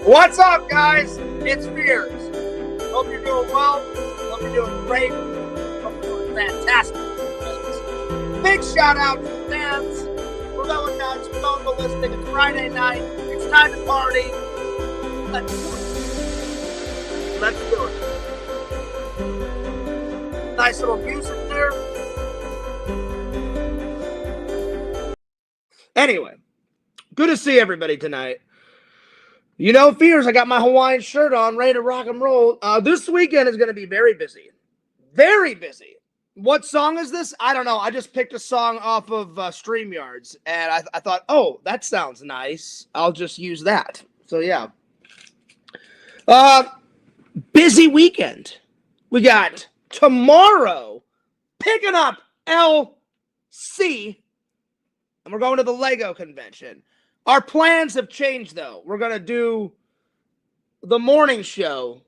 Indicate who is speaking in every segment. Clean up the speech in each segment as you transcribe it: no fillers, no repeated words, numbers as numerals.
Speaker 1: What's up, guys? It's Fears. Hope you're doing well. Hope you're doing great. Hope you're doing fantastic. Big shout out to the fans. We're going nuts. We're going ballistic. It's Friday night. It's time to party. Let's do it. Let's do it. Nice little music there. Anyway, good to see everybody tonight. You know, Fears, I got my Hawaiian shirt on, ready to rock and roll. This weekend is going to be very busy. Very busy. What song is this? I don't know. I just picked a song off of StreamYards, and I thought, oh, that sounds nice. I'll just use that. So, yeah. Busy weekend. We got tomorrow picking up LC, and we're going to the Lego convention. Our plans have changed, though. We're going to do the morning show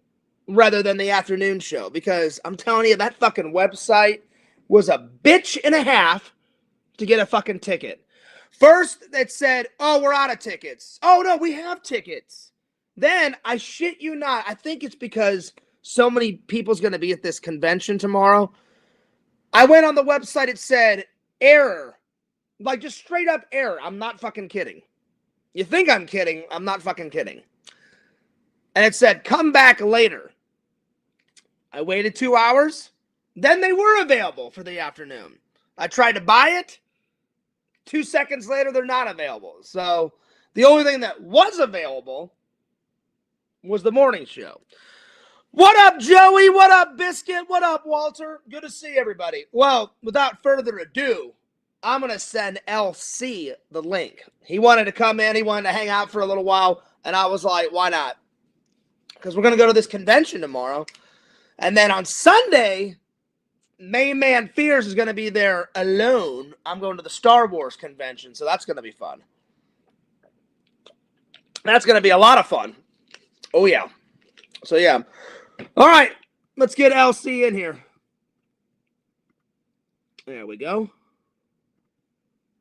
Speaker 1: rather than the afternoon show because I'm telling you, that fucking website was a bitch and a half to get a fucking ticket. First, it said, oh, we're out of tickets. Oh, no, we have tickets. Then, I shit you not, I think it's because so many people's going to be at this convention tomorrow. I went on the website, it said, error. Like, just straight up error. I'm not fucking kidding. You think I'm kidding? I'm not fucking kidding. And it said, come back later. I waited 2 hours. Then they were available for the afternoon. I tried to buy it. 2 seconds later, they're not available. So the only thing that was available was the morning show. What up, Joey? What up, Biscuit? What up, Walter? Good to see everybody. Well, without further ado, I'm going to send LC the link. He wanted to come in. He wanted to hang out for a little while. And I was like, why not? Because we're going to go to this convention tomorrow. And then on Sunday, main man Fears is going to be there alone. I'm going to the Star Wars convention. So that's going to be fun. That's going to be a lot of fun. Oh, yeah. So, yeah. All right. Let's get LC in here. There we go.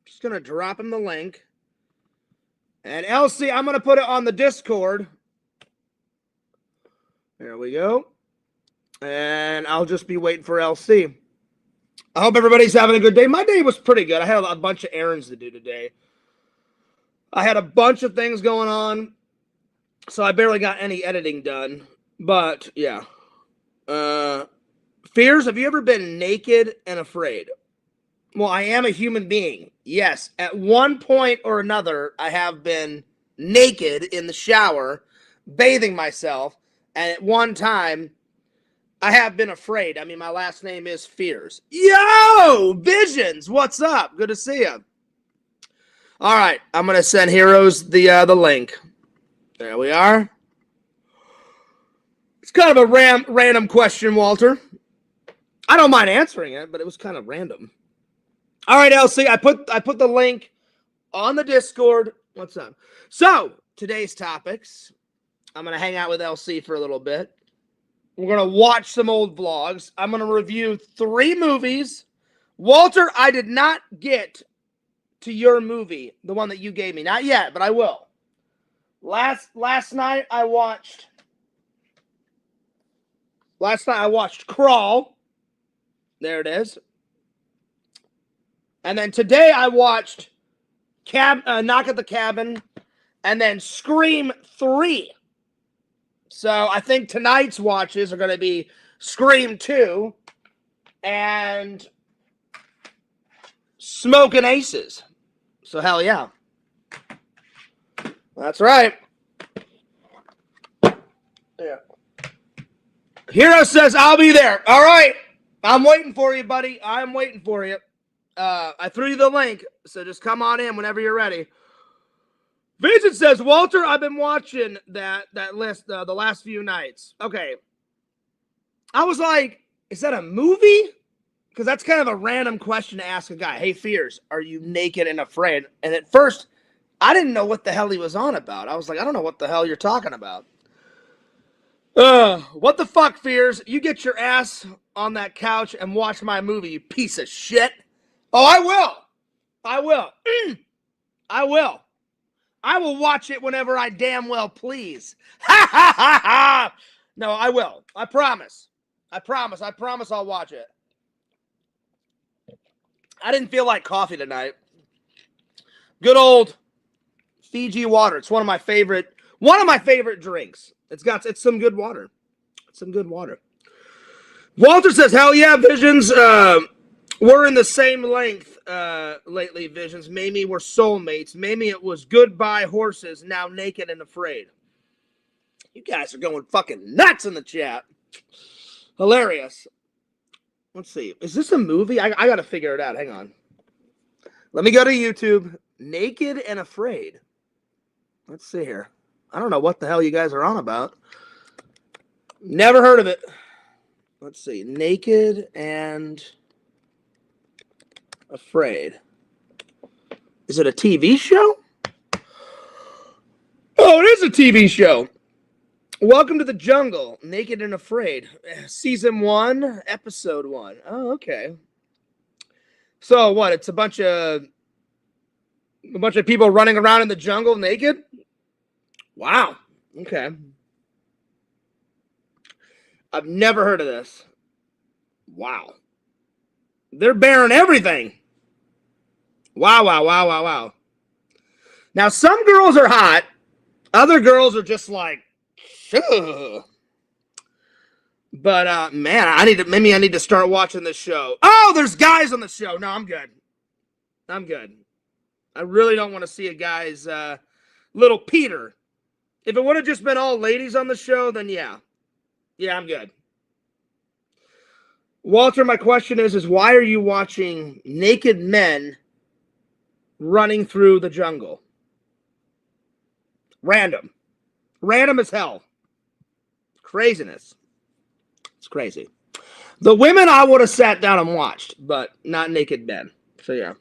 Speaker 1: Just going to drop him the link. And LC, I'm going to put it on the Discord. There we go. And I'll just be waiting for LC. I hope everybody's having a good day. My day was pretty good. I had a bunch of errands to do today. I had a bunch of things going on. So I barely got any editing done. But, yeah. Fears, have you ever been naked and afraid? Well, I am a human being. Yes, at one point or another, I have been naked in the shower, bathing myself, and at one time, I have been afraid. I mean, my last name is Fears. Yo, Visions, what's up? Good to see you. All right, I'm going to send Heroes the link. There we are. It's kind of a random question, Walter. I don't mind answering it, but it was kind of random. All right, LC, I put the link on the Discord. What's up? So, today's topics. I'm going to hang out with LC for a little bit. We're going to watch some old vlogs. I'm going to review 3 movies. Walter, I did not get to your movie, the one that you gave me. Not yet, but I will. Last night I watched Crawl. There it is. And then today I watched Knock at the Cabin and then Scream 3. So I think tonight's watches are going to be Scream 2 and Smoking Aces. So hell yeah. That's right. Yeah. Hero says, I'll be there. All right. I'm waiting for you, buddy. I'm waiting for you. I threw you the link, so just come on in whenever you're ready. Vision says, Walter, I've been watching that list the last few nights. Okay. I was like, is that a movie? Because that's kind of a random question to ask a guy. Hey, Fears, are you naked and afraid? And at first, I didn't know what the hell he was on about. I was like, I don't know what the hell you're talking about. What the fuck, Fears? You get your ass on that couch and watch my movie, you piece of shit. Oh, I will. I will. I will watch it whenever I damn well please. Ha ha ha ha! No, I will. I promise. I promise. I promise I'll watch it. I didn't feel like coffee tonight. Good old Fiji water. It's one of my favorite drinks. It's some good water. It's some good water. Walter says, hell yeah, Visions. We're in the same length lately, Visions. Maybe we're soulmates. Maybe it was goodbye horses, now naked and afraid. You guys are going fucking nuts in the chat. Hilarious. Let's see. Is this a movie? I got to figure it out. Hang on. Let me go to YouTube. Naked and Afraid. Let's see here. I don't know what the hell you guys are on about. Never heard of it. Let's see. Naked and Afraid. Is it a TV show? Oh, it is a TV show. Welcome to the Jungle, Naked and Afraid. Season 1, Episode 1. Oh, okay. So what? It's a bunch of people running around in the jungle naked? Wow. Okay. I've never heard of this. Wow. They're bearing everything. Wow, wow, wow, wow, wow. Now, some girls are hot. Other girls are just like, ugh. But, man, maybe I need to start watching this show. Oh, there's guys on the show. No, I'm good. I'm good. I really don't want to see a guy's little Peter. If it would have just been all ladies on the show, then yeah. Yeah, I'm good. Walter, my question is why are you watching naked men running through the jungle? Random. Random as hell. Craziness. It's crazy. The women I would have sat down and watched, but not naked men. So, yeah.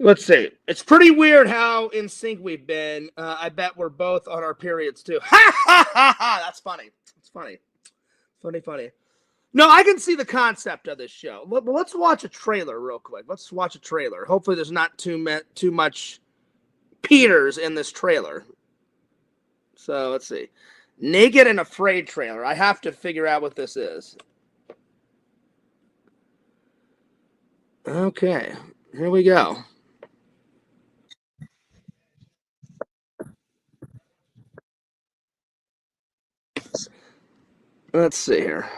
Speaker 1: Let's see. It's pretty weird how in sync we've been. I bet we're both on our periods, too. Ha, ha, ha, ha. That's funny. It's funny. Funny, funny. No, I can see the concept of this show. But let's watch a trailer real quick. Let's watch a trailer. Hopefully there's not too much Peters in this trailer. So, let's see. Naked and Afraid trailer. I have to figure out what this is. Okay. Here we go. Let's see here.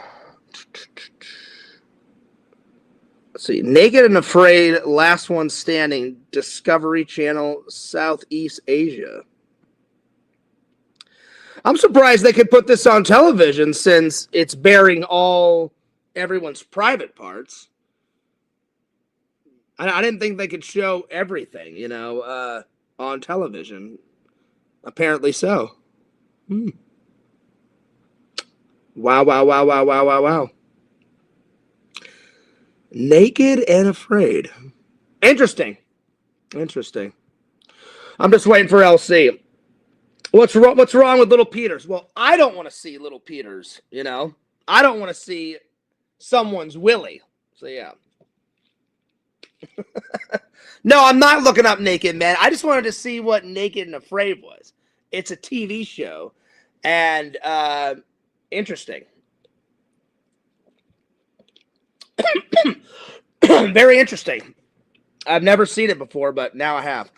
Speaker 1: Let's see. Naked and Afraid, Last One Standing, Discovery Channel, Southeast Asia. I'm surprised they could put this on television since it's bearing everyone's private parts. I didn't think they could show everything, on television. Apparently so. Wow, wow, wow, wow, wow, wow, wow. Naked and Afraid. Interesting. Interesting. I'm just waiting for LC. What's wrong with little Peters? Well, I don't want to see little Peters, I don't want to see someone's Willie. So, yeah. No, I'm not looking up Naked Man. I just wanted to see what Naked and Afraid was. It's a TV show. And, interesting. Very interesting. I've never seen it before, but now I have.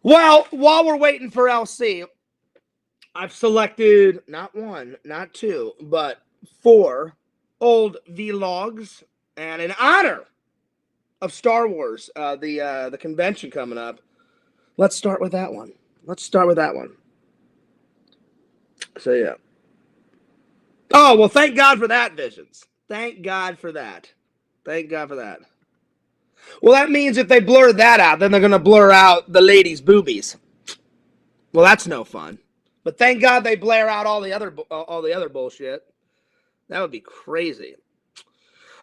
Speaker 1: Well, while we're waiting for LC, I've selected not one, not two, but 4 old vlogs. And in honor of Star Wars, the convention coming up, let's start with that one. So, yeah. Oh, well, thank God for that, Visions. Thank God for that. Well, that means if they blur that out, then they're going to blur out the ladies' boobies. Well, that's no fun. But thank God they blare out all the other bullshit. That would be crazy.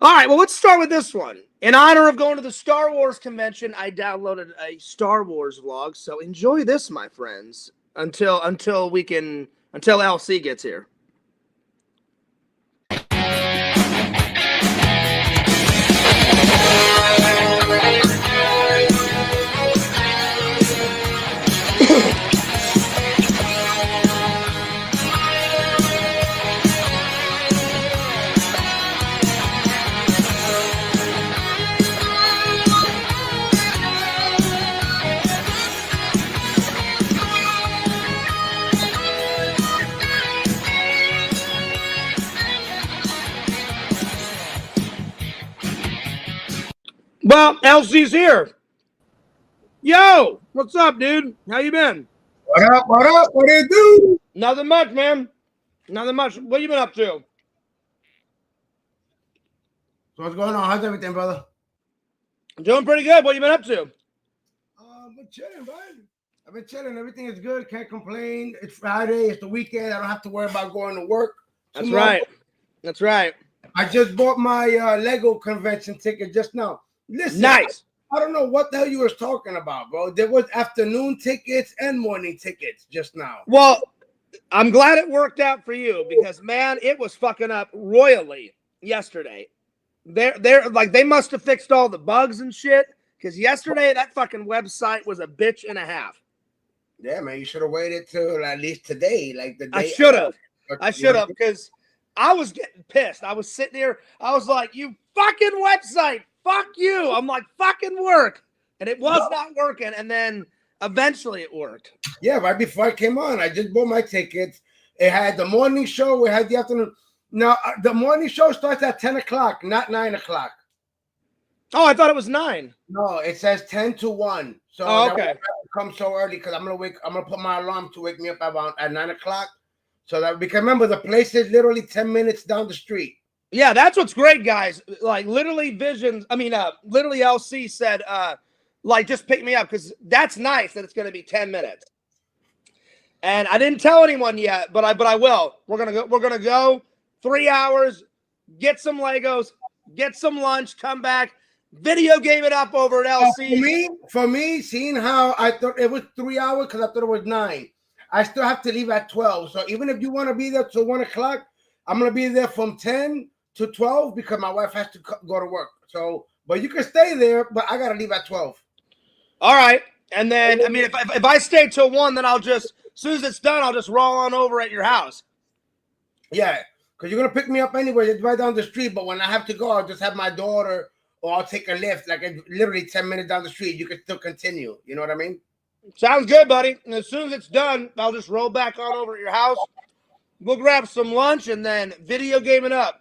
Speaker 1: All right, well, let's start with this one. In honor of going to the Star Wars convention, I downloaded a Star Wars vlog. So enjoy this, my friends, until LC gets here. Well, LC's here. Yo, what's up, dude? How you been?
Speaker 2: What up? What up? What do you do?
Speaker 1: Nothing much, man. Nothing much. What you been up to?
Speaker 2: So what's going on? How's everything, brother?
Speaker 1: Doing pretty good. What you been up to?
Speaker 2: I've been chilling, bud. I've been chilling. Everything is good. Can't complain. It's Friday. It's the weekend. I don't have to worry about going to work.
Speaker 1: That's right. That's right.
Speaker 2: I just bought my Lego convention ticket just now. Listen,
Speaker 1: Nice.
Speaker 2: I don't know what the hell you was talking about, bro. There was afternoon tickets and morning tickets just now.
Speaker 1: Well, I'm glad it worked out for you because, man, it was fucking up royally yesterday. They're like, they must have fixed all the bugs and shit because yesterday that fucking website was a bitch and a half.
Speaker 2: Yeah, man, you should have waited till at least today, like the day.
Speaker 1: I should have because I was getting pissed. I was sitting here. I was like, you fucking website. Fuck you. I'm like, fucking work. And it was not working. And then eventually it worked.
Speaker 2: Yeah, right before I came on, I just bought my tickets. It had the morning show. We had the afternoon. Now, the morning show starts at 10 o'clock, not 9 o'clock.
Speaker 1: Oh, I thought it was 9.
Speaker 2: No, it says 10 to 1. So
Speaker 1: okay.
Speaker 2: Come so early because I'm gonna put my alarm to wake me up at 9 o'clock. So that because remember the place is literally 10 minutes down the street.
Speaker 1: Yeah, that's what's great, guys. Like literally literally LC said, like just pick me up because that's nice that it's gonna be 10 minutes. And I didn't tell anyone yet, but I will. We're gonna go 3 hours, get some Legos, get some lunch, come back, video game it up over at LC.
Speaker 2: For me, seeing how I thought it was 3 hours because I thought it was 9. I still have to leave at 12. So even if you want to be there till 1 o'clock, I'm gonna be there from 10 to 12 because my wife has to go to work. So, but you can stay there, but I gotta leave at 12.
Speaker 1: All right, and then I mean, if I stay till 1, then I'll just as soon as it's done, I'll just roll on over at your house.
Speaker 2: Yeah, because you're gonna pick me up anyway. It's right down the street. But when I have to go, I'll just have my daughter, or I'll take a lift. Like it's literally 10 minutes down the street. You can still continue. You know what I mean?
Speaker 1: Sounds good, buddy. And as soon as it's done, I'll just roll back on over at your house. We'll grab some lunch and then video game it up.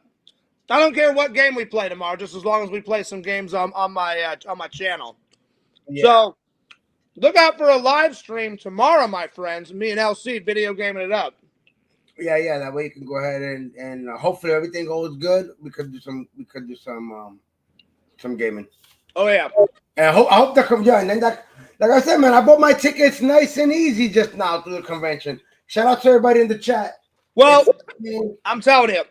Speaker 1: I don't care what game we play tomorrow, just as long as we play some games on my channel. Yeah. So look out for a live stream tomorrow, my friends. Me and LC video gaming it up.
Speaker 2: Yeah. That way you can go ahead and hopefully everything goes good. We could do some gaming.
Speaker 1: Oh yeah.
Speaker 2: And I hope that comes. Yeah, and then that, like I said, man, I bought my tickets nice and easy just now through the convention. Shout out to everybody in the chat.
Speaker 1: Well, I'm telling you.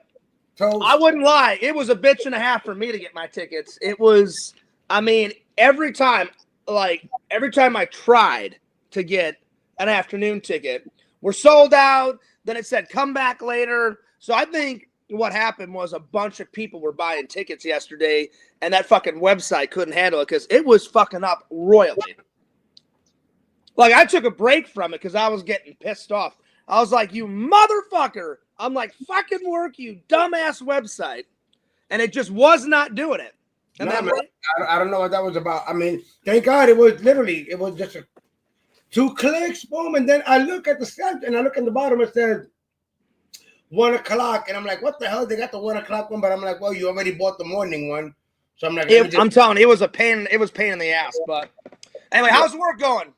Speaker 2: So,
Speaker 1: I wouldn't lie. It was a bitch and a half for me to get my tickets. It was, I mean, every time I tried to get an afternoon ticket, we're sold out. Then it said come back later. So I think what happened was a bunch of people were buying tickets yesterday, and that fucking website couldn't handle it because it was fucking up royally. Like, I took a break from it because I was getting pissed off. I was like, you motherfucker. I'm like, fucking work, you dumbass website. And it just was not doing it. And
Speaker 2: no, man, I don't know what that was about. I mean, thank God it was just 2 clicks, boom. And then I look at the site and I look at the bottom, it says 1 o'clock. And I'm like, what the hell? They got the 1 o'clock one, but I'm like, well, you already bought the morning one. So I'm like,
Speaker 1: I'm telling you, it was pain in the ass. But anyway, how's the work going?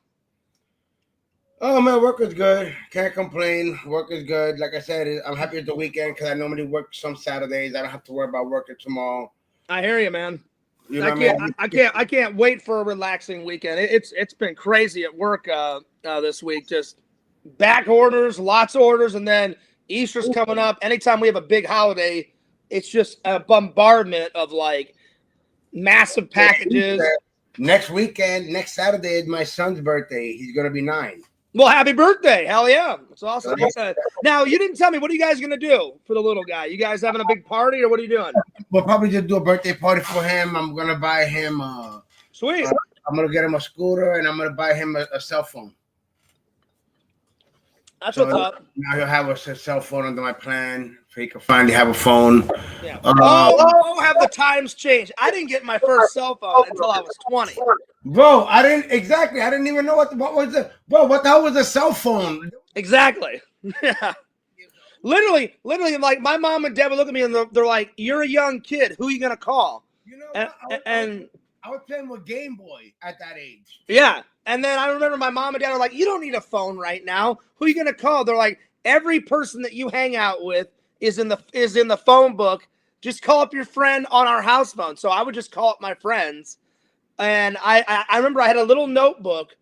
Speaker 2: Oh, man, work is good. Can't complain. Work is good. Like I said, I'm happy it's the weekend because I normally work some Saturdays. I don't have to worry about working tomorrow.
Speaker 1: I hear you, man.
Speaker 2: You know
Speaker 1: I can't wait for a relaxing weekend. It's been crazy at work this week. Just back orders, lots of orders, and then Easter's coming up. Anytime we have a big holiday, it's just a bombardment of like massive packages.
Speaker 2: Next weekend, next Saturday is my son's birthday. He's gonna be 9.
Speaker 1: Well, happy birthday. Hell yeah. It's awesome. Now, you didn't tell me, what are you guys going to do for the little guy? You guys having a big party or what are you doing?
Speaker 2: We'll probably just do a birthday party for him. I'm going to buy him
Speaker 1: sweet.
Speaker 2: I'm going to get him a scooter and I'm going to buy him a cell phone.
Speaker 1: That's what's up.
Speaker 2: Now he'll have a cell phone under my plan so he can finally have a phone.
Speaker 1: Yeah. Have the times changed? I didn't get my first cell phone until I was 20.
Speaker 2: Bro, I didn't even know what was it. Bro, what the hell was a cell phone?
Speaker 1: Exactly. Yeah. Literally, like my mom and dad would look at me and they're like, "You're a young kid. Who are you gonna call?"
Speaker 2: You know,
Speaker 1: and
Speaker 2: I was playing with Game Boy at that age.
Speaker 1: Yeah. And then I remember my mom and dad were like, you don't need a phone right now. Who are you going to call? They're like, every person that you hang out with is in the phone book. Just call up your friend on our house phone. So I would just call up my friends. And I remember I had a little notebook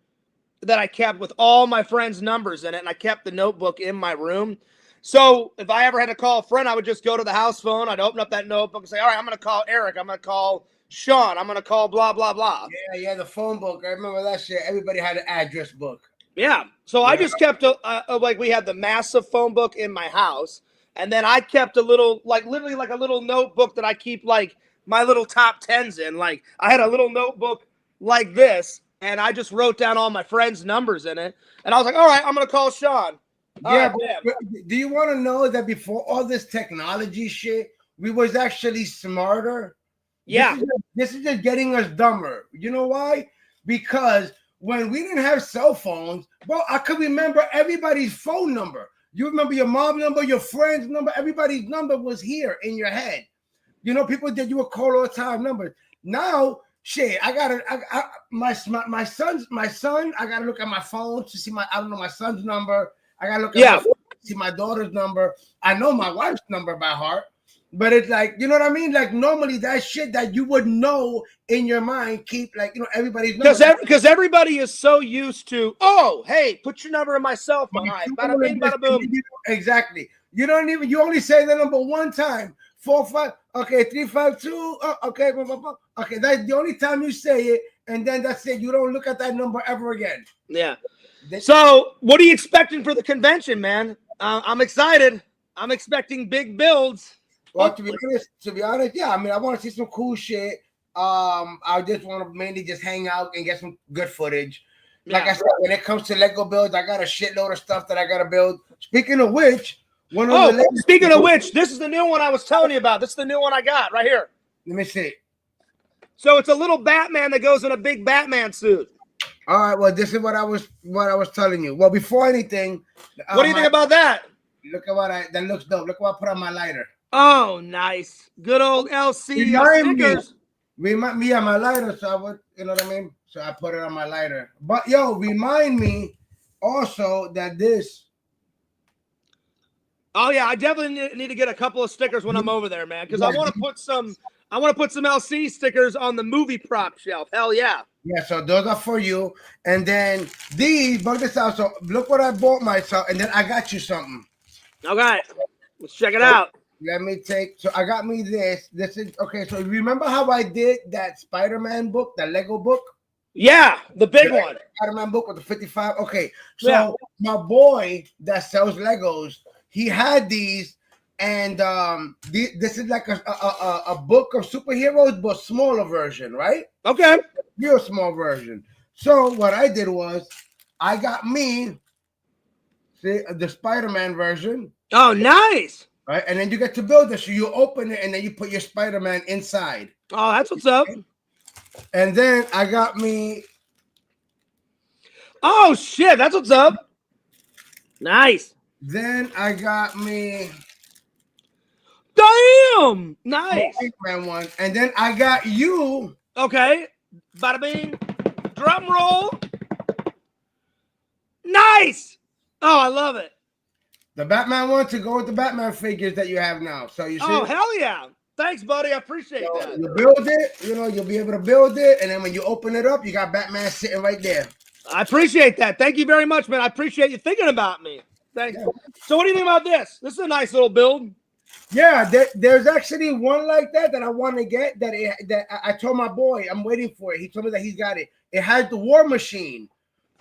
Speaker 1: that I kept with all my friends' numbers in it. And I kept the notebook in my room. So if I ever had to call a friend, I would just go to the house phone. I'd open up that notebook and say, all right, I'm going to call Eric. I'm going to call Sean. I'm going to call blah, blah, blah.
Speaker 2: Yeah, the phone book. I remember that shit. Everybody had an address book.
Speaker 1: Yeah. So I just kept, like we had the massive phone book in my house. And then I kept a little, like literally like a little notebook that I keep like my little top tens in. Like I had a little notebook like this. And I just wrote down all my friends' numbers in it. And I was like, all right, I'm going to call Sean.
Speaker 2: Yeah, but do you want to know that before all this technology shit, we was actually smarter?
Speaker 1: Yeah.
Speaker 2: This is just getting us dumber. You know why? Because when we didn't have cell phones, bro, I could remember everybody's phone number. You remember your mom number, your friend's number, everybody's number was here in your head. You know, people did you a call all the time numbers. Now, shit, my son, I gotta look at my phone to see I don't know my son's number. I gotta look at my phone to see my daughter's number. I know my wife's number by heart, but it's like, you know what I mean? Like normally that shit that you would know in your mind, keep like, you know, everybody's number.
Speaker 1: Because everybody is so used to, oh, hey, put your number in my cell phone. All right, bada bing, bada boom.
Speaker 2: Exactly. You only say the number one time. 45, okay, 352, okay, blah, blah, blah. Okay, that's the only time you say it, and then that's it. You don't look at that number ever again.
Speaker 1: Yeah. So, what are you expecting for the convention, man? I'm excited. I'm expecting big builds.
Speaker 2: Well, to be honest, yeah. I mean, I want to see some cool shit. I just want to mainly just hang out and get some good footage. Like I said, when it comes to Lego builds, I got a shitload of stuff that I got to build. Speaking of which,
Speaker 1: speaking of which, this is the new one I was telling you about. This is the new one I got right here.
Speaker 2: Let me see.
Speaker 1: So it's a little Batman that goes in a big Batman suit.
Speaker 2: All right. Well, this is what I was telling you. Well, before anything,
Speaker 1: what do you think about that?
Speaker 2: Look at that looks dope. Look what I put on my lighter.
Speaker 1: Oh, nice. Good old LC stickers.
Speaker 2: Remind me on my lighter, so I would, you know what I mean? So I put it on my lighter. But yo, remind me also that this.
Speaker 1: Oh yeah, I definitely need to get a couple of stickers when I'm over there, man, because I want to put some LC stickers on the movie prop shelf. Hell yeah.
Speaker 2: Yeah, so those are for you. And then these, bug this out. So look what I bought myself, and then I got you something.
Speaker 1: Okay. Let's check it out.
Speaker 2: Let me take, so I got me this. This is, okay, so remember how I did that Spider-Man book, that Lego book?
Speaker 1: Yeah, the big one.
Speaker 2: Spider-Man book with the 55. Okay, so my boy that sells Legos, he had these, and this is like a book of superheroes, but smaller version, right?
Speaker 1: Okay.
Speaker 2: Real small version. So what I did was, I got me, see, the Spider-Man version.
Speaker 1: Oh, nice.
Speaker 2: Right, and then you get to build it. So you open it, and then you put your Spider-Man inside.
Speaker 1: Oh, that's what's up.
Speaker 2: And then I got me.
Speaker 1: Oh shit, that's what's up. Nice.
Speaker 2: Then I got me.
Speaker 1: Damn, nice.
Speaker 2: Man one, and then I got you.
Speaker 1: Okay, bada bing. Drum roll. Nice. Oh, I love it.
Speaker 2: The Batman one to go with the Batman figures that you have now. So you see.
Speaker 1: Oh, hell yeah. Thanks, buddy. I appreciate that.
Speaker 2: You build it, you know, you'll be able to build it. And then when you open it up, you got Batman sitting right there.
Speaker 1: I appreciate that. Thank you very much, man. I appreciate you thinking about me. Thanks. Yeah. So what do you think about this? This is a nice little build.
Speaker 2: Yeah, there's actually one like that I want to get that I told my boy I'm waiting for it. He told me that he's got it. It has the War Machine.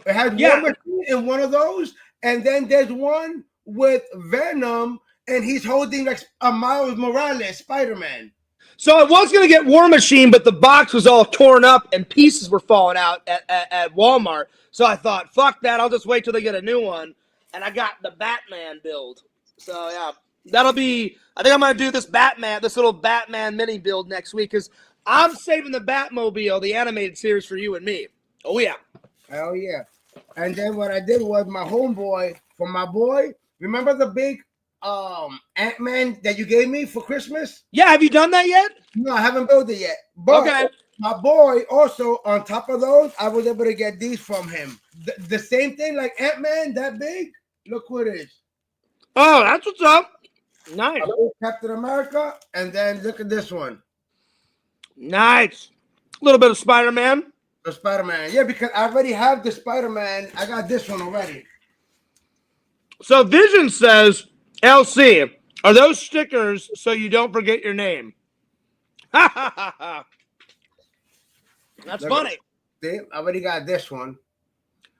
Speaker 2: It has War Machine in one of those. And then there's one with Venom, and he's holding like a Miles Morales Spider-Man.
Speaker 1: So I was going to get War Machine, but the box was all torn up and pieces were falling out at Walmart. So I thought, fuck that. I'll just wait till they get a new one. And I got the Batman build. So, yeah, that'll be – I think I'm going to do this little Batman mini build next week because I'm saving the Batmobile, the animated series, for you and me. Oh, yeah.
Speaker 2: Hell, yeah. And then what I did was my homeboy, for my boy – remember the big Ant-Man that you gave me for Christmas.
Speaker 1: Yeah, have you done that yet?
Speaker 2: No, I haven't built it yet. But
Speaker 1: Okay.
Speaker 2: my boy also, on top of those, I was able to get these from him. The same thing like Ant-Man, that big. Look what it is.
Speaker 1: Oh, that's what's up. Nice.
Speaker 2: Captain America, and then look at this one.
Speaker 1: Nice. A little bit of Spider-Man.
Speaker 2: The Spider-Man. Yeah, because I already have the Spider-Man. I got this one already.
Speaker 1: So Vision says, LC, are those stickers so you don't forget your name? Ha ha ha ha. That's funny.
Speaker 2: See, I already got this one.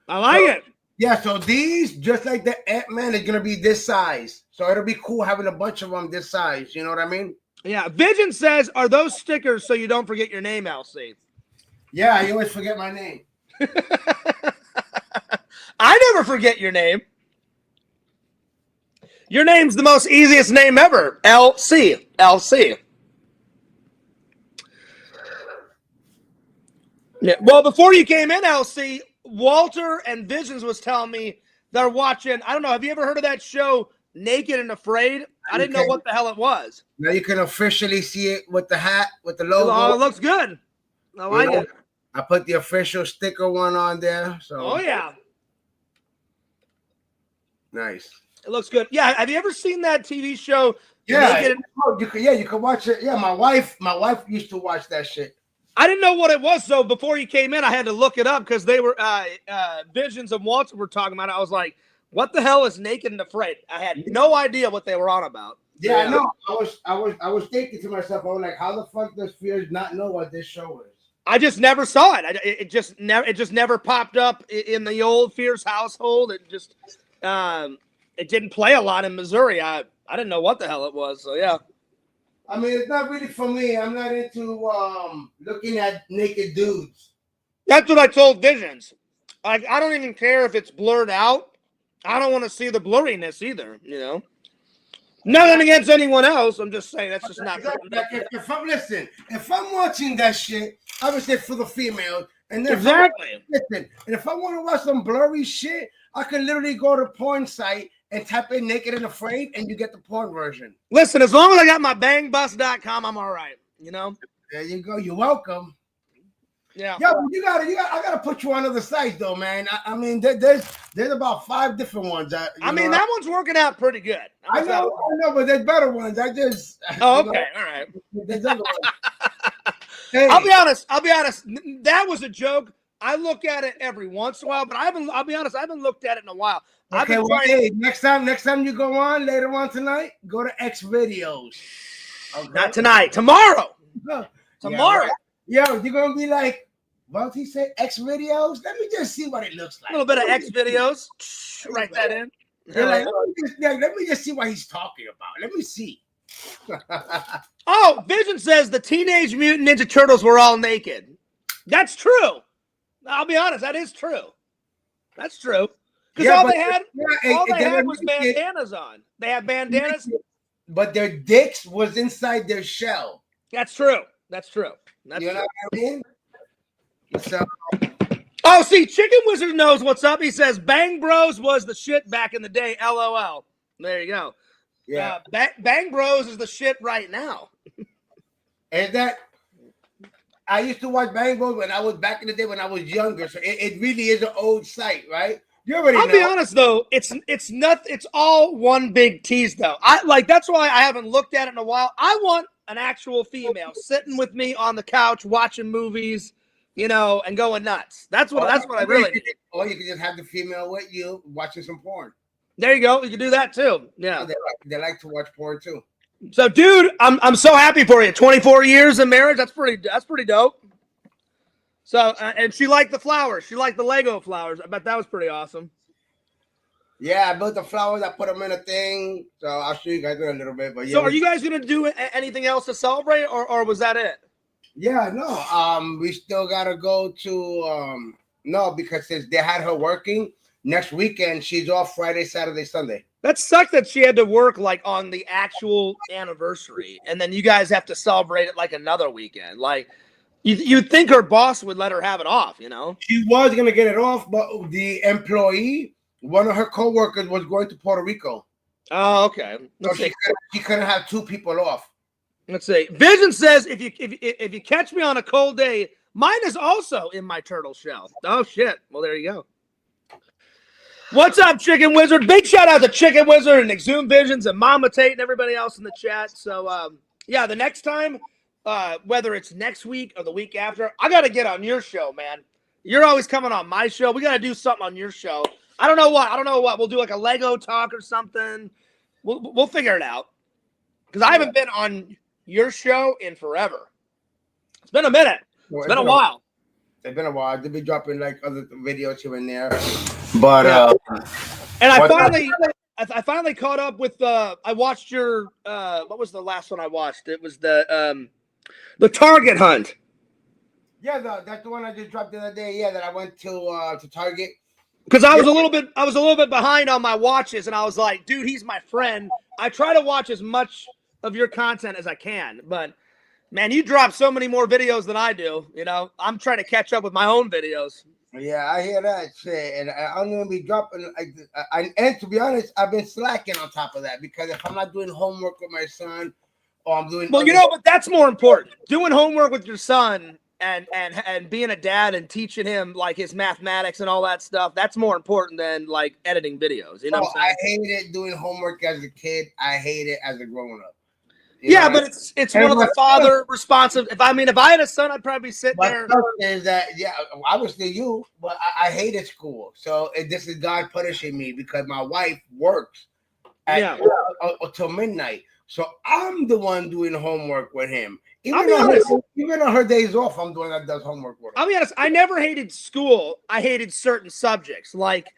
Speaker 1: I like it.
Speaker 2: Yeah, so these, just like the Ant-Man, is going to be this size. So it'll be cool having a bunch of them this size. You know what I mean?
Speaker 1: Yeah. Vision says, are those stickers so you don't forget your name, LC?
Speaker 2: Yeah, I always forget my name.
Speaker 1: I never forget your name. Your name's the most easiest name ever. LC. LC. Yeah. Well, before you came in, LC, Walter and Visions was telling me they're watching. I don't know. Have you ever heard of that show, Naked and Afraid? I didn't know what the hell it was.
Speaker 2: Now you can officially see it with the hat, with the logo.
Speaker 1: Oh, it looks good. I like it.
Speaker 2: I put the official sticker one on there. So.
Speaker 1: Oh, yeah.
Speaker 2: Nice.
Speaker 1: It looks good. Yeah. Have you ever seen that TV show?
Speaker 2: Yeah.
Speaker 1: Naked
Speaker 2: You can watch it. Yeah, my wife used to watch that shit.
Speaker 1: I didn't know what it was, so before you came in, I had to look it up because they were Visions and Walter were talking about it. I was like, "What the hell is Naked and Afraid?" I had no idea what they were on about.
Speaker 2: Yeah, I know. I was thinking to myself, I was like, "How the fuck does Fears not know what this show is?"
Speaker 1: I just never saw it. It just never popped up in the old Fierce household. It just it didn't play a lot in Missouri. I didn't know what the hell it was. So yeah.
Speaker 2: I mean, it's not really for me. I'm not into looking at naked dudes.
Speaker 1: That's what I told Visions. Like, I don't even care if it's blurred out. I don't want to see the blurriness either, you know. Nothing against anyone else. I'm just saying that's just not.
Speaker 2: If I'm watching that shit, I would say for the females. And then
Speaker 1: exactly.
Speaker 2: Listen, and if I want to watch some blurry shit, I can literally go to a porn site and type in Naked and Afraid, and you get the porn version.
Speaker 1: Listen, as long as I got my bangbus.com, I'm all right. You know?
Speaker 2: There you go. You're welcome.
Speaker 1: Yeah.
Speaker 2: Yeah, I gotta put you on other sites though, man. I mean, there's about 5 different ones. That
Speaker 1: one's working out pretty good.
Speaker 2: I know, but there's better ones.
Speaker 1: Oh, okay, all right.
Speaker 2: There's other ones. Hey.
Speaker 1: I'll be honest. That was a joke. I look at it every once in a while, but I'll be honest, I haven't looked at it in a while.
Speaker 2: Okay, next time you go on later on tonight, go to X videos.
Speaker 1: Okay. Not tonight, tomorrow. Tomorrow.
Speaker 2: Yeah, right. Yo, you're gonna be like, what he said, X videos? Let me just see what it looks like.
Speaker 1: A little bit of X videos. Write that in.
Speaker 2: You're like, let me just see what he's talking about. Let me see.
Speaker 1: Oh, Vision says the Teenage Mutant Ninja Turtles were all naked. That's true. I'll be honest, that is true. That's true. Because all they had was bandanas on. They had bandanas.
Speaker 2: But their dicks was inside their shell.
Speaker 1: That's true. That's
Speaker 2: you know what I mean? So.
Speaker 1: Oh, see, Chicken Wizard knows what's up. He says, Bang Bros was the shit back in the day. LOL. There you go.
Speaker 2: Yeah.
Speaker 1: Bang Bros is the shit right now.
Speaker 2: And that... I used to watch Bang Bros when I was back in the day when I was younger. So it really is an old site, right? You already know.
Speaker 1: I'll be honest though, it's all one big tease though. That's why I haven't looked at it in a while. I want an actual female sitting with me on the couch watching movies, you know, and going nuts. That's what I really need.
Speaker 2: Or you can just have the female with you watching some porn.
Speaker 1: There you go. You can do that too. Yeah.
Speaker 2: They like to watch porn too.
Speaker 1: So, dude, I'm so happy for you. 24 years of marriage. That's pretty dope. So, and she liked the flowers. She liked the Lego flowers. I bet that was pretty awesome.
Speaker 2: Yeah, I built the flowers. I put them in a thing. So I'll show you guys in a little bit. But yeah.
Speaker 1: So, are you guys gonna do anything else to celebrate, or was that it?
Speaker 2: Yeah, no. We still gotta go to no, because since they had her working next weekend, she's off Friday, Saturday, Sunday.
Speaker 1: That sucked that she had to work like on the actual anniversary, and then you guys have to celebrate it like another weekend. Like you'd think her boss would let her have it off, you know?
Speaker 2: She was gonna get it off, but the employee, one of her coworkers, was going to Puerto Rico.
Speaker 1: Oh, okay.
Speaker 2: So
Speaker 1: Let's see.
Speaker 2: she couldn't have two people off.
Speaker 1: Let's see. Vision says if you catch me on a cold day, mine is also in my turtle shell. Oh shit. Well, there you go. What's up, Chicken Wizard? Big shout out to Chicken Wizard and Exhumed Visions and Mama Tate and everybody else in the chat. So yeah, the next time, whether it's next week or the week after, I gotta get on your show, man. You're always coming on my show. We gotta do something on your show. I don't know what. We'll do like a Lego talk or something. We'll figure it out. Because I haven't been on your show in forever. It's been a minute. It's been a while.
Speaker 2: It's been a while. They'll be dropping like other videos here and there. But
Speaker 1: and I finally caught up with I watched your what was the last one I watched? It was the Target hunt.
Speaker 2: Yeah, that's the one I just dropped the other day. Yeah, that I went to Target.
Speaker 1: Because I was a little bit behind on my watches, and I was like, dude, he's my friend. I try to watch as much of your content as I can, but man, you drop so many more videos than I do. You know, I'm trying to catch up with my own videos.
Speaker 2: Yeah, I hear that shit, and I'm gonna be dropping. And to be honest, I've been slacking on top of that because if I'm not doing homework with my son, or I'm doing
Speaker 1: but that's more important. Doing homework with your son and being a dad and teaching him like his mathematics and all that stuff. That's more important than like editing videos. You know, what I'm saying?
Speaker 2: I hated doing homework as a kid. I hate it as a grown up.
Speaker 1: Yeah, but it's one of the father responsive. If I had a son, I'd probably sit there.
Speaker 2: Is that obviously you, but I hated school. So this is God punishing me because my wife works until midnight. So I'm the one doing homework with him. Even on her days off, I'm the one that does homework with her.
Speaker 1: I'll be honest. I never hated school. I hated certain subjects. Like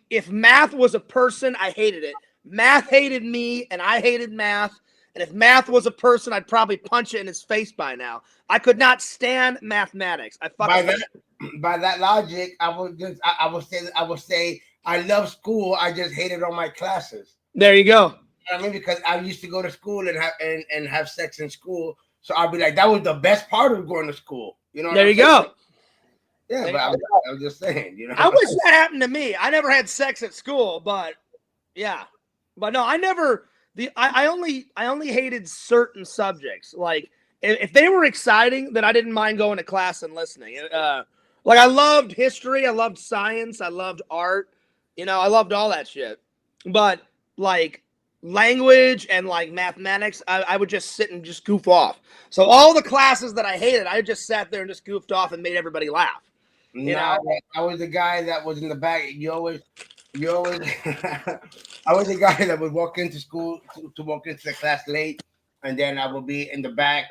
Speaker 1: if math was a person, I hated it. Math hated me, and I hated math. And if math was a person, I'd probably punch it in his face by now. I could not stand mathematics.
Speaker 2: By that logic, I would say I love school. I just hated all my classes.
Speaker 1: There you go.
Speaker 2: I mean, because I used to go to school and have sex in school, so I'd be like, that was the best part of going to school. You know.
Speaker 1: There you go.
Speaker 2: Yeah, but I'm just saying. You know.
Speaker 1: I wish that happened to me. I never had sex at school, but yeah, but no, I never. I only hated certain subjects. Like if they were exciting, then I didn't mind going to class and listening. Like I loved history, I loved science, I loved art. You know, I loved all that shit. But like language and like mathematics, I would just sit and just goof off. So all the classes that I hated, I just sat there and just goofed off and made everybody laugh. You know,
Speaker 2: I was the guy that was in the back. You always. I was the guy that would walk into school to walk into the class late, and then I would be in the back,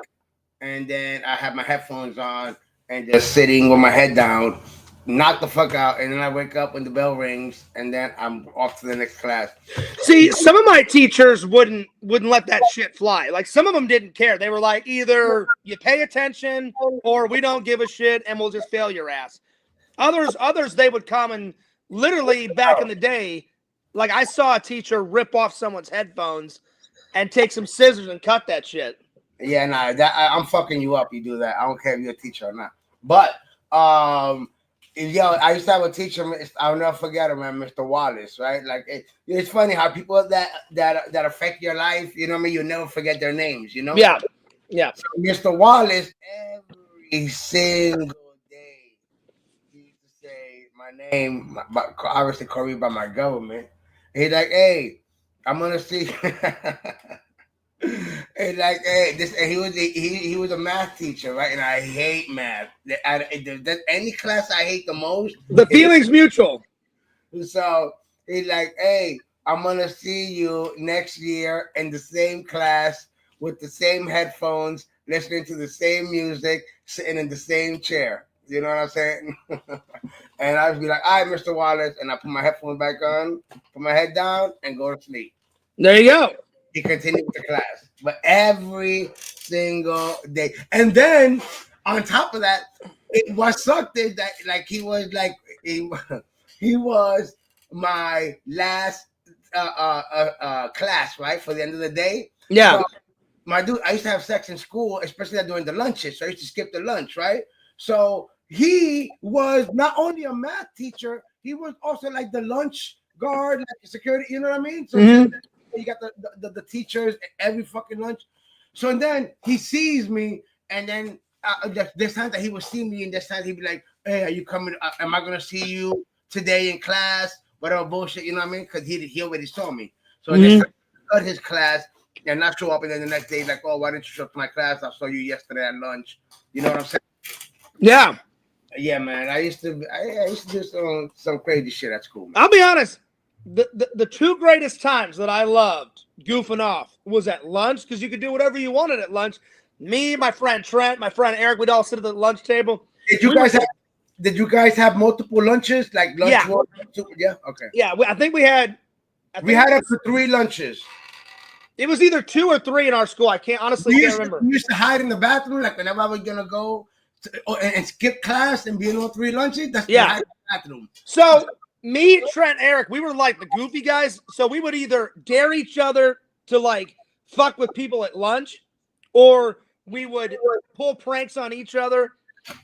Speaker 2: and then I have my headphones on and just sitting with my head down, knock the fuck out, and then I wake up when the bell rings, and then I'm off to the next class.
Speaker 1: See, some of my teachers wouldn't let that shit fly. Like some of them didn't care. They were like, either you pay attention or we don't give a shit and we'll just fail your ass. Others they would come and literally back in the day, like I saw a teacher rip off someone's headphones and take some scissors and cut that shit.
Speaker 2: Yeah, nah, I'm fucking you up. You do that. I don't care if you're a teacher or not. But I used to have a teacher. I'll never forget him, man, Mr. Wallace. Right? Like it's funny how people that affect your life. You know what I mean? You'll never forget their names. You know?
Speaker 1: Yeah.
Speaker 2: So Mr. Wallace, every single name, obviously courted by my government. He's like, hey, I'm gonna see. He's like, hey, this. And he was a math teacher, right? And I hate math. Any class I hate the most.
Speaker 1: The feeling's mutual.
Speaker 2: So he's like, hey, I'm gonna see you next year in the same class with the same headphones, listening to the same music, sitting in the same chair. You know what I'm saying? And I'd be like, all right, Mr. Wallace. And I put my headphones back on, put my head down, and go to sleep.
Speaker 1: There you go.
Speaker 2: He continued with the class. But every single day. And then, on top of that, what sucked is that, like, he was my last class, right? For the end of the day.
Speaker 1: Yeah.
Speaker 2: So, my dude, I used to have sex in school, especially during the lunches. So I used to skip the lunch, right? So he was not only a math teacher, he was also like the lunch guard, like security. You know what I mean? So
Speaker 1: Mhm.
Speaker 2: you got the teachers every fucking lunch. So and then he sees me, and then there's times that he will see me, and there's times he'd be like, "Hey, are you coming? Am I gonna see you today in class?" Whatever bullshit, you know what I mean? Because he already saw me. So next time I cut his class and not show up, and then the next day, like, "Oh, why didn't you show up to my class? I saw you yesterday at lunch." You know what I'm saying?
Speaker 1: Yeah.
Speaker 2: Yeah, man. I used to do some crazy shit at school, man.
Speaker 1: I'll be honest. The two greatest times that I loved goofing off was at lunch, because you could do whatever you wanted at lunch. Me, my friend Trent, my friend Eric, we'd all sit at the lunch table.
Speaker 2: Did you guys have multiple lunches? Like lunch?
Speaker 1: Yeah.
Speaker 2: One, two? Yeah. Okay.
Speaker 1: Yeah, I think we had.
Speaker 2: We had up to 3 lunches.
Speaker 1: It was either 2 or 3 in our school. I can't remember.
Speaker 2: We used to hide in the bathroom, like whenever I was gonna go and skip class and be in all 3 lunches. That's hide in the bathroom.
Speaker 1: So me, Trent, Eric, we were like the goofy guys. So we would either dare each other to like fuck with people at lunch, or we would pull pranks on each other,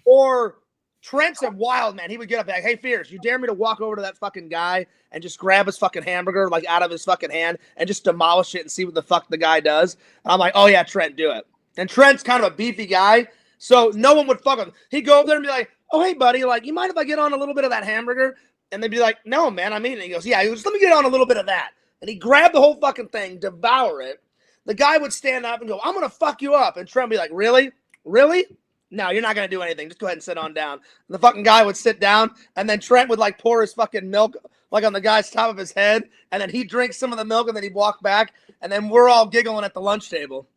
Speaker 1: or Trent's a wild man. He would get up like, "Hey, Fierce, you dare me to walk over to that fucking guy and just grab his fucking hamburger like out of his fucking hand and just demolish it and see what the fuck the guy does?" And I'm like, "Oh yeah, Trent, do it." And Trent's kind of a beefy guy, so no one would fuck with him. He'd go over there and be like, "Oh hey buddy, like you mind if I get on a little bit of that hamburger?" And they'd be like, "No man, I mean it." He goes, "Yeah." He goes, "Let me get on a little bit of that." And he'd grab the whole fucking thing, devour it. The guy would stand up and go, "I'm gonna fuck you up." And Trent would be like, "Really? Really? No, you're not going to do anything. Just go ahead and sit on down." And the fucking guy would sit down, and then Trent would like pour his fucking milk like on the guy's top of his head, and then he'd drink some of the milk, and then he'd walk back, and then we're all giggling at the lunch table.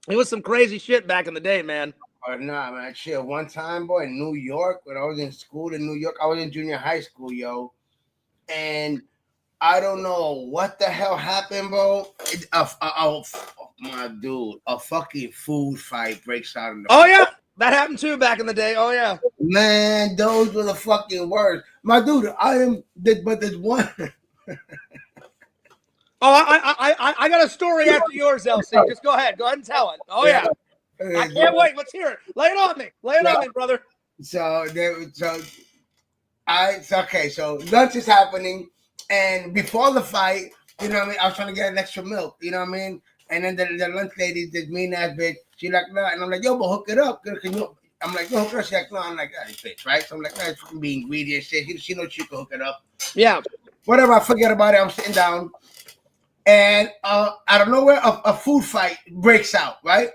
Speaker 1: It was some crazy shit back in the day, man.
Speaker 2: Oh, nah, man. Shit, one time, boy, in New York, when I was in school in New York, I was in junior high school, yo. And I don't know what the hell happened, bro. My dude, a fucking food fight breaks out in the
Speaker 1: yeah. That happened too back in the day. Oh yeah,
Speaker 2: man, those were the fucking words, my dude. But there's one.
Speaker 1: I got a story after yours, LC. Just go ahead and tell it. Oh yeah, I can't wait. Let's hear it. Lay it on me, brother.
Speaker 2: So lunch is happening, and before the fight, you know what I mean, I was trying to get an extra milk, you know what I mean. And then the lunch lady, this mean ass bitch, she like, "No," and I'm like, "Yo, but hook it up." I'm like, "No, hook it up." She's like, "No." I'm like, "That bitch, right?" So I'm like, "That's fucking being greedy and shit." She knows she can hook it up.
Speaker 1: Yeah.
Speaker 2: Whatever. I forget about it. I'm sitting down, and out of nowhere, a food fight breaks out, right?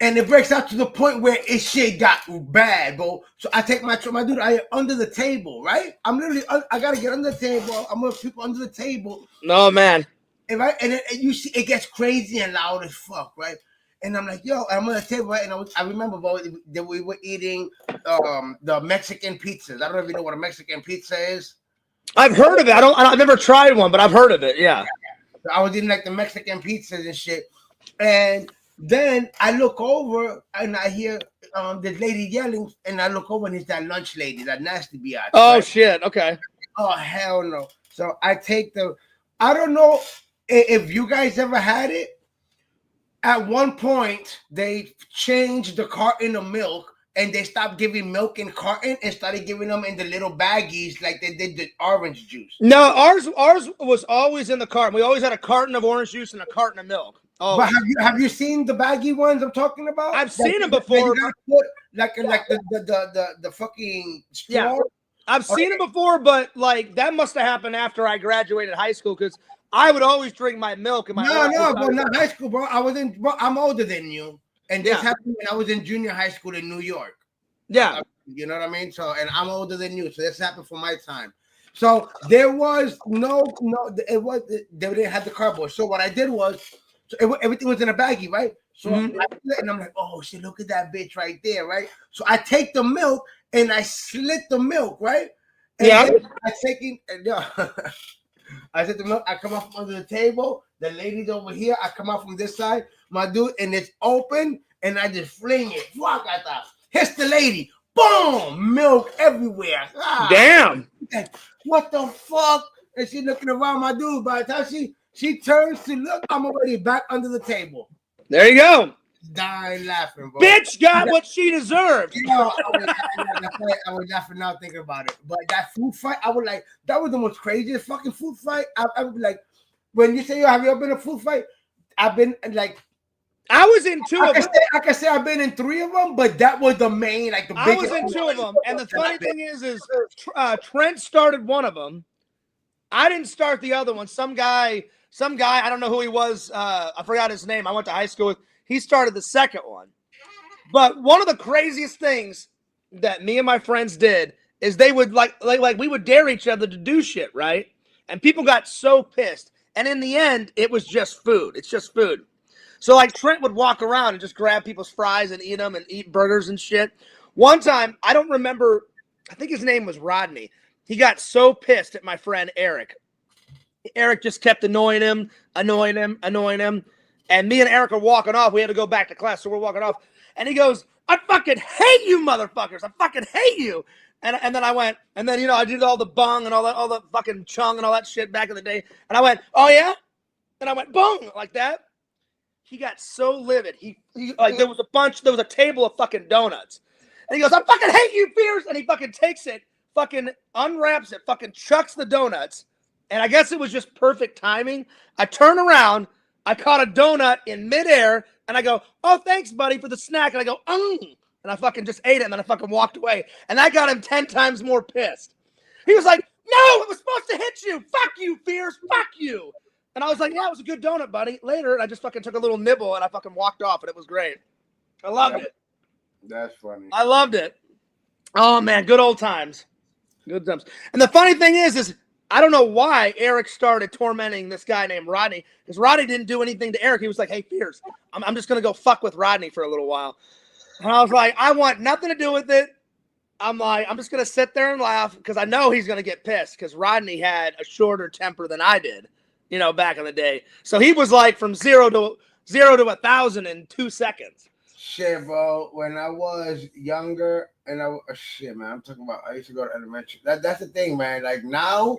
Speaker 2: And it breaks out to the point where it shit got bad, bro. So I take my dude. I under the table, right? I'm literally, I gotta get under the table. I'm with people under the table.
Speaker 1: No man.
Speaker 2: And right, and you see, it gets crazy and loud as fuck, right? And I'm like, yo, I'm on the table, right? And I remember, bro, that we were eating the Mexican pizzas. I don't know if you know what a Mexican pizza is.
Speaker 1: I've heard of it. I've never tried one, but I've heard of it. Yeah.
Speaker 2: So I was eating like the Mexican pizzas and shit. And then I look over and I hear this lady yelling, and I look over and it's that lunch lady, that nasty biatch.
Speaker 1: Oh
Speaker 2: right?
Speaker 1: shit. Okay.
Speaker 2: Oh hell no. So I take I don't know if you guys ever had it. At one point, they changed the carton of milk, and they stopped giving milk in carton and started giving them in the little baggies like they did the orange juice.
Speaker 1: No, ours was always in the carton. We always had a carton of orange juice and a carton of milk. Oh,
Speaker 2: but have you seen the baggy ones I'm talking about?
Speaker 1: I've seen them before.
Speaker 2: Like the fucking straw.
Speaker 1: Yeah, I've seen it before, but like that must have happened after I graduated high school, because I would always drink my milk in my
Speaker 2: but not high school, bro. I'm older than you, and this happened when I was in junior high school in New York.
Speaker 1: Yeah,
Speaker 2: you know what I mean. So, and I'm older than you, so this happened for my time. So there was they didn't have the cardboard. So what I did was, everything was in a baggie, right? So and I'm like, oh shit, look at that bitch right there, right? So I take the milk and I slit the milk, right? And I take it, and I said the milk, I come out from under the table, the lady's over here, I come out from this side, my dude, and it's open, and I just fling it. Fuck, I thought, hits the lady, boom, milk everywhere.
Speaker 1: Damn.
Speaker 2: What the fuck? And she looking around, my dude. By the time she turns to look, I'm already back under the table.
Speaker 1: There you go.
Speaker 2: dying laughing, bro.
Speaker 1: Bitch got what she deserved.
Speaker 2: You know, I was laughing now thinking about it. But that food fight, I was like, that was the most craziest fucking food fight. I would be like, when you say, have you ever been in a food fight? I've been like,
Speaker 1: I was in two of them.
Speaker 2: I can say I've been in 3 of them, but that was the main, like the biggest.
Speaker 1: I was in 2 of them, and the funny thing is Trent started one of them. I didn't start the other one. Some guy, I don't know who he was. I forgot his name. I went to high school with. He started the second one. But one of the craziest things that me and my friends did is they would like we would dare each other to do shit, right? And people got so pissed. And in the end, it was just food. It's just food. So like Trent would walk around and just grab people's fries and eat them and eat burgers and shit. One time, I don't remember, I think his name was Rodney. He got so pissed at my friend Eric. Eric just kept annoying him. And me and Eric are walking off. We had to go back to class, so we're walking off. And he goes, I fucking hate you motherfuckers. I fucking hate you. And then I went, and then, you know, I did all the bung and all the fucking chung and all that shit back in the day. And I went, oh yeah? And I went, bung, like that. He got so livid. He like there was a table of fucking donuts. And he goes, I fucking hate you, Fierce. And he fucking takes it, fucking unwraps it, fucking chucks the donuts. And I guess it was just perfect timing. I turn around, I caught a donut in midair, and I go, oh, thanks, buddy, for the snack. And I go, and I fucking just ate it, and then I fucking walked away. And that got him 10 times more pissed. He was like, no, it was supposed to hit you. Fuck you, Fierce. Fuck you. And I was like, yeah, it was a good donut, buddy. Later, I just fucking took a little nibble, and I fucking walked off, and it was great. I loved it.
Speaker 2: That's funny.
Speaker 1: I loved it. Oh, man, good old times. Good times. And the funny thing is I don't know why Eric started tormenting this guy named Rodney, because Rodney didn't do anything to Eric. He was like, hey, Fierce, I'm just going to go fuck with Rodney for a little while. And I was like, I want nothing to do with it. I'm like, I'm just going to sit there and laugh, because I know he's going to get pissed, because Rodney had a shorter temper than I did, you know, back in the day. So he was like from 0 to 1,000 in 2 seconds.
Speaker 2: Shit, bro. When I was younger, and shit, man, I'm talking about, I used to go to elementary. That's the thing, man. Like now,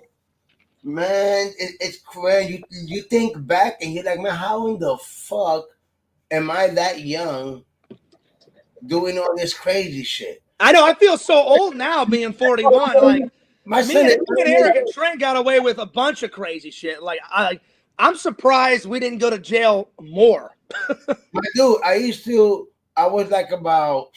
Speaker 2: man, it's crazy. You think back and you're like, man, how in the fuck am I that young doing all this crazy shit?
Speaker 1: I know. I feel so old now being 41. Like,
Speaker 2: my
Speaker 1: me
Speaker 2: son,
Speaker 1: and Eric and Trent got away with a bunch of crazy shit. Like, I'm surprised we didn't go to jail more.
Speaker 2: My dude, I was like about,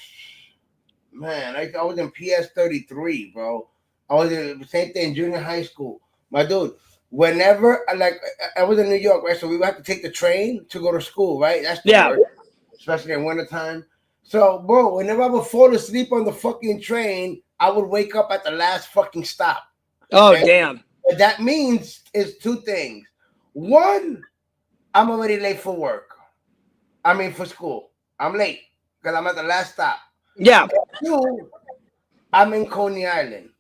Speaker 2: man, I was in PS 33, bro. I was in the same thing in junior high school. My dude, whenever, I was in New York, right? So we would have to take the train to go to school, right? That's the worst, especially in wintertime. So, bro, whenever I would fall asleep on the fucking train, I would wake up at the last fucking stop.
Speaker 1: Oh, damn.
Speaker 2: What that means is 2 things. 1, I'm already late for work. I mean, for school. I'm late because I'm at the last stop.
Speaker 1: Yeah.
Speaker 2: 2, I'm in Coney Island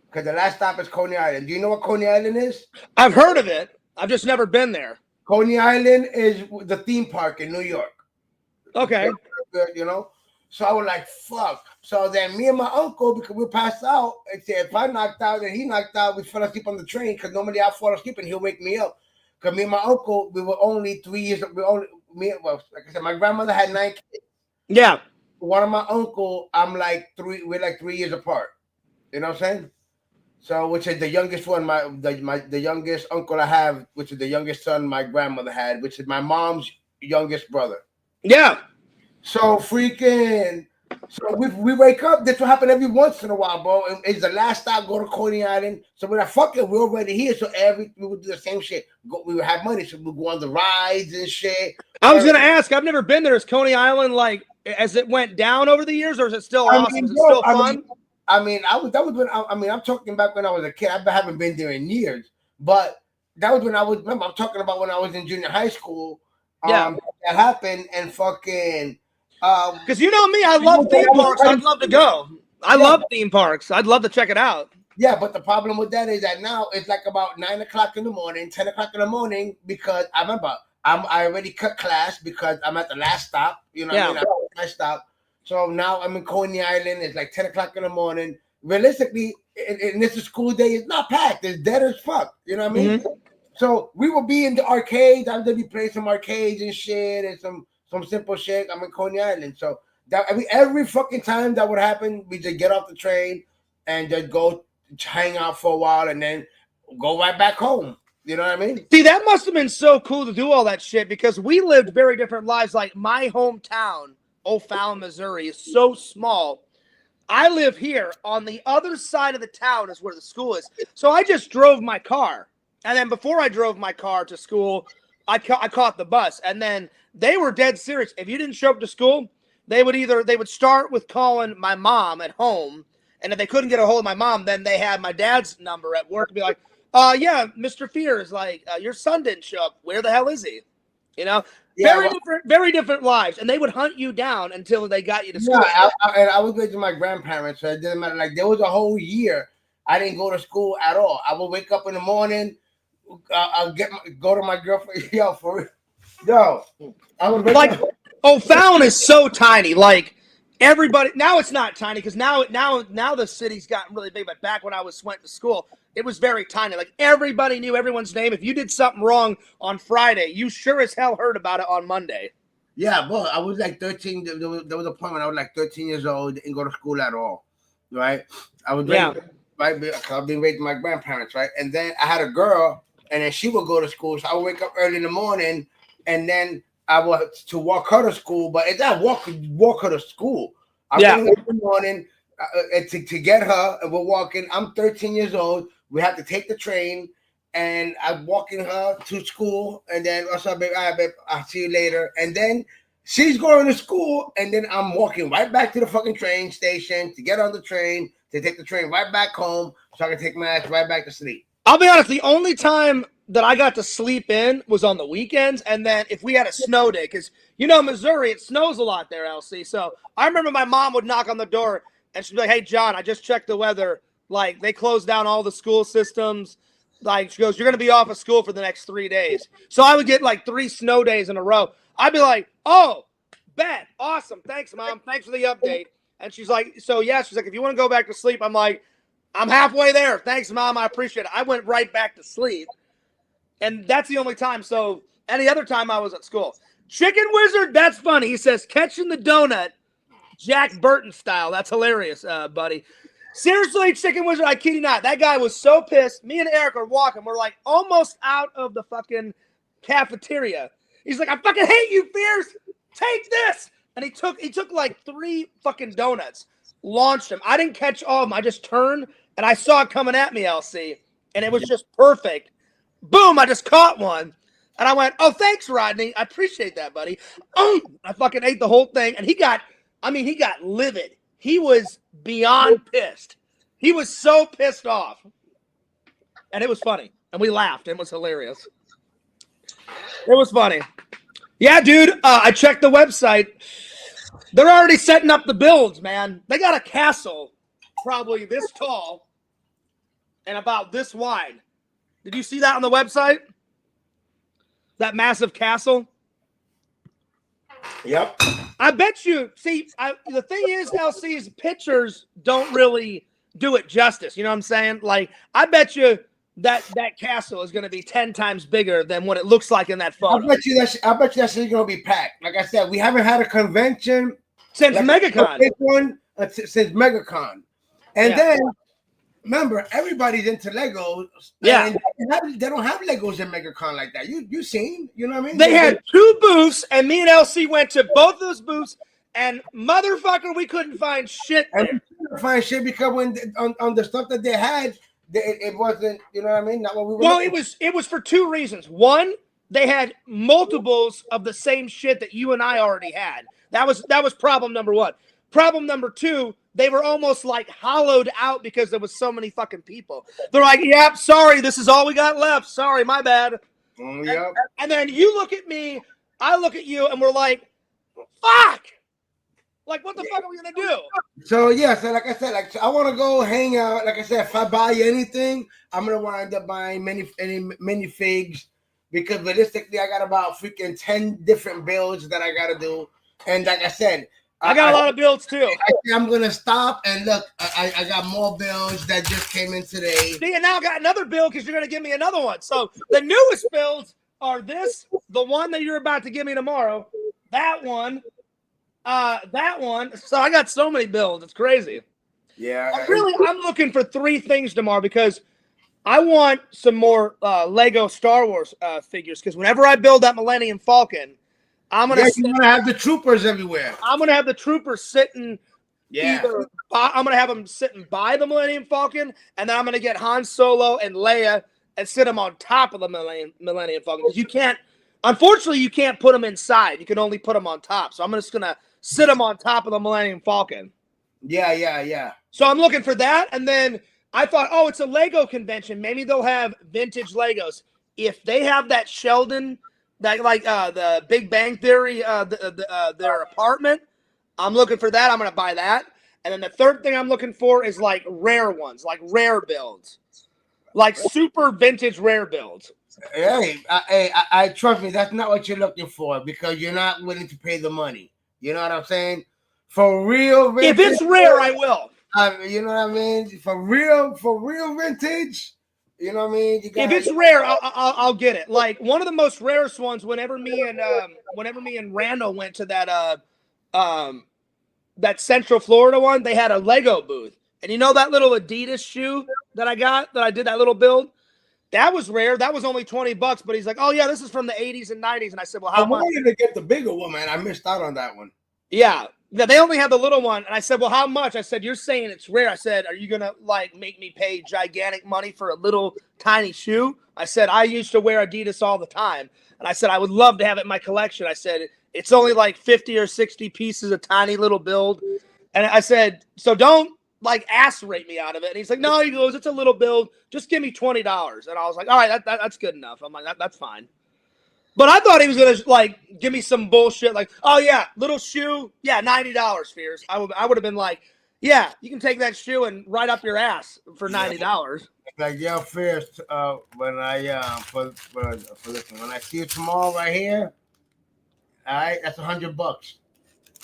Speaker 2: because the last stop is Coney Island. Do you know what Coney Island is?
Speaker 1: I've heard of it. I've just never been there.
Speaker 2: Coney Island is the theme park in New York.
Speaker 1: Okay.
Speaker 2: You know? So I was like, fuck. So then me and my uncle, because we passed out, and said, if I knocked out and he knocked out, we fell asleep on the train because normally I fall asleep and he'll wake me up. Because me and my uncle, we were only 3 years, like I said, my grandmother had 9 kids.
Speaker 1: Yeah.
Speaker 2: One of my uncle, we're like 3 years apart. You know what I'm saying? So, which is the youngest one, the youngest uncle I have, which is the youngest son my grandmother had, which is my mom's youngest brother.
Speaker 1: Yeah.
Speaker 2: So we wake up. This will happen every once in a while, bro. It's the last stop. Go to Coney Island. So we're like, fuck it, we're already here. So we would do the same shit. We would have money, so we would go on the rides and shit. I was
Speaker 1: gonna ask. I've never been there. Is Coney Island like as it went down over the years, or is it still awesome? Is it still fun?
Speaker 2: I'm talking back when I was a kid. I haven't been there in years, but that was when I was. Remember, I'm talking about when I was in junior high school. That happened and fucking.
Speaker 1: Because you know me, I love theme parks. I'd love to go. I love theme parks. I'd love to check it out.
Speaker 2: Yeah, but the problem with that is that now it's like about 9 o'clock in the morning, 10 o'clock in the morning, because I remember I already cut class because I'm at the last stop. You know what I mean? I'm at the last stop. So now I'm in Coney Island. It's like 10 o'clock in the morning. Realistically, and this is school day. It's not packed. It's dead as fuck. You know what I mean? Mm-hmm. So we will be in the arcades. I'm gonna be playing some arcades and shit and some some simple shit. I'm in Coney Island, so that every fucking time that would happen, we just get off the train and just go hang out for a while, and then go right back home. You know what I mean?
Speaker 1: See, that must have been so cool to do all that shit because we lived very different lives. Like my hometown, O'Fallon, Missouri, is so small. I live here on the other side of the town is where the school is. So I just drove my car. And then before I drove my car to school, I caught the bus. And then they were dead serious. If you didn't show up to school, they would start with calling my mom at home. And if they couldn't get a hold of my mom, then they had my dad's number at work and be like, yeah, Mr. Fear is like, your son didn't show up. Where the hell is he? You know,
Speaker 2: Yeah,
Speaker 1: very different lives. And they would hunt you down until they got you to school.
Speaker 2: Yeah, I was with my grandparents, so it didn't matter. Like, there was a whole year I didn't go to school at all. I would wake up in the morning, I'll go to my girlfriend. Yo, for real. Yo, I would wake up.
Speaker 1: O'Fallon is so tiny. Like, everybody, now it's not tiny because now the city's gotten really big. But back when I went to school, it was very tiny. Like, everybody knew everyone's name. If you did something wrong on Friday, you sure as hell heard about it on Monday.
Speaker 2: Yeah, but I was like 13. There was a point when I was like 13 years old, didn't go to school at all, right? I was raised, right? Because I've been raised by my grandparents, right? And then I had a girl, and then she would go to school. So I would wake up early in the morning, and then I would to walk her to school. But it's not walk her to school. I wake up in the morning to get her, and we're walking. I'm 13 years old. We have to take the train, and I'm walking her to school, and then what's up, babe? All right, babe, I'll see you later. And then she's going to school, and then I'm walking right back to the fucking train station to get on the train, to take the train right back home so I can take my ass right back to sleep.
Speaker 1: I'll be honest, the only time that I got to sleep in was on the weekends, and then if we had a snow day, because, you know, Missouri, it snows a lot there, LC. So I remember my mom would knock on the door, and she'd be like, hey, John, I just checked the weather. Like, they closed down all the school systems. Like, she goes, you're going to be off of school for the next 3 days. So I would get like 3 snow days in a row. I'd be like, oh, bet. Awesome. Thanks, Mom. Thanks for the update. And she's like, so yeah, she's like, if you want to go back to sleep, I'm like, I'm halfway there. Thanks, Mom. I appreciate it. I went right back to sleep. And that's the only time. So any other time I was at school. Chicken Wizard, that's funny. He says, catching the donut, Jack Burton style. That's hilarious, buddy. Seriously, Chicken Wizard, I kid you not. That guy was so pissed. Me and Eric are walking. We're like almost out of the fucking cafeteria. He's like, I fucking hate you, Fierce. Take this. And he took like 3 fucking donuts, launched them. I didn't catch all of them. I just turned and I saw it coming at me, LC. And it was just perfect. Boom, I just caught one. And I went, oh, thanks, Rodney. I appreciate that, buddy. I fucking ate the whole thing. And he got livid. He was beyond pissed. He was so pissed off. And it was funny. And we laughed. It was hilarious. It was funny. Yeah, dude, I checked the website. They're already setting up the builds, man. They got a castle probably this tall and about this wide. Did you see that on the website? That massive castle?
Speaker 2: Yep.
Speaker 1: I bet you, see, the thing is, LC's pictures don't really do it justice. You know what I'm saying? Like, I bet you that castle is going to be 10 times bigger than what it looks like in that photo.
Speaker 2: I bet you that shit's going to be packed. Like I said, we haven't had a convention
Speaker 1: since MegaCon.
Speaker 2: Since MegaCon. And then, remember, everybody's into Legos.
Speaker 1: Yeah.
Speaker 2: And they don't have Legos in MegaCon like that. You seen? You know what I mean?
Speaker 1: They had 2 booths, and me and LC went to both those booths, and motherfucker, we couldn't find shit there.
Speaker 2: And we couldn't find shit because when on the stuff that they had, it wasn't, you know what I mean? Not what we were.
Speaker 1: Well, it was for 2 reasons. One, they had multiples of the same shit that you and I already had. That was problem number 1. Problem number 2, they were almost like hollowed out because there was so many fucking people. They're like, yep, sorry, this is all we got left. Sorry, my bad.
Speaker 2: Yep.
Speaker 1: And then you look at me, I look at you, and we're like, fuck. Like, what the fuck are we going to do?
Speaker 2: So, yeah, so like I said, I want to go hang out. Like I said, if I buy anything, I'm going to wind up buying many figs because realistically, I got about freaking 10 different builds that I got to do. And like I said,
Speaker 1: I got a lot of builds too.
Speaker 2: I'm going to stop and look, I got more builds that just came in today.
Speaker 1: See, and now I got another build because you're going to give me another one. So the newest builds are this, the one that you're about to give me tomorrow, that one. So I got so many builds. It's crazy.
Speaker 2: Yeah.
Speaker 1: I'm looking for 3 things tomorrow because I want some more Lego Star Wars figures. Because whenever I build that Millennium Falcon, I'm gonna
Speaker 2: have the troopers everywhere.
Speaker 1: I'm gonna have the troopers sitting.
Speaker 2: Yeah.
Speaker 1: I'm gonna have them sitting by the Millennium Falcon, and then I'm gonna get Han Solo and Leia and sit them on top of the Millennium Falcon. Because you can't, unfortunately, you can't put them inside. You can only put them on top. So I'm just gonna sit them on top of the Millennium Falcon.
Speaker 2: Yeah.
Speaker 1: So I'm looking for that, and then I thought, oh, it's a Lego convention. Maybe they'll have vintage Legos. If they have that Sheldon, that like the Big Bang Theory, their apartment, I'm looking for that. I'm gonna buy that. And then the third thing I'm looking for is like rare ones, like rare builds, like super vintage rare builds.
Speaker 2: Hey, I trust me. That's not what you're looking for because you're not willing to pay the money. You know what I'm saying? For real vintage,
Speaker 1: if it's rare, I will.
Speaker 2: You know what I mean? For real vintage. You know what I mean?
Speaker 1: If it's rare, I'll get it. Like one of the most rarest ones. Whenever me and Randall went to that Central Florida one, they had a Lego booth, and you know that little Adidas shoe that I did that little build. That was rare. That was only $20, but he's like, "Oh yeah, this is from the '80s and '90s." And I said, "Well, how much?"
Speaker 2: I wanted to get the bigger one, man. I missed out on that one.
Speaker 1: Yeah, they only had the little one, and I said, "Well, how much?" I said, "You're saying it's rare." I said, "Are you gonna like make me pay gigantic money for a little tiny shoe?" I said, "I used to wear Adidas all the time," and I said, "I would love to have it in my collection." I said, "It's only like 50 or 60 pieces, a tiny little build," and I said, "So don't like ass rate me out of it." And he's like, "No," he goes, "It's a little build. Just give me $20." And I was like, "All right, that's good enough." I'm like, that's fine. But I thought he was gonna like give me some bullshit like, "Oh yeah, little shoe, yeah, $90, Fears." I would have been like, "Yeah, you can take that shoe and ride up your ass for $90."
Speaker 2: Like Fears, when I listen, when I see you tomorrow right here, all right, that's $100.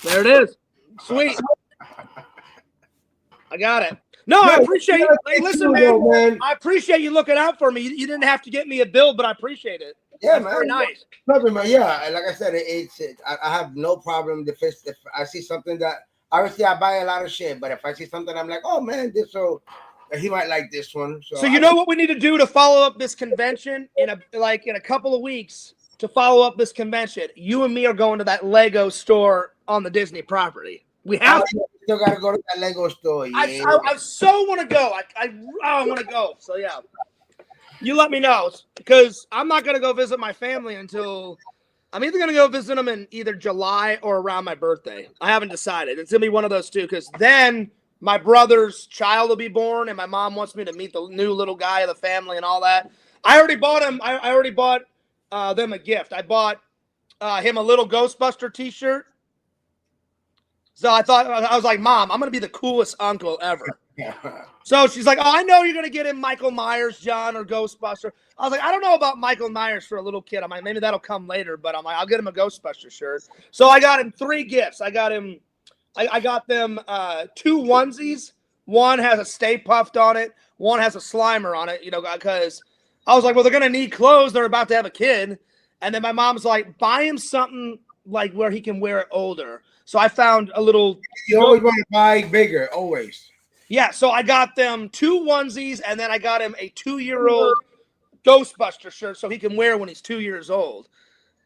Speaker 1: There it is. Sweet. I got it. No, I appreciate you. Hey, listen, man, I appreciate you looking out for me. You didn't have to get me a build, but I appreciate it.
Speaker 2: Yeah,
Speaker 1: that's
Speaker 2: man.
Speaker 1: Very nice.
Speaker 2: Nothing, man. Yeah, like I said, I have no problem if I see something that obviously I buy a lot of shit, but if I see something, I'm like, oh man, he might like this one.
Speaker 1: So you know what we need to do to follow up this convention in a couple of weeks. To follow up this convention, you and me are going to that Lego store on the Disney property. We have to.
Speaker 2: Still got to go to that Lego store. Yeah.
Speaker 1: I so want to go. I want to go. So yeah, you let me know because I'm not gonna go visit my family until I'm either gonna go visit them in either July or around my birthday. I haven't decided. It's gonna be one of those two because then my brother's child will be born, and my mom wants me to meet the new little guy of the family and all that. I already bought him. I already bought them a gift. I bought him a little Ghostbuster T-shirt. So I was like, "Mom, I'm gonna be the coolest uncle ever." So she's like, "Oh, I know you're gonna get him Michael Myers, John, or Ghostbuster." I was like, "I don't know about Michael Myers for a little kid. I'm like, maybe that'll come later." But I'm like, "I'll get him a Ghostbuster shirt." So I got him 3 gifts. I got them 2 onesies. One has a Stay Puffed on it. One has a Slimer on it. You know, because I was like, "Well, they're gonna need clothes. They're about to have a kid." And then my mom's like, "Buy him something like where he can wear it older." So I found a little.
Speaker 2: You always want to buy bigger, always.
Speaker 1: Yeah, so I got them 2 onesies, and then I got him a 2-year-old Ghostbuster shirt so he can wear when he's 2 years old,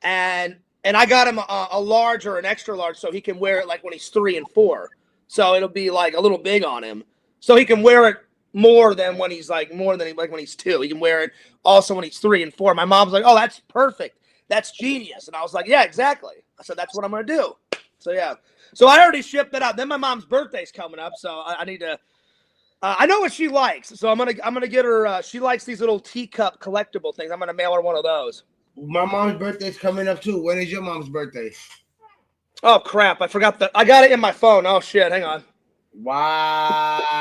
Speaker 1: and I got him a large or an extra large so he can wear it like when he's 3 and 4. So it'll be like a little big on him, so he can wear it more than when he's like when he's 2. He can wear it also when he's 3 and 4. My mom's like, "Oh, that's perfect. That's genius," and I was like, "Yeah, exactly." I said, "That's what I'm gonna do." So yeah, so I already shipped it out. Then my mom's birthday's coming up, so I need to. I know what she likes, so I'm gonna get her. She likes these little teacup collectible things. I'm gonna mail her one of those.
Speaker 2: My mom's birthday's coming up too. When is your mom's birthday?
Speaker 1: Oh crap! I forgot that. I got it in my phone. Oh shit! Hang on.
Speaker 2: Wow.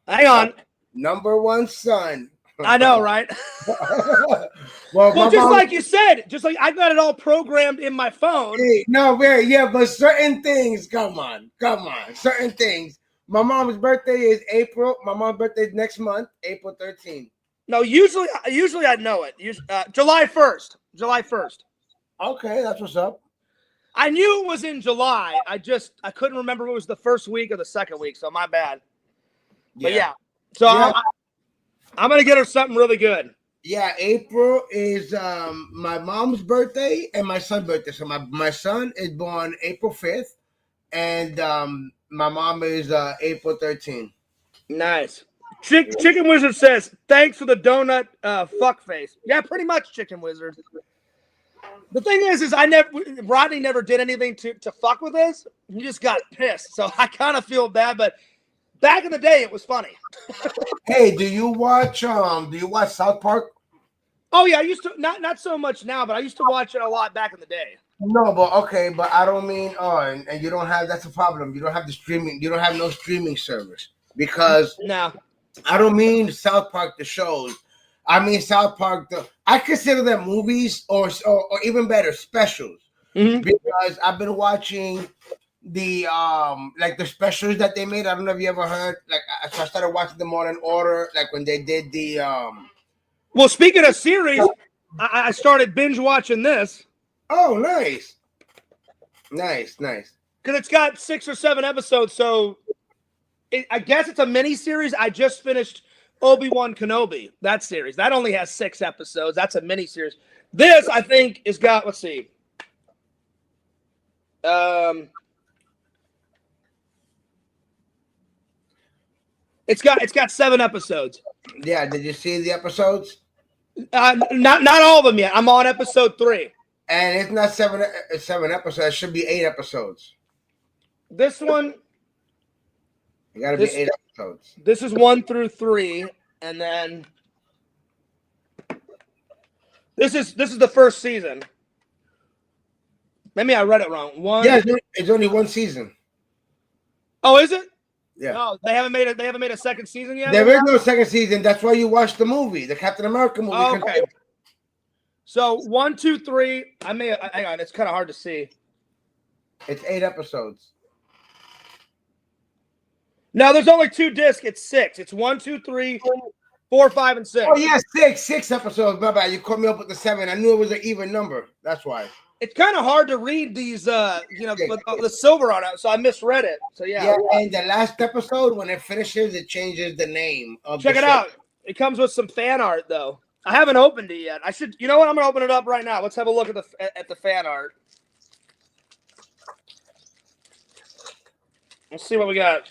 Speaker 1: Hang on.
Speaker 2: Number 1 son.
Speaker 1: I know, right?
Speaker 2: well,
Speaker 1: just like you said, just like I got it all programmed in my phone.
Speaker 2: Hey, no, yeah, but certain things. Come on, certain things. My mom's birthday is April. My mom's birthday is next month, April 13th.
Speaker 1: No, usually I know it. July 1st. July 1st.
Speaker 2: Okay, that's what's up.
Speaker 1: I knew it was in July. I couldn't remember if it was the first week or the second week, so my bad. But yeah. So
Speaker 2: Yeah.
Speaker 1: I'm gonna get her something really good.
Speaker 2: Yeah, April is my mom's birthday and my son's birthday. So my son is born April 5th, and my mom is April 13th.
Speaker 1: Nice. Chicken Wizard says, thanks for the donut fuck face. Yeah, pretty much, Chicken Wizard. The thing is Rodney never did anything to fuck with us. He just got pissed. So I kind of feel bad, but back in the day, it was funny.
Speaker 2: Hey, do you watch South Park?
Speaker 1: Oh yeah, I used to not so much now, but I used to watch it a lot back in the day.
Speaker 2: No, but okay, but I don't mean and you don't have, that's a problem. You don't have the streaming, you don't have no streaming service because
Speaker 1: No.
Speaker 2: I don't mean South Park the shows. I mean South Park I consider them movies or even better specials because I've been watching the like the specials that they made. I don't know if you ever heard, like so I started watching them all in order, like when they did the
Speaker 1: Well, speaking of series, I started binge watching this.
Speaker 2: Oh, nice. Nice.
Speaker 1: Because it's got 6 or 7 episodes, so I guess it's a mini series. I just finished Obi-Wan Kenobi, that series. That only has 6 episodes. That's a mini series. This, I think, has got, let's see. It's got 7 episodes.
Speaker 2: Yeah, did you see the episodes?
Speaker 1: Not all of them yet. I'm on episode 3.
Speaker 2: And it's not 7 episodes. It should be 8 episodes.
Speaker 1: This one,
Speaker 2: it got to be 8 episodes.
Speaker 1: This is 1 through 3, and then this is the first season. Maybe I read it wrong.
Speaker 2: Yeah, it's only 1 season.
Speaker 1: Oh, is it?
Speaker 2: Yeah.
Speaker 1: No, they haven't made a second season yet.
Speaker 2: There is no second season. That's why you watched the movie, the Captain America movie.
Speaker 1: Oh, okay. So 1, 2, 3. Hang on. It's kind of hard to see.
Speaker 2: It's 8 episodes.
Speaker 1: No, there's only 2 discs. It's 6. It's 1, 2, 3, 4, 5, and 6.
Speaker 2: Oh yeah, 6 episodes. My bad. You caught me up with the 7. I knew it was an even number. That's why.
Speaker 1: It's kind of hard to read these, with the silver on it, so I misread it. So yeah.
Speaker 2: And the last episode, when it finishes, it changes the name of.
Speaker 1: Check it out. It comes with some fan art, though. I haven't opened it yet. I should. You know what? I'm gonna open it up right now. Let's have a look at the fan art. Let's see what we got.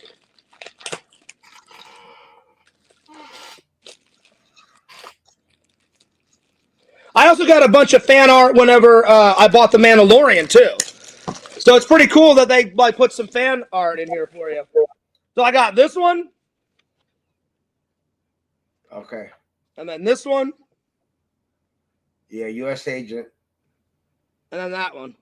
Speaker 1: I also got a bunch of fan art whenever I bought The Mandalorian too. So it's pretty cool that they put some fan art in here for you. So I got this one.
Speaker 2: Okay.
Speaker 1: And then this one.
Speaker 2: Yeah, U.S. agent.
Speaker 1: And then that one.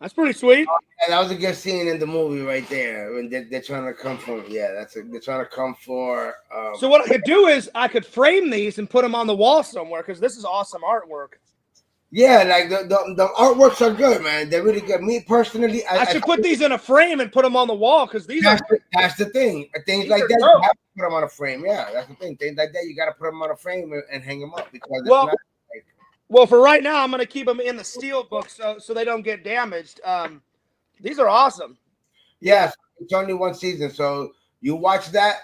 Speaker 1: That's pretty sweet.
Speaker 2: Yeah, that was a good scene in the movie right there when they're trying to come from. Yeah, they're trying to come for.
Speaker 1: So what I could do is I could frame these and put them on the wall somewhere because this is awesome artwork.
Speaker 2: Yeah, like the artworks are good, man. They're really good. Me personally,
Speaker 1: I should put these in a frame and put them on the wall because
Speaker 2: that's the thing. Things like that, you have to put them on a frame. Yeah, that's the thing. Things like that, you got to put them on a frame and hang them up because it's not.
Speaker 1: Well, for right now, I'm going to keep them in the steel book so they don't get damaged. These are awesome.
Speaker 2: Yes, it's only 1 season, so you watch that.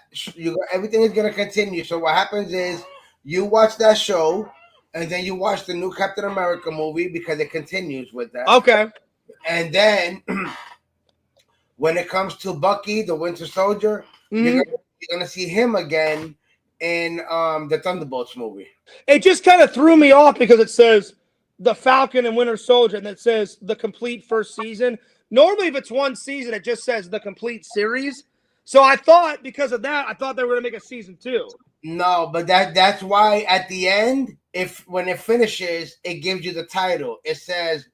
Speaker 2: Everything is going to continue. So what happens is you watch that show, and then you watch the new Captain America movie because it continues with that.
Speaker 1: Okay.
Speaker 2: And then when it comes to Bucky, the Winter Soldier, you're going to see him again in the Thunderbolts movie.
Speaker 1: It just kind of threw me off because it says the Falcon and Winter Soldier, and it says the complete first season. Normally, if it's 1 season, it just says the complete series. So I thought because of that, they were going to make a season 2.
Speaker 2: No, but that's why at the end, when it finishes, it gives you the title. It says,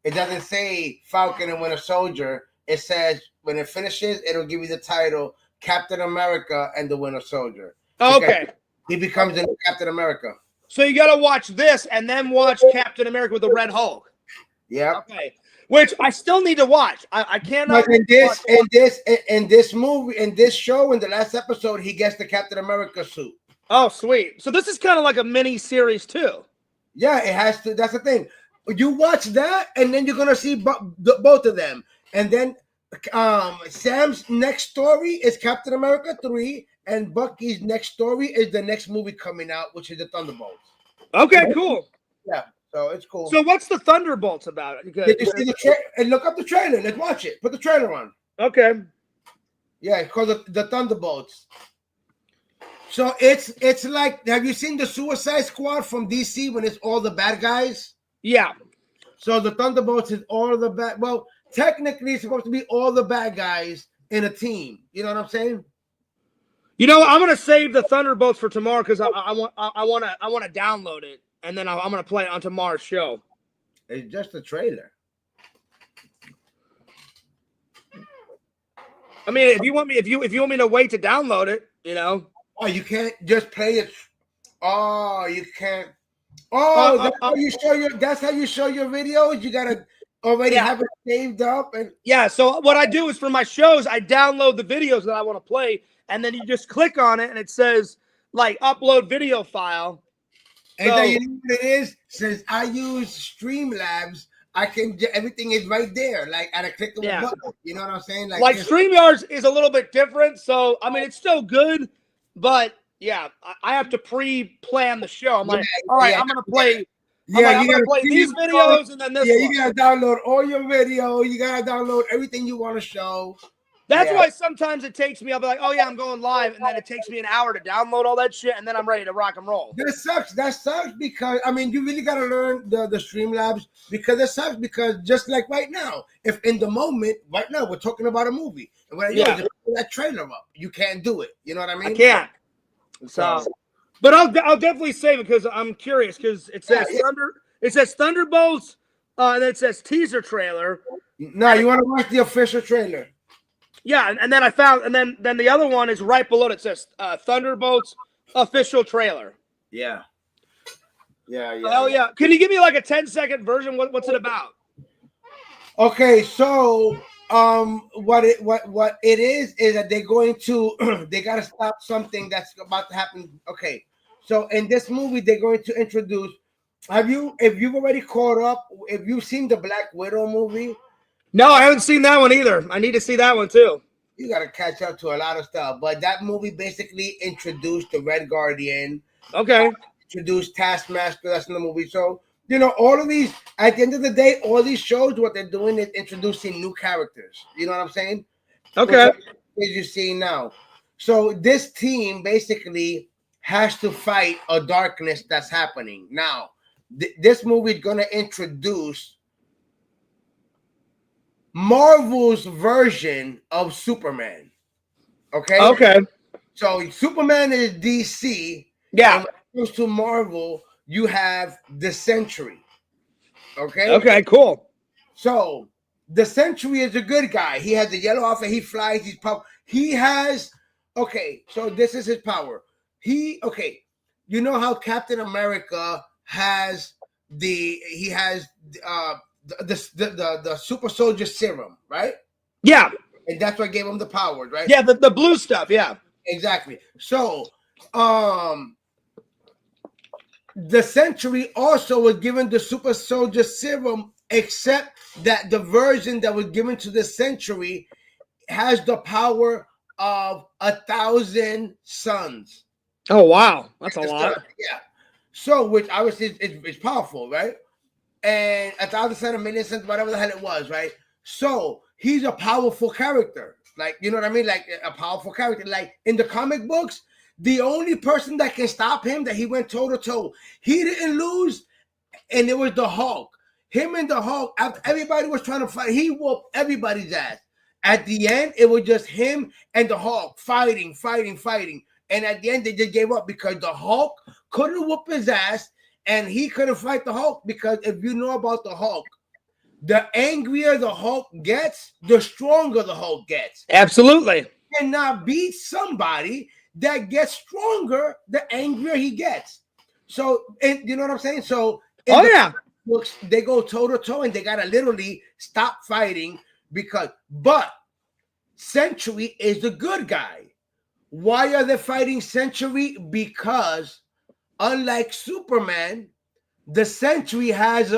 Speaker 2: it doesn't say Falcon and Winter Soldier. It says when it finishes, it'll give you the title Captain America and the Winter Soldier.
Speaker 1: Okay.
Speaker 2: He becomes the new Captain America.
Speaker 1: So you got to watch this and then watch Captain America with the Red Hulk.
Speaker 2: Yeah.
Speaker 1: Okay. Which I still need to watch. I cannot.
Speaker 2: But in this movie, in this show, in the last episode, he gets the Captain America suit.
Speaker 1: Oh, sweet. So this is kind of like a mini series too.
Speaker 2: Yeah, it has to. That's the thing. you watch that, and then you're gonna see both of them, and then Sam's next story is Captain America 3, and Bucky's next story is the next movie coming out, which is the Thunderbolts.
Speaker 1: Okay, cool.
Speaker 2: Yeah, so it's cool.
Speaker 1: So what's the Thunderbolts about?
Speaker 2: Did you see the and look up the trailer? Let's watch it. Put the trailer on.
Speaker 1: Okay.
Speaker 2: Yeah, it's called the Thunderbolts. So it's like, have you seen the Suicide Squad from DC when it's all the bad guys?
Speaker 1: Yeah.
Speaker 2: So the Thunderbolts is all the bad. Well, technically, it's supposed to be all the bad guys in a team. You know what I'm saying?
Speaker 1: You know, I'm gonna save the Thunderbolts for tomorrow because I want to download it, and then I'm gonna play it on tomorrow's show.
Speaker 2: It's just a trailer.
Speaker 1: I mean, if you want me to wait to download it, you know.
Speaker 2: Oh, you can't just play it. Oh, you can't. Oh, that's how you show your. That's how you show your videos. You gotta already have it saved up, and
Speaker 1: yeah. So what I do is for my shows, I download the videos that I want to play, and then you just click on it, and it says like upload video file.
Speaker 2: And then you know what it is? Since I use Streamlabs, I can everything is right there, like at a click of a button. You know what I'm saying?
Speaker 1: Like StreamYards is a little bit different, so I mean it's still good, but yeah, I have to pre-plan the show. I'm like, all right, I'm gonna play. I'm gonna play these videos and then this.
Speaker 2: Yeah, you gotta download all your video. You gotta download everything you want to show.
Speaker 1: That's why sometimes it takes me. I'll be like, oh yeah, I'm going live, and then it takes me an hour to download all that shit, and then I'm ready to rock and roll.
Speaker 2: That sucks. That sucks because I mean, you really gotta learn the Streamlabs because it sucks because just like right now, if in the moment right now we're talking about a movie and when just put that trailer up, you can't do it. You know what I mean?
Speaker 1: I can't. So, but I'll definitely save it because I'm curious because it says it says Thunderbolts, and then it says teaser trailer.
Speaker 2: No, you want to watch the official trailer.
Speaker 1: Yeah, and then I found, and then the other one is right below it. It says Thunderbolts official trailer.
Speaker 2: Yeah.
Speaker 1: Hell yeah! Can you give me like a 10-second version? What's it about?
Speaker 2: Okay, so what it is that they're going to they gotta stop something that's about to happen. Okay, so in this movie they're going to introduce. If you've already caught up, if you've seen the Black Widow movie?
Speaker 1: No, I haven't seen that one either. I need to see that one too.
Speaker 2: You gotta catch up to a lot of stuff, but that movie basically introduced the Red Guardian.
Speaker 1: Okay.
Speaker 2: Introduced Taskmaster. That's in the movie. So you know, all of these, at the end of the day, all these shows, what they're doing is introducing new characters. You know what I'm saying?
Speaker 1: Okay.
Speaker 2: As you're seeing now. So this team basically has to fight a darkness that's happening. Now, this movie is going to introduce Marvel's version of Superman. Okay?
Speaker 1: Okay.
Speaker 2: So Superman is DC.
Speaker 1: Yeah.
Speaker 2: And when it comes to Marvel, you have the Sentry. Okay?
Speaker 1: Okay, cool.
Speaker 2: So the Sentry is a good guy. He has the yellow outfit. He flies. He's power. He has, okay, so this is his power. You know how Captain America has the super soldier serum, right?
Speaker 1: Yeah.
Speaker 2: And that's what gave him the powers, right?
Speaker 1: Yeah, the blue stuff, yeah.
Speaker 2: Exactly. So, the Sentry also was given the super soldier serum, except that the version that was given to the Sentry has the power of 1,000 suns.
Speaker 1: Oh wow, that's a lot.
Speaker 2: Yeah. So, which obviously is powerful, right? And 1,000 suns, a million suns, whatever the hell it was, right? So he's a powerful character, like, you know what I mean, like a powerful character. Like in the comic books, the only person that can stop him, that he went toe to toe, he didn't lose, and it was the Hulk. Him and the Hulk, after everybody was trying to fight, he whooped everybody's ass. At the end, it was just him and the Hulk fighting. And at the end, they just gave up because the Hulk couldn't whoop his ass, and he couldn't fight the Hulk, because if you know about the Hulk, the angrier the Hulk gets, the stronger the Hulk gets.
Speaker 1: Absolutely.
Speaker 2: You cannot beat somebody that gets stronger the angrier he gets. So, and you know what I'm saying? So, books, they go toe to toe, and they gotta literally stop fighting but Sentry is the good guy. Why are they fighting Sentry? Because unlike Superman, the Sentry has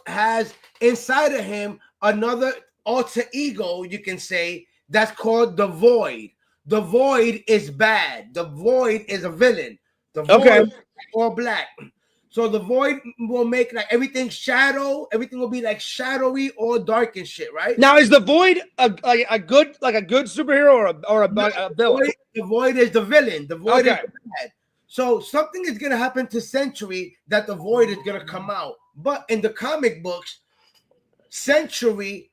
Speaker 2: has inside of him another alter ego, you can say, that's called the Void. The Void is bad. The Void is a villain. The Void is all black. So the Void will make like everything shadow. Everything will be like shadowy or dark and shit, right?
Speaker 1: Now, is the Void a good superhero or a villain?
Speaker 2: The Void is the villain. The Void is bad. So something is gonna happen to Sentry that the Void is gonna come out. But in the comic books, Sentry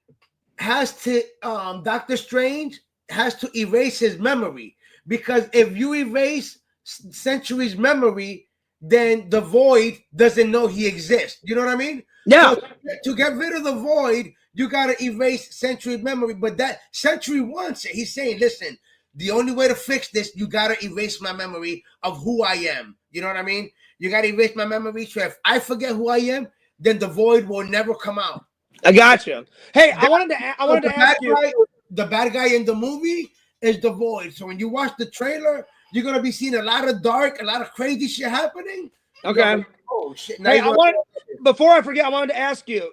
Speaker 2: has to Doctor Strange has to erase his memory, because if you erase Sentry's memory, then the Void doesn't know he exists. You know what I mean?
Speaker 1: Yeah.
Speaker 2: So to get rid of the Void, you gotta erase Sentry's memory. But that Sentry wants it. He's saying, listen, the only way to fix this, you gotta erase my memory of who I am. You know what I mean? You gotta erase my memory. So if I forget who I am, then the Void will never come out.
Speaker 1: I got you. Hey, I wanted to ask you.
Speaker 2: The bad guy in the movie is the Void. So when you watch the trailer, you're gonna be seeing a lot of dark, a lot of crazy shit happening.
Speaker 1: Okay.
Speaker 2: Like, oh shit!
Speaker 1: Hey, before I forget, I wanted to ask you.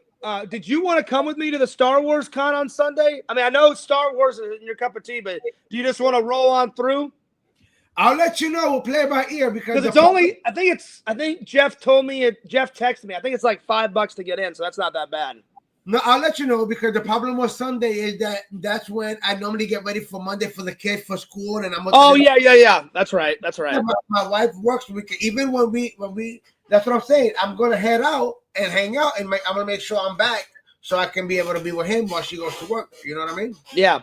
Speaker 1: Did you want to come with me to the Star Wars con on Sunday? I mean, I know Star Wars isn't your cup of tea, but do you just want to roll on through?
Speaker 2: I'll let you know. We'll play it by ear because
Speaker 1: it's only. I think Jeff told me. Jeff texted me. I think it's like $5 to get in, so that's not that bad.
Speaker 2: No, I'll let you know, because the problem with Sunday is that's when I normally get ready for Monday for the kids for school, and I'm.
Speaker 1: Oh yeah. That's right.
Speaker 2: My wife works. Even when we. That's what I'm saying. I'm gonna head out and hang out, and I'm gonna make sure I'm back so I can be able to be with him while she goes to work. You know what I mean?
Speaker 1: Yeah.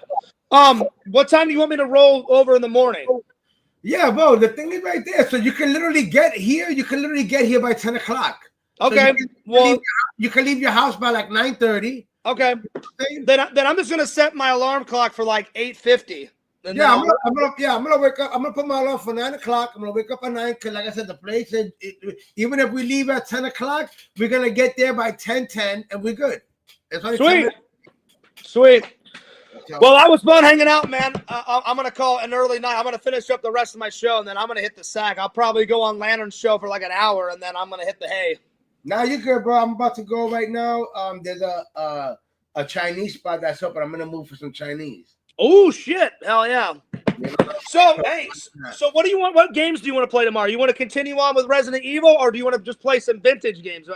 Speaker 1: What time do you want me to roll over in the morning?
Speaker 2: Yeah, bro. The thing is right there, so you can literally get here. You can literally get here by 10 o'clock.
Speaker 1: Okay.
Speaker 2: So you can leave your house by like 9:30.
Speaker 1: Okay. Then I'm just gonna set my alarm clock for like 8:50.
Speaker 2: Yeah, I'm gonna wake up. I'm gonna put my alarm for 9 o'clock. I'm gonna wake up at 9 because, like I said, the place is. Even if we leave at 10 o'clock, we're gonna get there by 10:10, and we're good.
Speaker 1: Sweet. Well, that was fun hanging out, man. I'm gonna call it an early night. I'm gonna finish up the rest of my show, and then I'm gonna hit the sack. I'll probably go on Lantern's show for like an hour, and then I'm gonna hit the hay.
Speaker 2: Now you're good, bro. I'm about to go right now. There's a Chinese spot that's open. I'm gonna move for some Chinese.
Speaker 1: Oh shit! Hell yeah! So hey, so what do you want? What games do you want to play tomorrow? You want to continue on with Resident Evil, or do you want to just play some vintage games?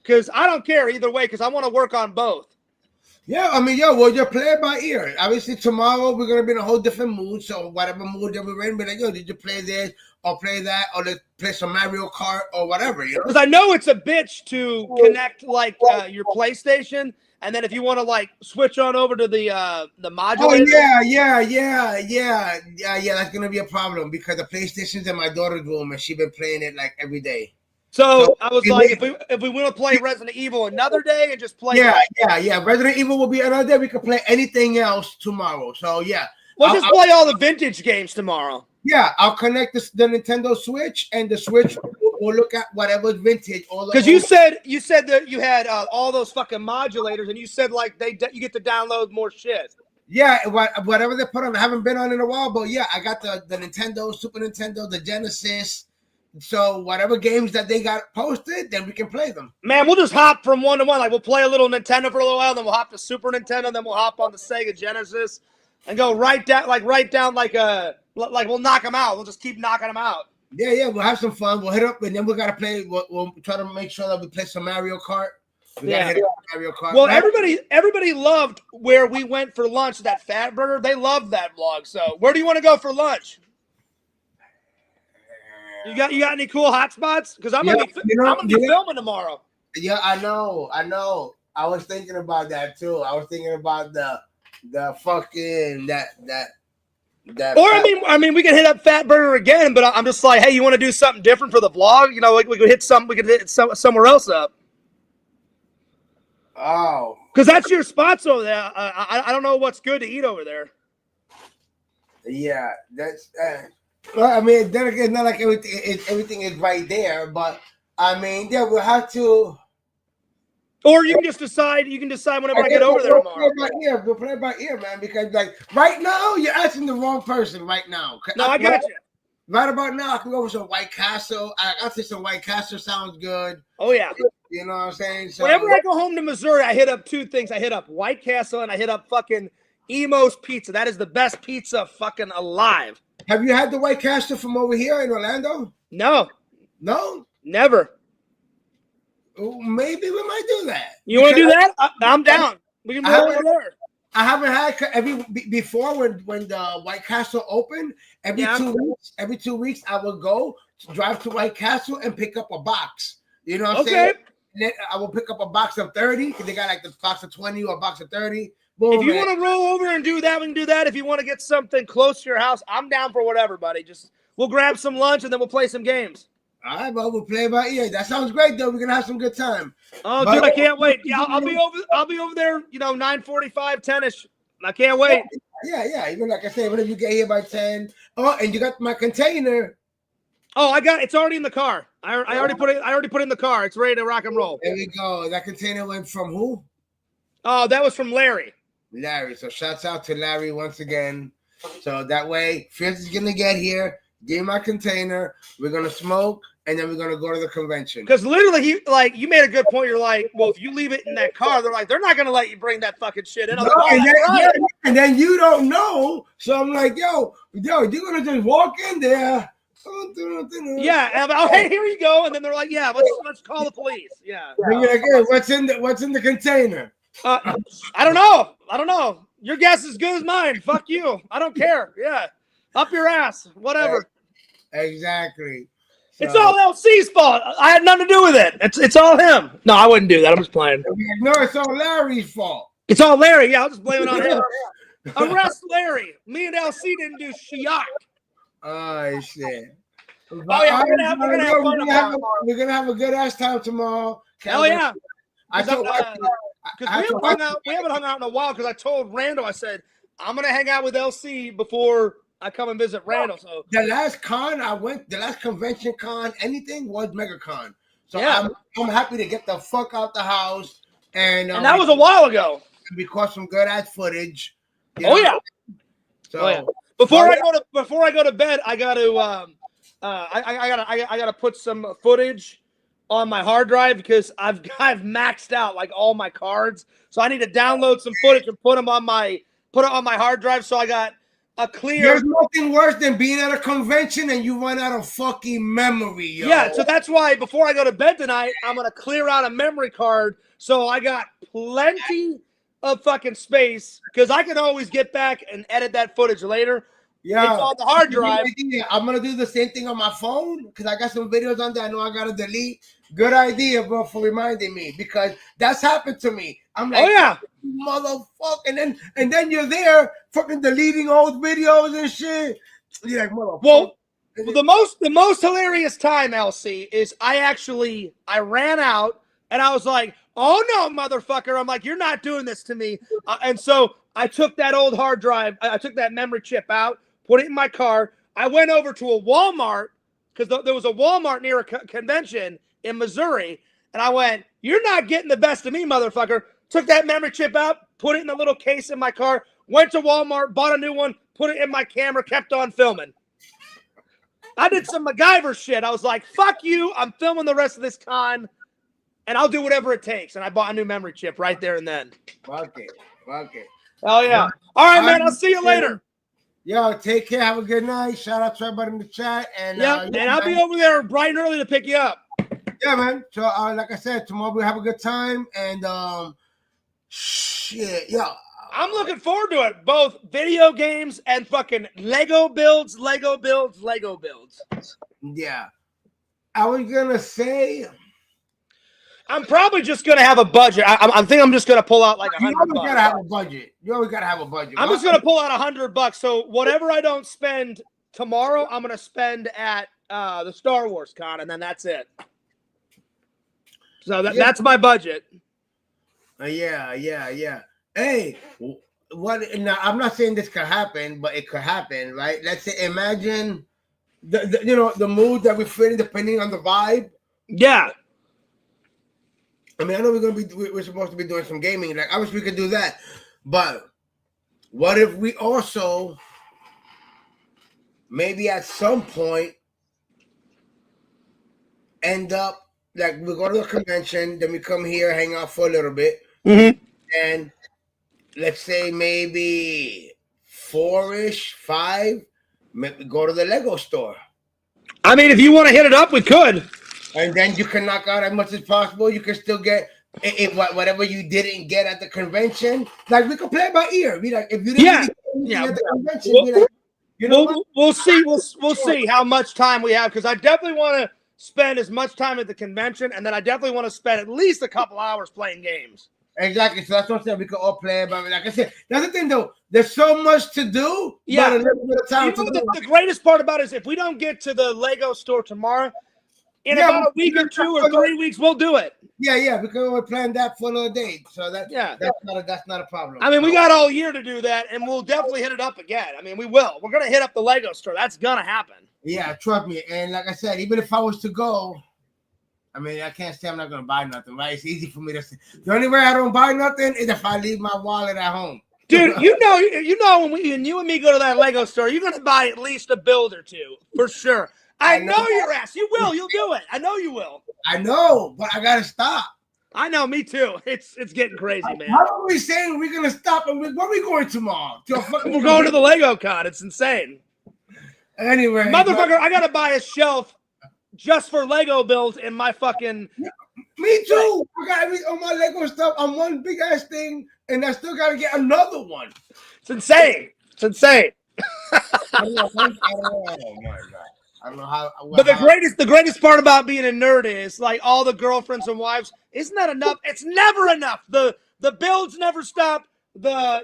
Speaker 1: Because I don't care either way. Because I want to work on both.
Speaker 2: Yeah, I mean, we'll just play it by ear. Obviously, tomorrow we're gonna be in a whole different mood. So whatever mood that we're in, be like, did you play this or play that, or let's play some Mario Kart or whatever, you know?
Speaker 1: Because I know it's a bitch to connect like your PlayStation, and then if you want to like switch on over to the modulator.
Speaker 2: Oh yeah. That's gonna be a problem because the PlayStation's in my daughter's room and she's been playing it like every day.
Speaker 1: So I was like, if we want to play Resident Evil another day and just play.
Speaker 2: Yeah. Resident Evil will be another day. We can play anything else tomorrow. So yeah,
Speaker 1: we'll just play all the vintage games tomorrow.
Speaker 2: Yeah, I'll connect the Nintendo Switch, and the Switch will look at whatever's vintage.
Speaker 1: Because you said that you had all those fucking modulators, and you said like you get to download more shit.
Speaker 2: Yeah, whatever they put on, I haven't been on in a while, but yeah, I got the Nintendo, Super Nintendo, the Genesis. So whatever games that they got posted, then we can play them.
Speaker 1: Man, we'll just hop from one to one. Like we'll play a little Nintendo for a little while, then we'll hop to Super Nintendo, then we'll hop on the Sega Genesis, and go right down like we'll knock them out. We'll just keep knocking them out.
Speaker 2: Yeah, we'll have some fun. We'll hit up, and then we gotta play. We'll try to make sure that we play some Mario Kart. We gotta hit up Mario Kart.
Speaker 1: Well, everybody loved where we went for lunch. That Fat Burger, they loved that vlog. So, where do you want to go for lunch? You got any cool hot spots? Because I'm gonna be filming tomorrow.
Speaker 2: Yeah, I know. I was thinking about that too. I was thinking about the fucking that.
Speaker 1: Or I mean, we can hit up Fat Burger again, but I'm just like, hey, you want to do something different for the vlog? You know, like we could hit somewhere else up.
Speaker 2: Oh,
Speaker 1: because that's your spots over there. I don't know what's good to eat over there.
Speaker 2: Yeah, that's. Well, I mean, then again, not like everything is right there, but I mean, yeah, we'll have to.
Speaker 1: Or you can just decide. You can decide whenever I get over there tomorrow.
Speaker 2: We'll play it by ear, man. Because like right now, you're asking the wrong person. Right now,
Speaker 1: no, I got you.
Speaker 2: right about now, I can go for some White Castle. I think some White Castle sounds good.
Speaker 1: Oh yeah.
Speaker 2: You know what I'm saying? So,
Speaker 1: whenever I go home to Missouri, I hit up two things. I hit up White Castle and I hit up fucking Emo's Pizza. That is the best pizza fucking alive.
Speaker 2: have you had the White Castle from over here in Orlando?
Speaker 1: No,
Speaker 2: No?
Speaker 1: never.
Speaker 2: Oh, maybe we might do that.
Speaker 1: You want to do that? I'm down. We can do it over there.
Speaker 2: I haven't had before when the White Castle opened. Every 2 weeks, I would go drive to White Castle and pick up a box. You know what I'm saying? And then I will pick up a box of 30 because they got like the box of 20 or a box of 30. Boom,
Speaker 1: if you want to roll over and do that, we can do that. If you want to get something close to your house, I'm down for whatever, buddy. We'll grab some lunch and then we'll play some games.
Speaker 2: All right, but we'll play by ear. That sounds great, though. We're gonna have some good time.
Speaker 1: Oh, dude, I can't wait. Yeah, I'll be over there. 9:45, 10ish. I can't wait.
Speaker 2: Yeah. Even like I said, when you get here by 10. Oh, and you got my container.
Speaker 1: Oh, it's already in the car. I already put it in the car. It's ready to rock and roll.
Speaker 2: There we go. That container went from who?
Speaker 1: Oh, that was from Larry.
Speaker 2: Larry. So shouts out to Larry once again. So that way, Fierce is gonna get here, give my container. We're gonna smoke, and then we're gonna go to the convention.
Speaker 1: Because literally, you made a good point. You're like, well, if you leave it in that car, they're not gonna let you bring that fucking shit in.
Speaker 2: And then you don't know. So I'm like, yo, you're gonna just walk in there.
Speaker 1: Yeah, oh, hey, here you go. And then they're like, yeah, let's call the police. Yeah.
Speaker 2: Like, hey, what's in the container?
Speaker 1: I don't know. Your guess is as good as mine. Fuck you. I don't care. Yeah. Up your ass. Whatever.
Speaker 2: Exactly. So,
Speaker 1: it's all LC's fault. I had nothing to do with it. It's all him. No, I wouldn't do that. I'm just playing.
Speaker 2: No, it's all Larry's fault.
Speaker 1: It's all Larry. Yeah, I'll just blame it on him. Arrest Larry. Me and LC didn't do shiyak.
Speaker 2: Oh shit.
Speaker 1: Oh yeah, we're gonna have fun tomorrow.
Speaker 2: We're gonna have a good ass time tomorrow.
Speaker 1: Hell yeah.
Speaker 2: Because
Speaker 1: we haven't hung out in a while because I told Randall, I said, I'm gonna hang out with LC before I come and visit Randall. So
Speaker 2: the last convention con, anything was MegaCon. So yeah. I'm happy to get the fuck out the house. And
Speaker 1: that was a while ago.
Speaker 2: We caught some good ass footage.
Speaker 1: Oh yeah. So Before I go to bed, I gotta put some footage on my hard drive because I've maxed out like all my cards. So I need to download some footage and put it on my hard drive. So I got a clear.
Speaker 2: There's nothing worse than being at a convention and you run out of fucking memory, yo.
Speaker 1: Yeah, so that's why before I go to bed tonight, I'm gonna clear out a memory card so I got plenty of fucking space because I can always get back and edit that footage later. Yeah, it's on the hard drive.
Speaker 2: I'm gonna do the same thing on my phone because I got some videos on there I know I gotta delete. Good idea, bro, for reminding me because that's happened to me. I'm like,
Speaker 1: oh yeah,
Speaker 2: motherfucker, and then you're there fucking deleting old videos and shit. You're like, motherfucker.
Speaker 1: Well, the most hilarious time, LC, is I ran out and I was like, oh no, motherfucker! I'm like, you're not doing this to me, and so I took that old hard drive, I took that memory chip out, put it in my car. I went over to a Walmart because there was a Walmart near a convention in Missouri. And I went, you're not getting the best of me, motherfucker. Took that memory chip out, put it in a little case in my car, went to Walmart, bought a new one, put it in my camera, kept on filming. I did some MacGyver shit. I was like, fuck you. I'm filming the rest of this con, and I'll do whatever it takes. And I bought a new memory chip right there and then.
Speaker 2: Fuck it.
Speaker 1: Hell yeah. All right, man. I'll see you later.
Speaker 2: Yo, take care. Have a good night. Shout out to everybody in the chat. And
Speaker 1: and I'll be over there bright and early to pick you up.
Speaker 2: Yeah, man. So, like I said, tomorrow we'll have a good time. And shit, yeah.
Speaker 1: I'm looking forward to it. Both video games and fucking Lego builds.
Speaker 2: Yeah. I was gonna say.
Speaker 1: I'm probably just gonna have a budget. I think I'm just gonna pull out like $100.
Speaker 2: You always gotta have a budget. I'm
Speaker 1: just gonna pull out $100. So whatever I don't spend tomorrow, I'm gonna spend at the Star Wars con, and then that's it. So that's my budget.
Speaker 2: Yeah. Hey, what? Now I'm not saying this could happen, but it could happen, right? Let's say, imagine the mood that we fit in depending on the vibe.
Speaker 1: Yeah.
Speaker 2: I mean, I know we're supposed to be doing some gaming. Like, obviously, we could do that. But what if we also maybe at some point end up like we go to the convention, then we come here, hang out for a little bit, and let's say maybe 4-ish, 5, maybe go to the Lego store.
Speaker 1: I mean, if you want to hit it up, we could.
Speaker 2: And then you can knock out as much as possible. You can still get whatever you didn't get at the convention. Like we could play it by ear. Be like, if you didn't get anything at the convention, be like, you know,
Speaker 1: we'll see. We'll see how much time we have, because I definitely want to spend as much time at the convention, and then I definitely want to spend at least a couple hours playing games.
Speaker 2: Exactly. So that's what I'm saying. We could all play it, but like I said, that's the thing though. There's so much to do.
Speaker 1: Yeah.
Speaker 2: But a little bit of time
Speaker 1: You know, the greatest part about it is if we don't get to the Lego store tomorrow, in about a week or 2 or 3 weeks, we'll do it.
Speaker 2: Yeah, because we're planning that for another day. So that's not a problem.
Speaker 1: I mean, we got all year to do that, and we'll definitely hit it up again. I mean, we will. We're gonna hit up the Lego store. That's gonna happen.
Speaker 2: Yeah, trust me. And like I said, even if I was to go, I mean, I can't say I'm not gonna buy nothing, right? It's easy for me to say. The only way I don't buy nothing is if I leave my wallet at home. Dude,
Speaker 1: you know when you and me go to that Lego store, you're gonna buy at least a build or two for sure. I know your ass. You will. You'll do it. I know you will.
Speaker 2: I know, but I gotta stop.
Speaker 1: I know. Me too. It's getting crazy, man.
Speaker 2: How are we saying we're gonna stop? And where are we going tomorrow?
Speaker 1: We're going to the Lego Con. It's insane.
Speaker 2: Anyway,
Speaker 1: motherfucker, I gotta buy a shelf just for Lego builds in my fucking.
Speaker 2: Me too. I got all my Lego stuff on one big ass thing, and I still gotta get another one.
Speaker 1: It's insane. It's insane.
Speaker 2: Oh my god. I don't know how.
Speaker 1: But the greatest part about being a nerd is like all the girlfriends and wives. Isn't that enough? It's never enough. The builds never stop. The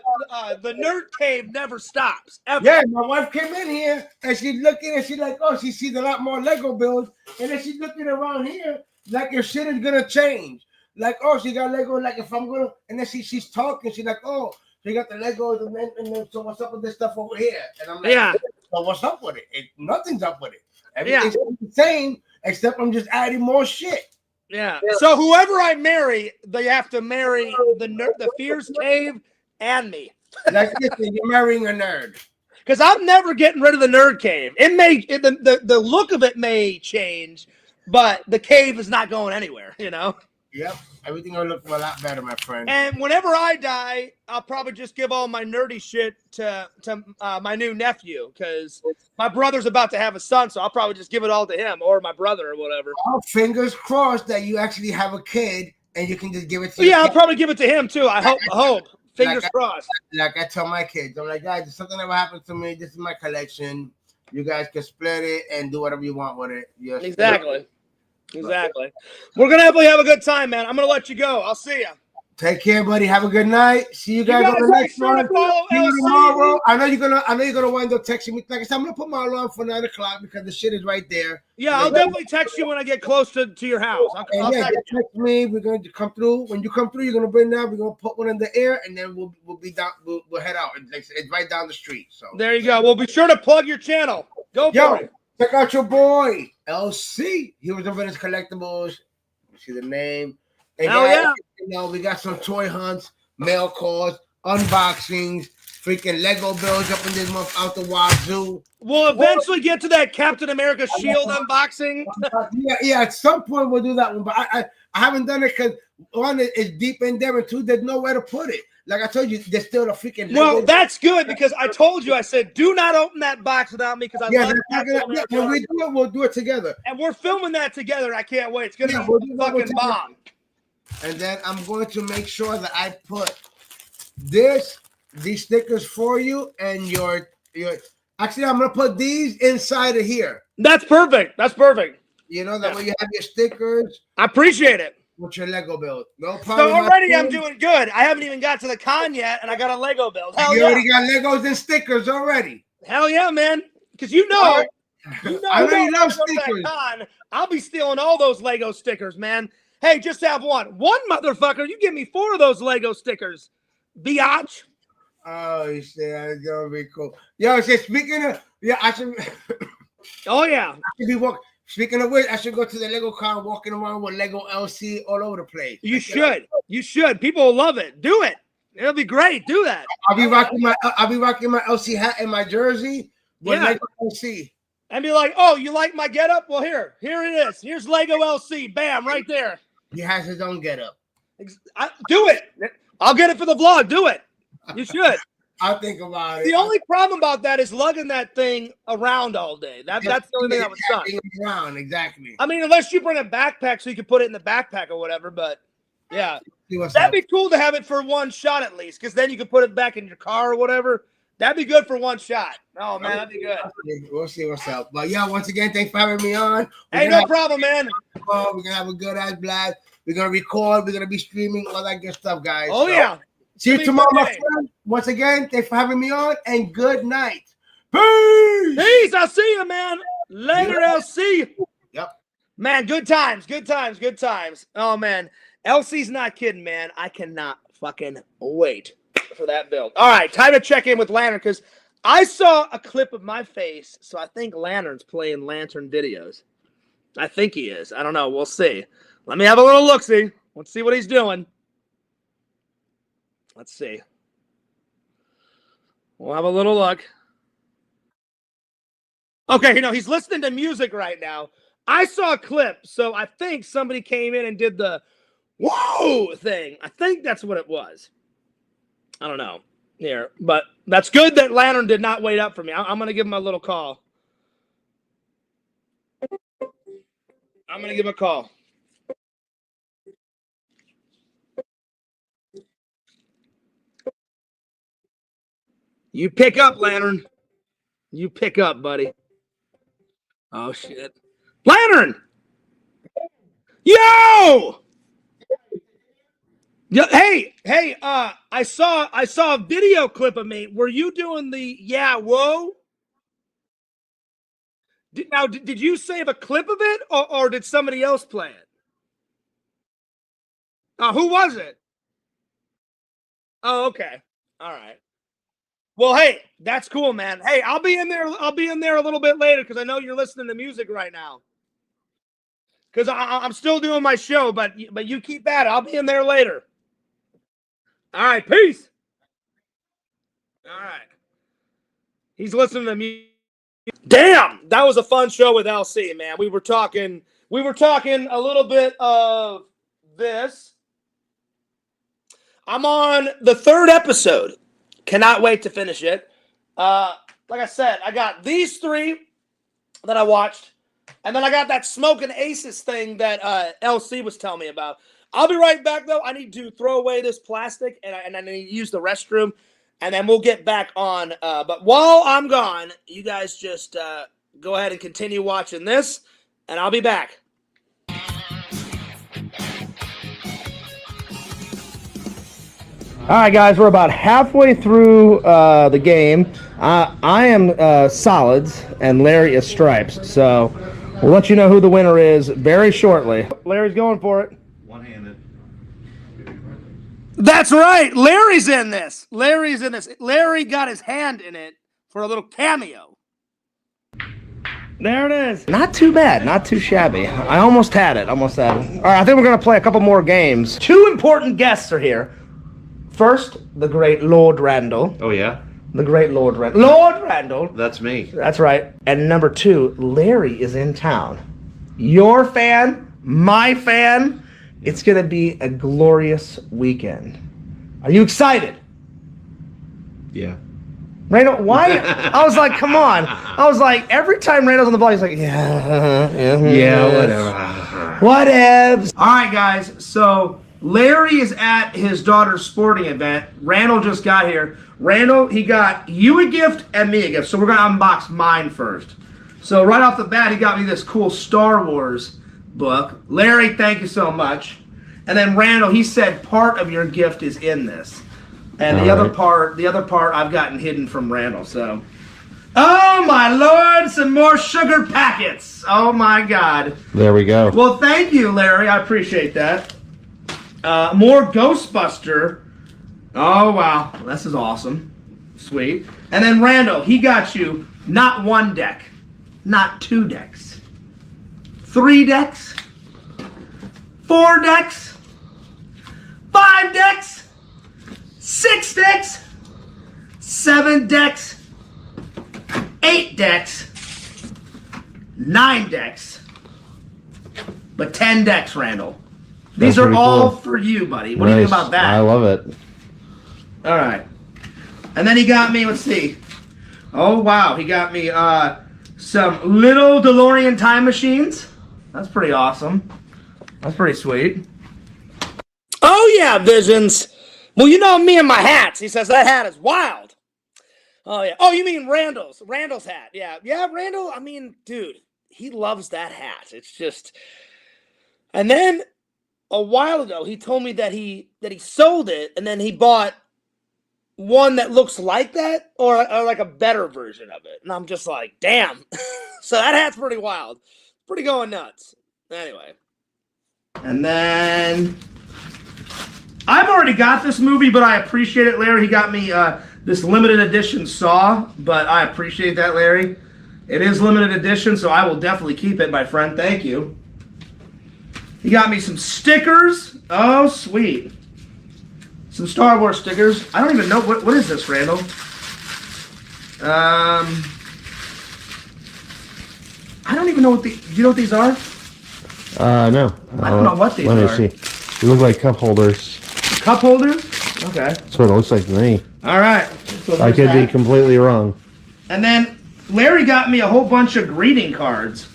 Speaker 1: nerd cave never stops. Ever.
Speaker 2: Yeah, my wife came in here and she's looking and she's like, oh, she sees a lot more Lego builds, and then she's looking around here like your shit is gonna change. Like, oh, she got Lego. Like if I'm gonna, and then she's talking. She's like, oh, she got the Legos, and then so what's up with this stuff over here? And I'm like, yeah. So what's up with it? Nothing's up with it. Everything's the same, except I'm just adding more shit.
Speaker 1: Yeah. So whoever I marry, they have to marry the Fierce Cave and me.
Speaker 2: Like listen, you're marrying a nerd.
Speaker 1: Because I'm never getting rid of the nerd cave. The look of it may change, but the cave is not going anywhere. You know.
Speaker 2: Yep. Everything will look a lot better, my friend.
Speaker 1: And whenever I die, I'll probably just give all my nerdy shit to my new nephew, because my brother's about to have a son, so I'll probably just give it all to him or my brother or whatever.
Speaker 2: Oh, fingers crossed that you actually have a kid and you can just give it to
Speaker 1: I'll probably give it to him too. I hope. Fingers crossed.
Speaker 2: Like I tell my kids, I'm like, guys, if something ever happens to me, this is my collection. You guys can split it and do whatever you want with it.
Speaker 1: Exactly. We're gonna definitely have a good time, man. I'm gonna let you go. I'll see you.
Speaker 2: Take care, buddy. Have a good night. See you guys on the next one. Tomorrow. I know you're gonna wind up texting me. Like I said, I'm gonna put my alarm for 9 o'clock because the shit is right there.
Speaker 1: Yeah, I'll definitely text you when I get close to your house. I'll
Speaker 2: text me. We're going to come through. When you come through, you're gonna bring that. We're gonna put one in the air, and then we'll be down. We'll head out. It's right down the street. So
Speaker 1: there you go. Well, be sure to plug your channel. Go for it.
Speaker 2: Check out your boy LC. He was over in his collectibles. See the name. And
Speaker 1: hell yeah.
Speaker 2: You know, we got some toy hunts, mail calls, unboxings, freaking Lego builds up in this month out the wazoo.
Speaker 1: We'll eventually get to that Captain America Shield unboxing.
Speaker 2: Yeah. At some point we'll do that one, but I haven't done it because one is deep in there, and two, there's nowhere to put it. Like I told you, there's still the freaking.
Speaker 1: Well, that's good because I told you. I said, do not open that box without me because I love
Speaker 2: it. When we do it, we'll do it together.
Speaker 1: And we're filming that together. I can't wait. It's gonna be fucking bomb.
Speaker 2: And then I'm going to make sure that I put these stickers for you and your. Actually, I'm gonna put these inside of here.
Speaker 1: That's perfect.
Speaker 2: You know that way you have your stickers.
Speaker 1: I appreciate it.
Speaker 2: With your Lego build, no problem.
Speaker 1: So already I'm doing good. I haven't even got to the con yet, and I got a Lego build.
Speaker 2: You already got Legos and stickers already.
Speaker 1: Hell yeah, man! Because I
Speaker 2: already love stickers.
Speaker 1: I'll be stealing all those Lego stickers, man. Hey, just have one motherfucker. You give me 4 of those Lego stickers, biatch.
Speaker 2: Oh, you say that's gonna be cool. Yo, speaking of, I should.
Speaker 1: Oh yeah,
Speaker 2: I should be walking. Speaking of which, I should go to the Lego con, walking around with Lego LC all over the place.
Speaker 1: You should. People will love it. Do it. It'll be great. Do that.
Speaker 2: I'll be rocking my LC hat and my jersey With
Speaker 1: Yeah.
Speaker 2: Lego LC.
Speaker 1: And be like, oh, you like my getup? Well, here it is. Here's Lego LC. Bam, right there.
Speaker 2: He has his own getup.
Speaker 1: Do it. I'll get it for the vlog. Do it. You should.
Speaker 2: I'll think about it.
Speaker 1: The only problem about that is lugging that thing around all day. That's the only thing that would suck.
Speaker 2: Around, exactly.
Speaker 1: I mean, unless you bring a backpack so you can put it in the backpack or whatever, but yeah. That'd be cool to have it for one shot at least, because then you can put it back in your car or whatever. That'd be good for one shot. Oh, man, that'd be good.
Speaker 2: We'll see what's up. But, yeah, once again, thanks for having me on.
Speaker 1: Hey, no problem, man.
Speaker 2: We're going to have a good-ass blast. We're going to record. We're going to be streaming, all that good stuff, guys.
Speaker 1: Oh, yeah.
Speaker 2: See you tomorrow, my friend. Once again, thanks for having me on, and good night. Peace!
Speaker 1: Peace. I'll see you, man. Later, LC.
Speaker 2: Yep.
Speaker 1: Man, good times. Good times. Good times. Oh, man. LC's not kidding, man. I cannot fucking wait for that build. All right, time to check in with Lantern, because I saw a clip of my face, so I think Lantern's playing Lantern videos. I think he is. I don't know. We'll see. Let me have a little look-see. Let's see what he's doing. Let's see. We'll have a little look. Okay, you know, he's listening to music right now. I saw a clip, so I think somebody came in and did the whoa thing. I think that's what it was. I don't know here, but that's good that Lantern did not wait up for me. I'm going to give him a little call. I'm going to give him a call. You pick up, Lantern. You pick up, buddy. Oh, shit. Lantern! Yo! Yeah, hey, I saw a video clip of me. Were you doing the yeah, whoa? Did you save a clip of it, or did somebody else play it? Who was it? Oh, okay. All right. Well, hey, that's cool, man. Hey, I'll be in there a little bit later because I know you're listening to music right now. Because I'm still doing my show, but you keep at it. I'll be in there later. All right, peace. All right. He's listening to me. Damn, that was a fun show with LC, man. We were talking a little bit of this. I'm on the 3rd episode. Cannot wait to finish it. Like I said, I got these 3 that I watched, and then I got that Smoking Aces thing that LC was telling me about. I'll be right back, though. I need to throw away this plastic, and I need to use the restroom, and then we'll get back on. But while I'm gone, you guys just go ahead and continue watching this, and I'll be back. All right, guys, we're about halfway through the game. I am solids, and Larry is stripes. So we'll let you know who the winner is very shortly. Larry's going for it.
Speaker 3: One-handed.
Speaker 1: That's right. Larry's in this. Larry's in this. Larry got his hand in it for a little cameo. There it is. Not too bad. Not too shabby. I almost had it. All right, I think we're going to play a couple more games. 2 important guests are here. First, the great Lord Randall.
Speaker 3: Oh, yeah?
Speaker 1: The great Lord Randall. Lord Randall.
Speaker 3: That's me.
Speaker 1: That's right. And number 2, Larry is in town. Your fan, my fan. It's going to be a glorious weekend. Are you excited?
Speaker 3: Yeah.
Speaker 1: Randall, why? I was like, come on. I was like, every time Randall's on the ball, he's like, yeah,
Speaker 3: whatever.
Speaker 1: Whatevs. All right, guys. So Larry is at his daughter's sporting event. Randall just got here. Randall, he got you a gift and me a gift. So we're going to unbox mine first. So right off the bat, he got me this cool Star Wars book. Larry, thank you so much. And then Randall, he said part of your gift is in this. And the other part I've gotten hidden from Randall. So, oh my Lord, some more sugar packets. Oh my God.
Speaker 3: There we go.
Speaker 1: Well, thank you, Larry. I appreciate that. More Ghostbuster. Oh wow, this is awesome. Sweet. And then Randall, he got you not 1 deck, not 2 decks, 3 decks, 4 decks, 5 decks, 6 decks, 7 decks, 8 decks, 9 decks, but 10 decks, Randall. These
Speaker 3: That's
Speaker 1: are
Speaker 3: pretty
Speaker 1: all
Speaker 3: cool.
Speaker 1: for you, buddy. What do you think about that?
Speaker 3: I love it.
Speaker 1: All right. And then he got me, let's see. Oh, wow. He got me some little DeLorean time machines. That's pretty awesome. That's pretty sweet. Oh, yeah, Visions. Well, you know me and my hats. He says that hat is wild. Oh, yeah. Oh, you mean Randall's. Randall's hat. Yeah. Yeah, Randall, I mean, dude, he loves that hat. It's just... And then a while ago, he told me that he sold it, and then he bought one that looks like that, or like a better version of it. And I'm just like, damn. So that hat's pretty wild. Pretty going nuts. Anyway. And then I've already got this movie, but I appreciate it, Larry. He got me this limited edition Saw, but I appreciate that, Larry. It is limited edition, so I will definitely keep it, my friend. Thank you. He got me some stickers. Oh, sweet. Some Star Wars stickers. I don't even know. What is this, Randall? I don't even know what do you know what these are?
Speaker 3: No.
Speaker 1: I don't know what these are.
Speaker 3: Let me see. They look like cup holders.
Speaker 1: Cup holders? Okay.
Speaker 3: That's what it looks like to me.
Speaker 1: All right. So
Speaker 3: I could be completely wrong.
Speaker 1: And then Larry got me a whole bunch of greeting cards.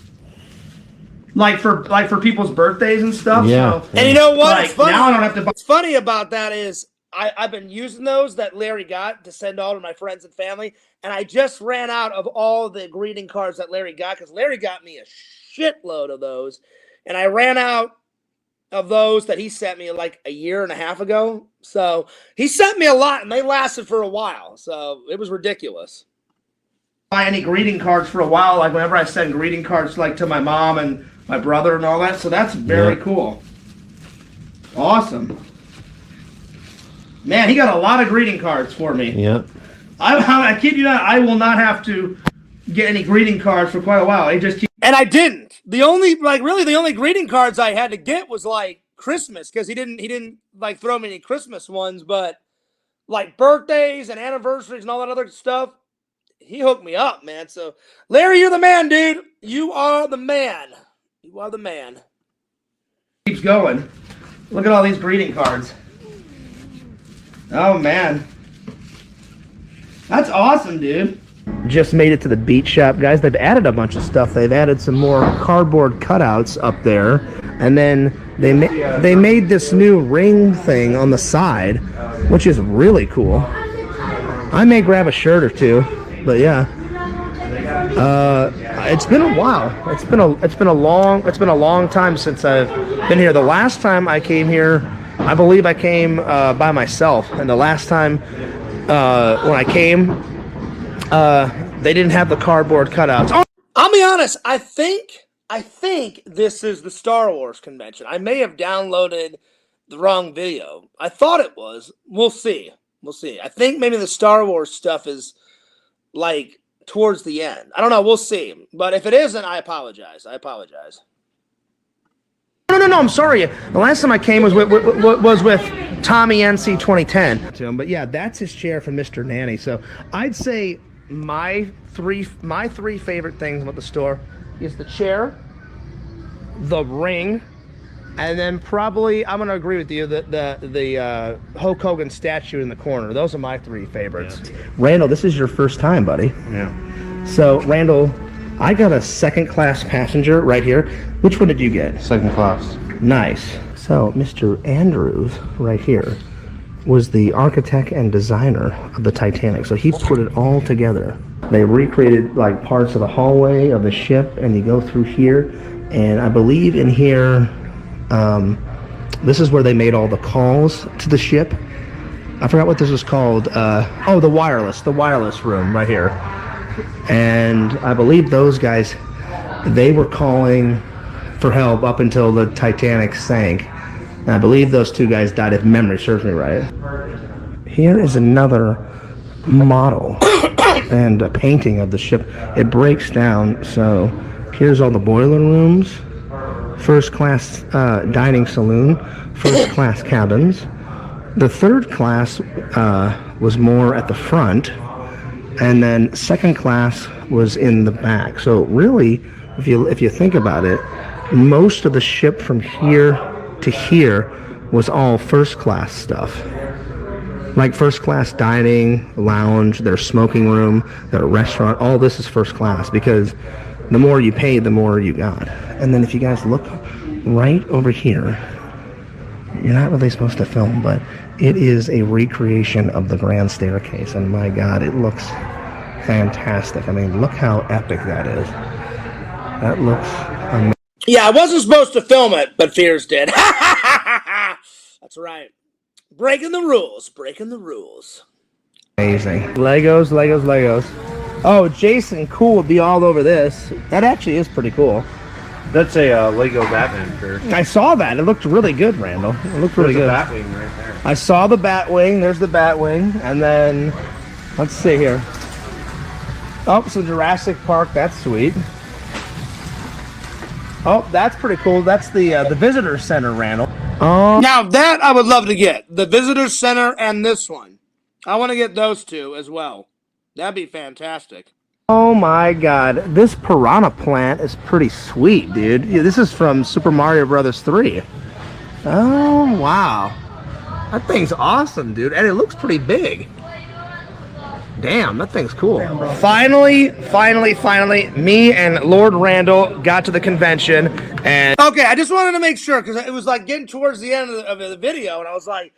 Speaker 1: Like for people's birthdays and stuff.
Speaker 3: Yeah.
Speaker 1: So,
Speaker 2: And you know what?
Speaker 1: like,
Speaker 2: It's funny.
Speaker 1: now I don't have to buy.
Speaker 2: What's funny about that is I've been using those that Larry got to send all to my friends and family, and I just ran out of all the greeting cards that Larry got because Larry got me a shitload of those, and I ran out of those that he sent me like a year and a half ago. So he sent me a lot, and they lasted for a while. So it was ridiculous.
Speaker 1: Buy any greeting cards for a while. Like whenever I send greeting cards like to my mom and my brother and all that. So that's very cool. Awesome. Man, he got a lot of greeting cards for me.
Speaker 3: Yep.
Speaker 1: I kid you not, I will not have to get any greeting cards for quite a while. He just keep.
Speaker 2: And I didn't. The only greeting cards I had to get was like Christmas because he didn't like throw me any Christmas ones, but like birthdays and anniversaries and all that other stuff, he hooked me up, man. So Larry, you're the man, dude. You are the man. You are the man.
Speaker 1: Keeps going. Look at all these greeting cards. Oh man. That's awesome, dude. Just made it to the beach shop, guys. They've added a bunch of stuff. They've added some more cardboard cutouts up there. And then they made this new ring thing on the side, which is really cool. I may grab a shirt or two, but yeah. It's been a while. It's been a long time since I've been here. The last time I came here, I believe I came by myself, and the last time when I came, they didn't have the cardboard cutouts. Oh!
Speaker 2: I'll be honest. I think this is the Star Wars convention. I may have downloaded the wrong video. I thought it was. We'll see. We'll see. I think maybe the Star Wars stuff is like towards the end. I don't know. We'll see. But if it isn't, I apologize.
Speaker 1: No, I'm sorry. The last time I came was with Tommy NC 2010. But yeah, that's his chair from Mr. Nanny. So I'd say my three favorite things about the store is the chair, the ring, and then probably I'm gonna agree with you the Hulk Hogan statue in the corner. Those are my three favorites. Yeah. Randall, this is your first time, buddy.
Speaker 3: Yeah.
Speaker 1: So Randall, I got a second class passenger right here. Which one did you get?
Speaker 3: Second class.
Speaker 1: Nice. So Mr. Andrews right here was the architect and designer of the Titanic. So he put it all together. They recreated like parts of the hallway of the ship, and you go through here, and I believe in here, this is where they made all the calls to the ship. I forgot what this was called. The wireless room right here. And I believe those guys, they were calling for help up until the Titanic sank. And I believe those two guys died, if memory serves me right. Here is another model and a painting of the ship. It breaks down, so here's all the boiler rooms, first class dining saloon, first class cabins. The third class was more at the front, and then second class was in the back. So really, if you think about it, most of the ship from here to here was all first class stuff. Like first class dining, lounge, their smoking room, their restaurant, all this is first class because the more you paid, the more you got. And then if you guys look right over here, you're not really supposed to film, but it is a recreation of the grand staircase. And my God, it looks fantastic. I mean, look how epic that is. That looks amazing. Yeah, I wasn't supposed to film it, but Fears did. That's right. Breaking the rules. Breaking the rules. Amazing. Legos, Legos, Legos. Oh, Jason Cool would be all over this. That actually is pretty cool.
Speaker 3: That's a Lego Batman shirt.
Speaker 1: I saw that. It looked really good, Randall. It looked really good.
Speaker 3: There's a Batwing right there.
Speaker 1: I saw the Batwing. There's the Batwing. And then, let's see here. Oh, some Jurassic Park. That's sweet. Oh, that's pretty cool. That's the visitor center, Randall. Now that I would love to get. The visitor center and this one. I want to get those two as well. That'd be fantastic. Oh my God. This piranha plant is pretty sweet, dude. Yeah, this is from Super Mario Brothers 3. Oh, wow. That thing's awesome, dude. And it looks pretty big. Damn, that thing's cool. Finally, me and Lord Randall got to the convention. And okay, I just wanted to make sure because it was like getting towards the end of the video, and I was like,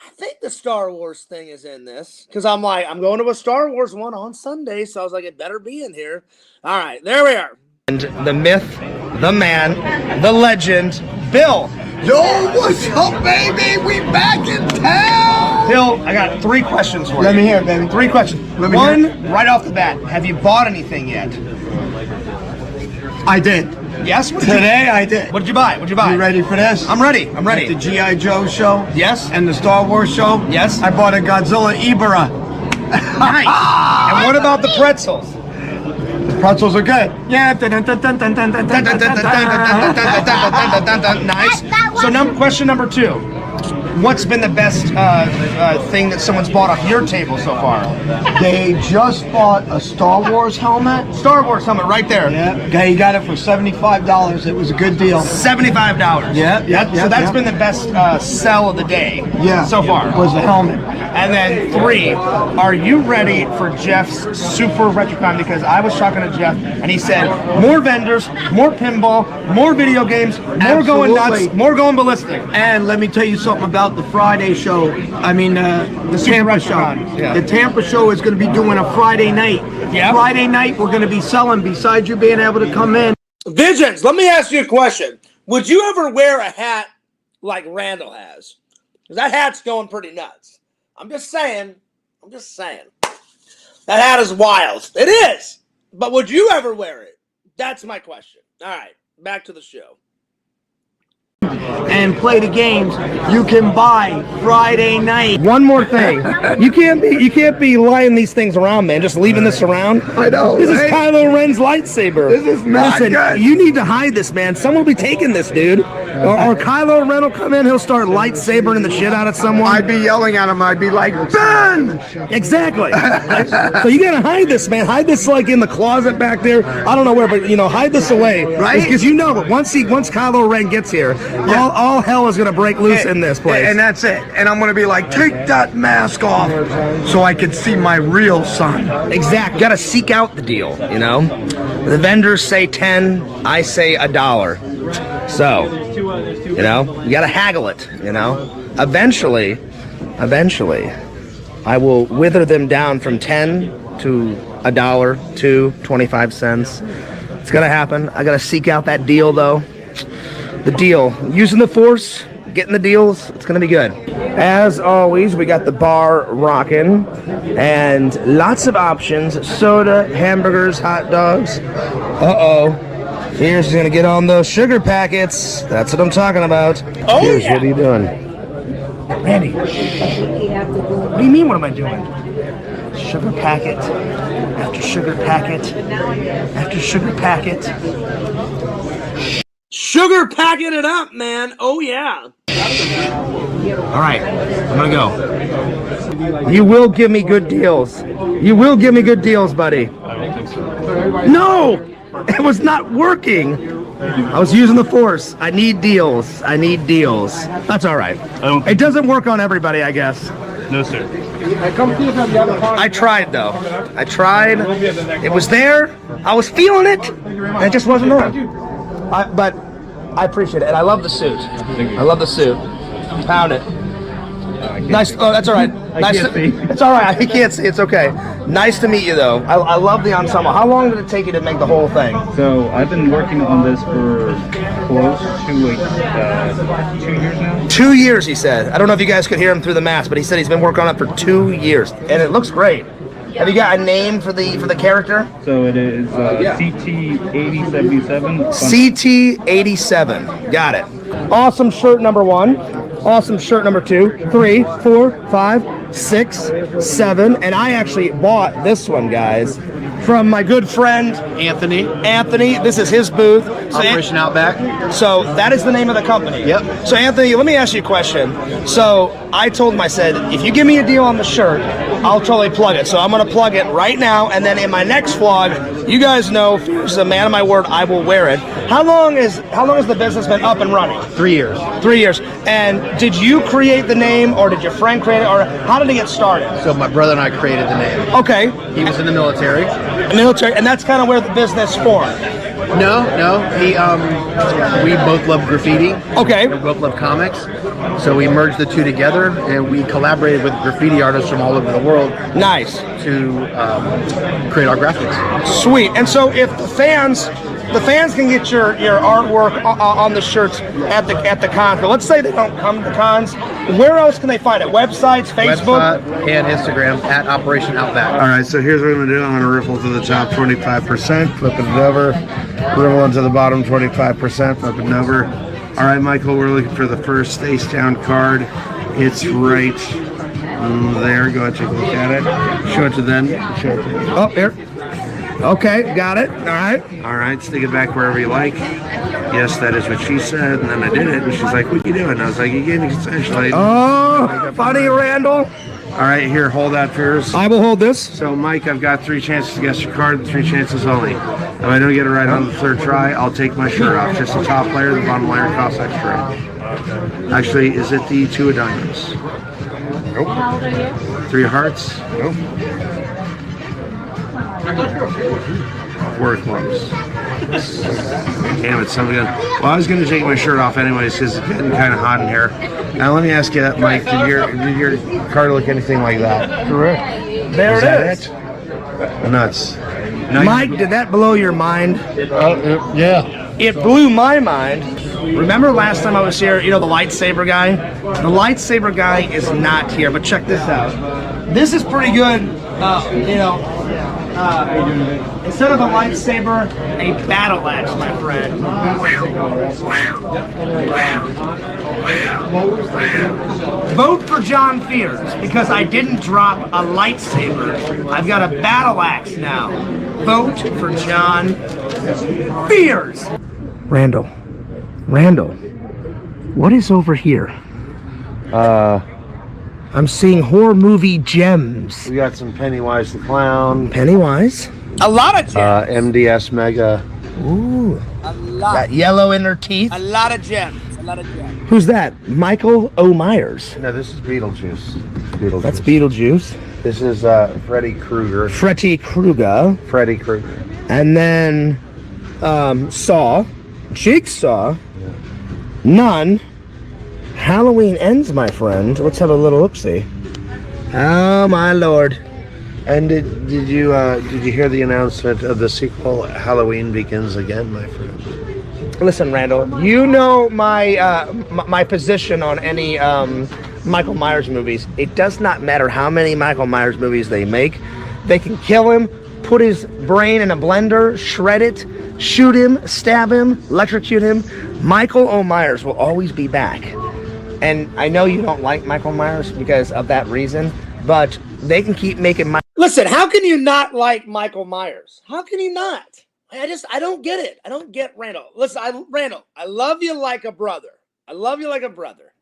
Speaker 1: I think the Star Wars thing is in this because I'm like, I'm going to a Star Wars one on Sunday, so I was like, it better be in here. All right, there we are. And the myth, the man, the legend, Bill.
Speaker 2: Yo, what's up, baby? We back in town.
Speaker 1: Bill, I got 3 questions for you.
Speaker 2: Let me hear it, baby.
Speaker 1: 3 questions. One, right off the bat, have you bought anything yet?
Speaker 2: I did.
Speaker 1: Yes?
Speaker 2: Today I did.
Speaker 1: What did you buy? What did you buy?
Speaker 2: You ready for this?
Speaker 1: I'm ready. I'm ready.
Speaker 2: The G.I. Joe show.
Speaker 1: Yes.
Speaker 2: And the Star Wars show.
Speaker 1: Yes.
Speaker 2: I bought a Godzilla Ibera.
Speaker 1: Nice. And what about the pretzels?
Speaker 2: The pretzels are good. Yeah.
Speaker 1: Nice. So question number 2. What's been the best thing that someone's bought off your table so far?
Speaker 2: They just bought a Star Wars helmet.
Speaker 1: Star Wars helmet right there.
Speaker 2: Yeah. He got it for $75. It was a good deal.
Speaker 1: $75.
Speaker 2: Yeah.
Speaker 1: So that's been the best sell of the day.
Speaker 2: Yeah.
Speaker 1: So far
Speaker 2: was the helmet.
Speaker 1: And then 3, are you ready for Jeff's Super Retrocon? Because I was talking to Jeff, and he said more vendors, more pinball, more video games, more going nuts, more going ballistic.
Speaker 2: And let me tell you something about the Friday show. I mean, the Tampa show.
Speaker 1: Yeah.
Speaker 2: The Tampa show is going to be doing a Friday night.
Speaker 1: Yeah.
Speaker 2: Friday night, we're going to be selling, besides you being able to come in.
Speaker 1: Visions, let me ask you a question. Would you ever wear a hat like Randall has? Because that hat's going pretty nuts. I'm just saying. That hat is wild. It is. But would you ever wear it? That's my question. All right, back to the show.
Speaker 2: And play the games you can buy Friday night.
Speaker 1: One more thing. You can't be lying these things around, man. Just leaving this around.
Speaker 2: I know.
Speaker 1: This is Kylo Ren's lightsaber.
Speaker 2: This is not good.
Speaker 1: You need to hide this, man. Someone will be taking this, dude. Or Kylo Ren will come in, he'll start lightsabering the shit out of someone.
Speaker 2: I'd be yelling at him. I'd be like, Ben!
Speaker 1: Exactly. So you gotta hide this, man. Hide this like in the closet back there. I don't know where, but hide this away.
Speaker 2: Right?
Speaker 1: Because you know, once Kylo Ren gets here, all hell is gonna break loose in this place.
Speaker 2: And that's it. And I'm gonna be like, take that mask off so I can see my real son.
Speaker 1: Exactly. Gotta seek out the deal, The vendors say 10, I say $1. So, you gotta haggle it, Eventually, I will wither them down from 10 to $1 to 25 cents. It's gonna happen. I gotta seek out that deal, though. The deal. Using the Force, getting the deals, it's gonna be good. As always, we got the bar rocking and lots of options. Soda, hamburgers, hot dogs. Here's gonna get on those sugar packets. That's what I'm talking about. Here's what are you doing? Randy. What do you mean, what am I doing? Sugar packet after sugar packet after sugar packet. Sugar packing it up, man. Oh, yeah. All right, I'm gonna go. You will give me good deals. You will give me good deals, buddy. No, it was not working. I was using the force. I need deals. I need deals. That's all right. It doesn't work on everybody, I guess.
Speaker 3: No, sir.
Speaker 1: I tried though. I tried. It was there. I was feeling it. And it just wasn't on. But I appreciate it. And I love the suit. I love the suit. Found it. Nice. Oh, that's all right. Nice. It's all right. I can't see. It's okay. Nice to meet you, though. I love the ensemble. How long did it take you to make the whole thing?
Speaker 4: So I've been working on this for close to 2 years now.
Speaker 1: 2 years, he said. I don't know if you guys could hear him through the mask, but he said he's been working on it for 2 years, and it looks great. Have you got a name for the character?
Speaker 4: So it is CT8077.
Speaker 1: CT87. Got it. Awesome shirt number 1. Awesome shirt number 2, 3, 4, 5, 6, 7, and I actually bought this one, guys, from my good friend
Speaker 5: Anthony.
Speaker 1: Anthony, this is his booth. So
Speaker 5: Operation Outback.
Speaker 1: So that is the name of the company.
Speaker 5: Yep.
Speaker 1: So Anthony, let me ask you a question. So I told him, I said, if you give me a deal on the shirt, I'll totally plug it. So I'm gonna plug it right now, and then in my next vlog, you guys know, as a man of my word, I will wear it. How long has the business been up and running?
Speaker 5: 3 years.
Speaker 1: 3 years. And did you create the name, or did your friend create it, or how did it get started?
Speaker 5: So my brother and I created the name.
Speaker 1: Okay.
Speaker 5: He was in the military.
Speaker 1: Military, and that's kind of where the business formed.
Speaker 5: No. He we both love graffiti.
Speaker 1: Okay.
Speaker 5: We both love comics. So we merged the two together, and we collaborated with graffiti artists from all over the world.
Speaker 1: Nice.
Speaker 5: To create our graphics.
Speaker 1: Sweet. And so if the fans can get your artwork on the shirts at the cons, but let's say they don't come to cons, where else can they find it? Websites, Facebook?
Speaker 5: Website and Instagram at Operation Outback.
Speaker 3: All right, so here's what I'm gonna do. I'm gonna riffle to the top 25%, flipping it over, riffle into the bottom 25%, flipping it over. All right, Michael, we're looking for the first Face Down card. It's right there. Go ahead, take a look at it. Show it to them. Show it to them.
Speaker 1: Oh, here. Okay, got it. All right.
Speaker 3: All right, stick it back wherever you like. Yes, that is what she said. And then I did it, and she's like, what you doing? I was like, you gave me consent. She's like,
Speaker 1: Oh, funny, Randall.
Speaker 3: all right, here, hold that for yours.
Speaker 1: I will hold this.
Speaker 3: So, Mike, I've got 3 chances to guess your card, 3 chances only. If I don't get it right on the 3rd try, I'll take my shirt off. Just the top layer, the bottom layer costs extra. Actually, is it the 2 of diamonds?
Speaker 6: Nope. How old are you?
Speaker 3: 3 of hearts?
Speaker 6: Nope.
Speaker 3: 4 of clubs. Damn it, somebody. Well, I was going to take my shirt off anyways because it's getting kind of hot in here. Now, let me ask you, Mike, did your card look anything like that?
Speaker 1: Correct. There it is.
Speaker 3: Nuts.
Speaker 1: Mike, did that blow your mind?
Speaker 3: Yeah.
Speaker 1: It blew my mind. Remember last time I was here, you know, the lightsaber guy? The lightsaber guy is not here, but check this out. This is pretty good, instead of a lightsaber, a battle axe, my friend. Vote for John Fears, because I didn't drop a lightsaber. I've got a battle axe now. Vote for John Fears. Randall, what is over here? I'm seeing horror movie gems.
Speaker 3: We got some Pennywise the Clown.
Speaker 1: Pennywise? A lot of gems.
Speaker 3: MDS Mega.
Speaker 1: Ooh.
Speaker 7: A lot.
Speaker 1: Got yellow in her teeth.
Speaker 7: A lot of gems. A lot of gems.
Speaker 1: Who's that? Michael O. Myers.
Speaker 3: No, this is Beetlejuice.
Speaker 1: That's Beetlejuice.
Speaker 3: This is Freddy Krueger.
Speaker 1: Freddy Krueger.
Speaker 3: Freddy Krueger.
Speaker 1: And then Saw. Jigsaw. None. Halloween Ends, my friend. Let's have a little look-see. Oh my lord.
Speaker 3: And did you hear the announcement of the sequel, Halloween Begins Again, my friend?
Speaker 1: Listen, Randall, you know my my position on any Michael Myers movies. It does not matter how many Michael Myers movies they make. They can kill him, put his brain in a blender, shred it, shoot him, stab him, electrocute him. Michael O. Myers will always be back. And I know you don't like Michael Myers because of that reason, but they can keep making Listen, how can you not like Michael Myers? How can you not? I don't get it. I don't get Randall. Listen, Randall, I love you like a brother. I love you like a brother.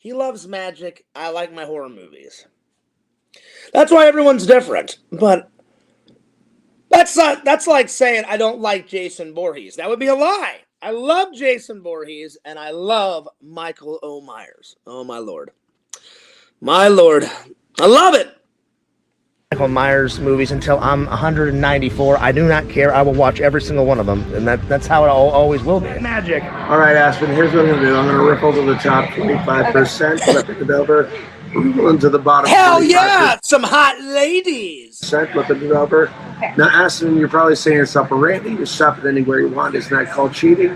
Speaker 1: He loves magic. I like my horror movies. That's why everyone's different. But that's like saying I don't like Jason Voorhees. That would be a lie. I love Jason Voorhees, and I love Michael O. Myers. Oh, my Lord. My Lord. I love it.
Speaker 5: Michael Myers movies until I'm 194. I do not care. I will watch every single one of them, and that's how it always will be. Magic.
Speaker 3: All right, Aspen, here's what I'm going to do. I'm going to rip over the top 25%, flip it over, into the bottom.
Speaker 1: Hell yeah! Some hot ladies.
Speaker 3: Flipping it over.
Speaker 6: Okay.
Speaker 3: Now, Aspen, you're probably saying stop a Randy. You stop it anywhere you want. Isn't that called cheating?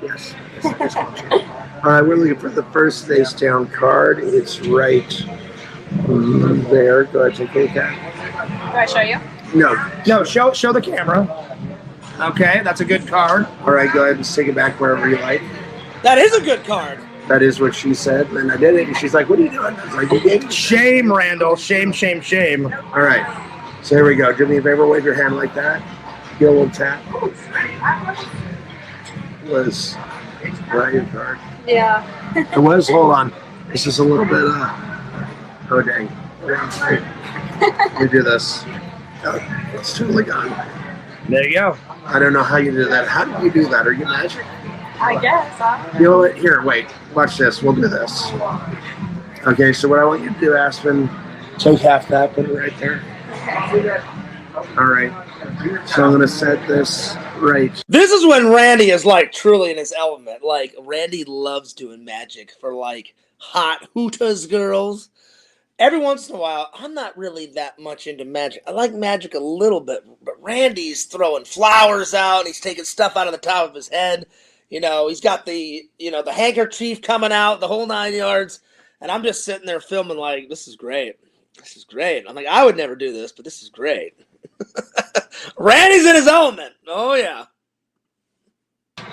Speaker 3: Yes. It's called cheating. All right, we're looking for the first face down card. It's right there. Go ahead, take a cat.
Speaker 6: Do I show you?
Speaker 5: No, show the camera. Okay, that's a good card.
Speaker 3: All right, go ahead and stick it back wherever you like.
Speaker 1: That is a good card.
Speaker 3: That is what she said. And I did it. And she's like, what are you doing? I was like, you gave me
Speaker 5: Shame, Randall. Shame, shame, shame.
Speaker 3: All right. So here we go. Do me a favor. Wave your hand like that. Get a little tap. Was right your card.
Speaker 6: Yeah.
Speaker 3: It was. Hold on. It's just a little bit. Oh dang. You do this. Oh, it's totally gone.
Speaker 5: There you go.
Speaker 3: I don't know how you do that. How do you do that? Are you magic?
Speaker 6: I guess.
Speaker 3: You know what? Here, wait. Watch this. We'll do this. Okay. So what I want you to do, Aspen, take half that, put it right there. All right. So I'm gonna set this right.
Speaker 1: This is when Randy is like truly in his element. Like Randy loves doing magic for like hot hootas girls. Every once in a while, I'm not really that much into magic. I like magic a little bit, but Randy's throwing flowers out. He's taking stuff out of the top of his head. You know, he's got the handkerchief coming out, the whole 9 yards. And I'm just sitting there filming like, this is great. This is great. I'm like, I would never do this, but this is great. Randy's in his element. Oh, yeah.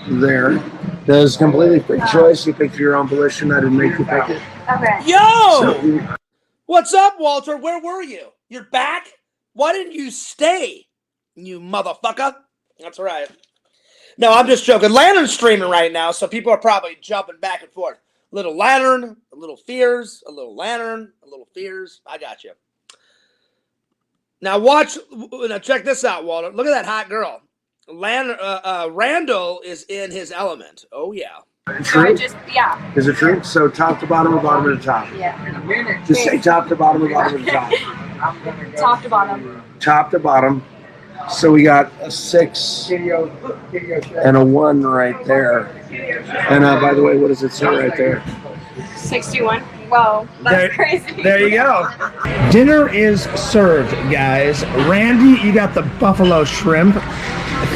Speaker 3: There. That is completely free choice. You picked your own volition. I didn't make you pick it.
Speaker 6: Okay.
Speaker 1: Yo! What's up, Walter? Where were you? You're back? Why didn't you stay, you motherfucker? That's right. No, I'm just joking. Lantern's streaming right now, so people are probably jumping back and forth. A little Lantern, a little Fears, a little Lantern, a little Fears. I got you. Now watch. Now check this out, Walter. Look at that hot girl. Randall is in his element. Oh yeah.
Speaker 3: True?
Speaker 6: Yeah.
Speaker 3: Is it true? So top to bottom or bottom to top?
Speaker 6: Yeah.
Speaker 3: Just say top to bottom or bottom to top.
Speaker 6: Top to bottom.
Speaker 3: Top to bottom. So we got a 6 and a 1 right there. And by the way, what does it say right there?
Speaker 6: 61. Whoa, that's crazy.
Speaker 5: There you go. Dinner is served, guys. Randy, you got the buffalo shrimp.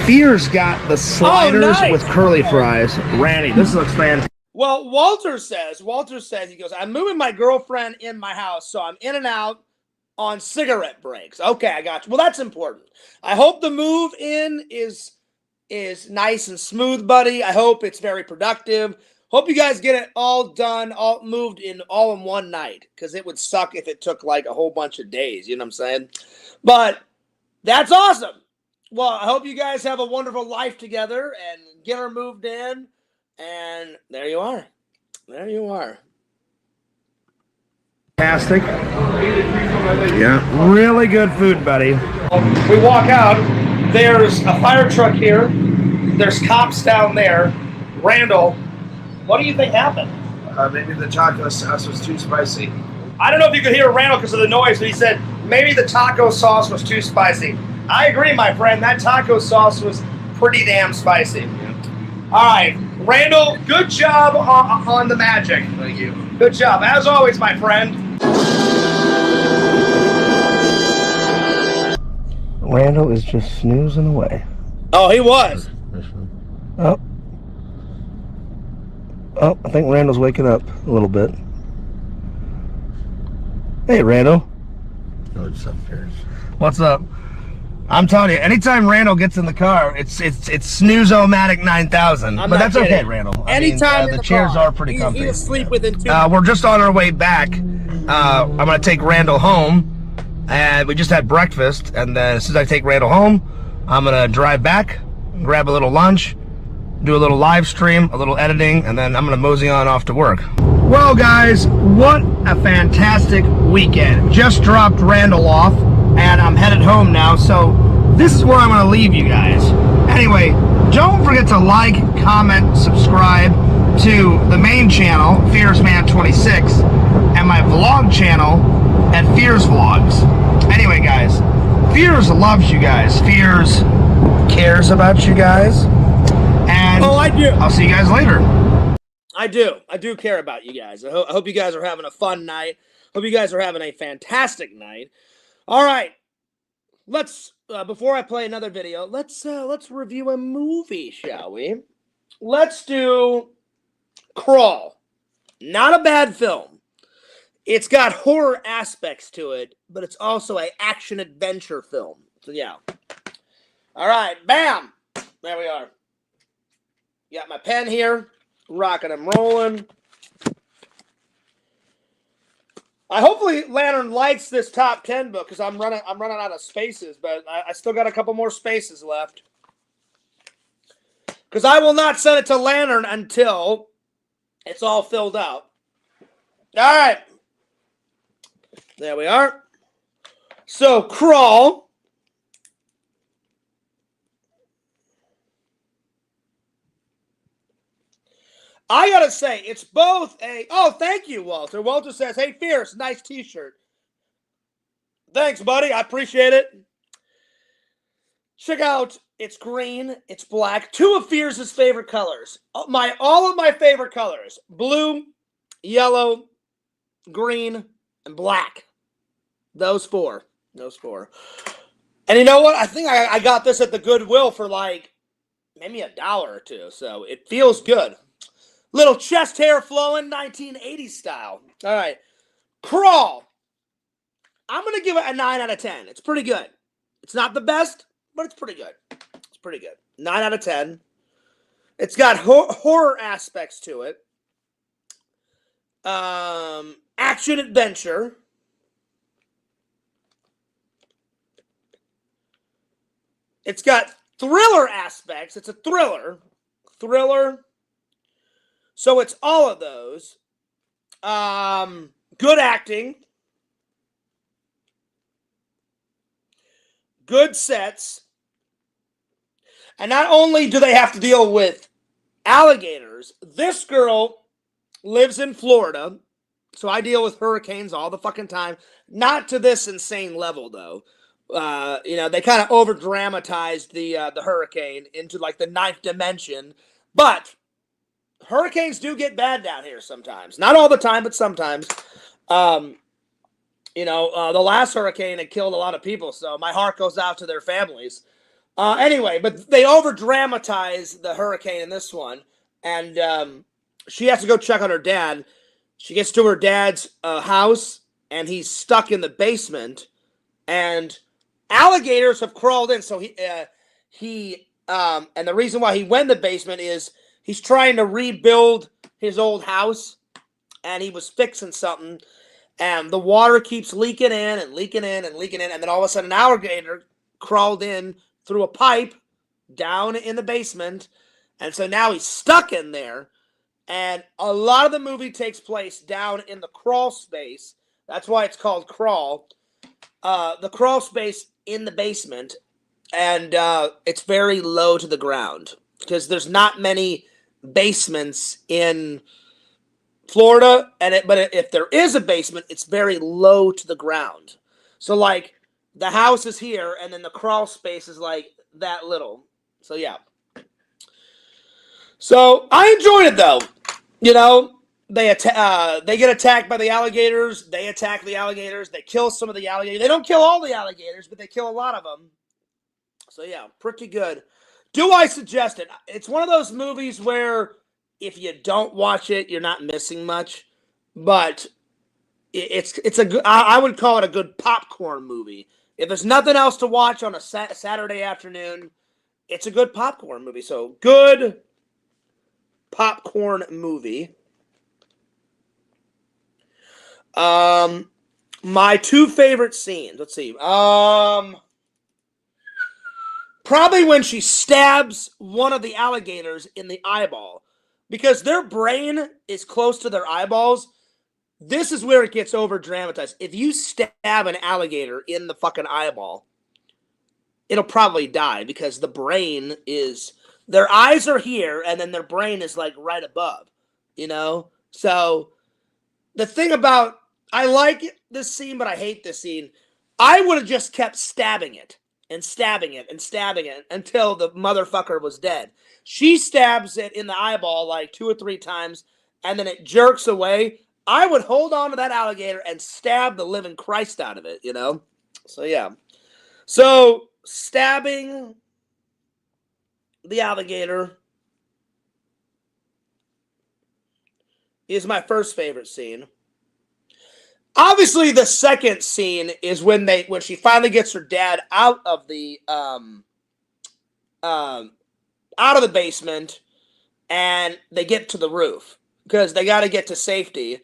Speaker 5: Fear's got the sliders with curly fries. Randy, this looks fantastic.
Speaker 1: Well, Walter says, he goes, I'm moving my girlfriend in my house, so I'm in and out on cigarette breaks. Okay, I got you. Well, that's important. I hope the move in is nice and smooth, buddy. I hope it's very productive. Hope you guys get it all done, all moved in all in one night, because it would suck if it took like a whole bunch of days. You know what I'm saying? But that's awesome. Well, I hope you guys have a wonderful life together and get her moved in. And there you are. There you are.
Speaker 5: Fantastic.
Speaker 3: Yeah.
Speaker 5: Really good food, buddy.
Speaker 1: We walk out. There's a fire truck here. There's cops down there. Randall, what do you think happened?
Speaker 3: Maybe the taco sauce was too spicy.
Speaker 1: I don't know if you could hear Randall because of the noise, but he said maybe the taco sauce was too spicy. I agree, my friend. That taco sauce was pretty damn spicy. All right, Randall, good job on the magic.
Speaker 3: Thank you.
Speaker 1: Good job. As always, my friend.
Speaker 5: Randall is just snoozing away.
Speaker 1: Oh, he was.
Speaker 5: Oh, I think Randall's waking up a little bit. Hey, Randall.
Speaker 3: Oh, it's upstairs.
Speaker 5: What's up? I'm telling you, anytime Randall gets in the car, it's Snooze-O-Matic 9000. But that's
Speaker 1: kidding.
Speaker 5: okay, Randall.
Speaker 1: Anytime
Speaker 5: the chairs
Speaker 1: car,
Speaker 5: are pretty comfy.
Speaker 1: He'll sleep within 2
Speaker 5: We're just on our way back. I'm going to take Randall home. And we just had breakfast. And then as soon as I take Randall home, I'm going to drive back, grab a little lunch, do a little live stream, a little editing, and then I'm gonna mosey on off to work. Well, guys, what a fantastic weekend. Just dropped Randall off, and I'm headed home now, so this is where I'm gonna leave you guys. Anyway, don't forget to like, comment, subscribe to the main channel, FearsMan26, and my vlog channel at Fears Vlogs. Anyway, guys, Fears loves you guys. Fears cares about you guys. And
Speaker 1: Oh, I do.
Speaker 5: I'll see you guys later.
Speaker 1: I do care about you guys. I hope you guys are having a fun night. Hope you guys are having a fantastic night. All right, let's before I play another video, let's review a movie, shall we? Let's do Crawl. Not a bad film. It's got horror aspects to it, but it's also an action adventure film. So yeah. All right, bam. There we are. Got my pen here, rocking and rolling. Hopefully Lantern likes this top 10 book because I'm running out of spaces, but I still got a couple more spaces left. Because I will not send it to Lantern until it's all filled out. All right. There we are. So, Crawl. I gotta say, it's both a... Oh, thank you, Walter. Walter says, hey, Fierce, nice t-shirt. Thanks, buddy. I appreciate it. Check out, it's green, it's black. Two of Fierce's favorite colors. All of my favorite colors. Blue, yellow, green, and black. Those four. And you know what? I think I got this at the Goodwill for like maybe $1 or $2. So it feels good. Little chest hair flowing, 1980s style. All right. Crawl. I'm going to give it a 9 out of 10. It's pretty good. It's not the best, but it's pretty good. It's pretty good. 9 out of 10. It's got horror aspects to it. Action adventure. It's got thriller aspects. It's a thriller. So it's all of those. Good acting. Good sets. And not only do they have to deal with alligators, this girl lives in Florida. So I deal with hurricanes all the fucking time. Not to this insane level, though. They kind of over-dramatized the hurricane into like the 9th dimension. But hurricanes do get bad down here sometimes. Not all the time, but sometimes. The last hurricane had killed a lot of people, so my heart goes out to their families. Anyway, but they over-dramatize the hurricane in this one. And she has to go check on her dad. She gets to her dad's house, and he's stuck in the basement. And alligators have crawled in, so and the reason why he went in the basement is he's trying to rebuild his old house, and he was fixing something, and the water keeps leaking in, and then all of a sudden an alligator crawled in through a pipe down in the basement, and so now he's stuck in there, and a lot of the movie takes place down in the crawl space. That's why it's called Crawl. The crawl space in the basement, and it's very low to the ground because there's not many basements in Florida, but if there is a basement, it's very low to the ground. So like the house is here, and then the crawl space is like that little. So yeah. So I enjoyed it though. They get attacked by the alligators. They attack the alligators. They kill some of the alligators. They don't kill all the alligators, but they kill a lot of them. So yeah, pretty good. Do I suggest it? It's one of those movies where if you don't watch it, you're not missing much. But it's a good. I would call it a good popcorn movie. If there's nothing else to watch on a Saturday afternoon, it's a good popcorn movie. So good popcorn movie. My two favorite scenes. Let's see. probably when she stabs one of the alligators in the eyeball. Because their brain is close to their eyeballs. This is where it gets over dramatized. If you stab an alligator in the fucking eyeball, it'll probably die because the brain is, their eyes are here and then their brain is like right above, you know? So the thing about, I like this scene, but I hate this scene. I would have just kept stabbing it and stabbing it and stabbing it until the motherfucker was dead. She stabs it in the eyeball like 2 or 3 times and then it jerks away. I would hold on to that alligator and stab the living Christ out of it, you know? So, yeah. So, stabbing the alligator is my first favorite scene. Obviously, the second scene is when she finally gets her dad out of the basement and they get to the roof because they got to get to safety.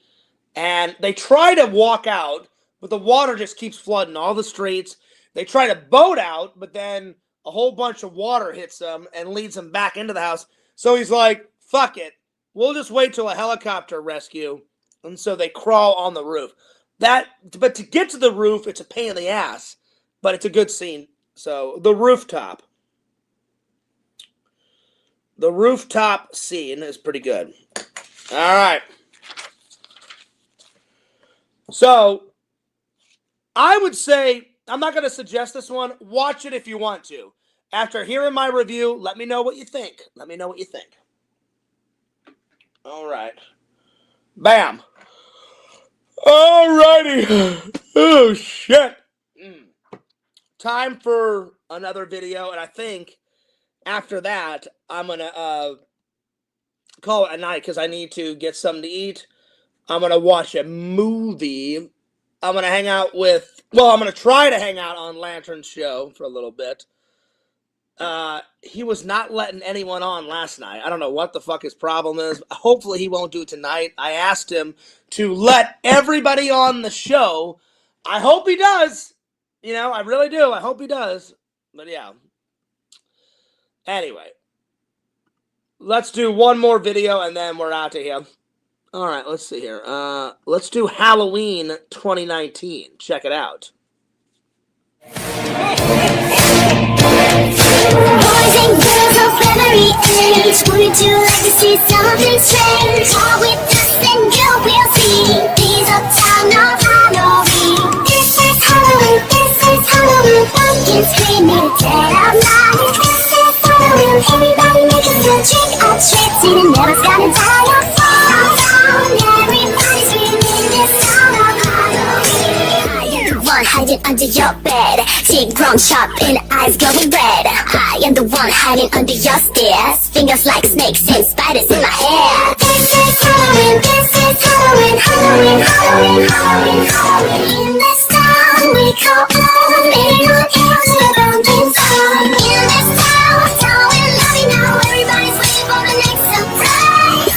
Speaker 1: And they try to walk out, but the water just keeps flooding all the streets. They try to boat out, but then a whole bunch of water hits them and leads them back into the house. So he's like, fuck it. We'll just wait till a helicopter rescue. And so they crawl on the roof. But to get to the roof, it's a pain in the ass. But it's a good scene. So, the rooftop. The rooftop scene is pretty good. All right. So, I would say, I'm not going to suggest this one. Watch it if you want to. After hearing my review, let me know what you think. Let me know what you think. All right. Bam. Alrighty. Oh, shit. Time for another video, and I think after that, I'm going to call it a night because I need to get something to eat. I'm going to watch a movie. I'm going to hang out with, well, I'm going to try to hang out on Lantern's show for a little bit. He was not letting anyone on last night. I don't know what the fuck his problem is. Hopefully he won't do it tonight. I asked him to let everybody on the show. I hope he does. You know, I really do. I hope he does. But yeah. Anyway. Let's do one more video and then we're out of here. All right, let's see here. Let's do Halloween 2019. Check it out.
Speaker 8: Boys and girls of every age, wouldn't you like to see something strange? All with us and you will see. These uptown of Halloween. This is Halloween, this is Halloween. Pumpkins screaming dead of night. This is Halloween, everybody make a feel trick or treat. See the never's gonna die of fall. Everybody's screaming this town of Halloween. One hiding under your bed, cheek grown sharp and eyes glowing red. I am the one hiding under your stairs, fingers like snakes and spiders in my hair. This is Halloween, this is Halloween, Halloween, Halloween, Halloween, Halloween. In this town we call on, living on hills with pumpkins on. In this town we love you now, everybody's waiting for the next surprise.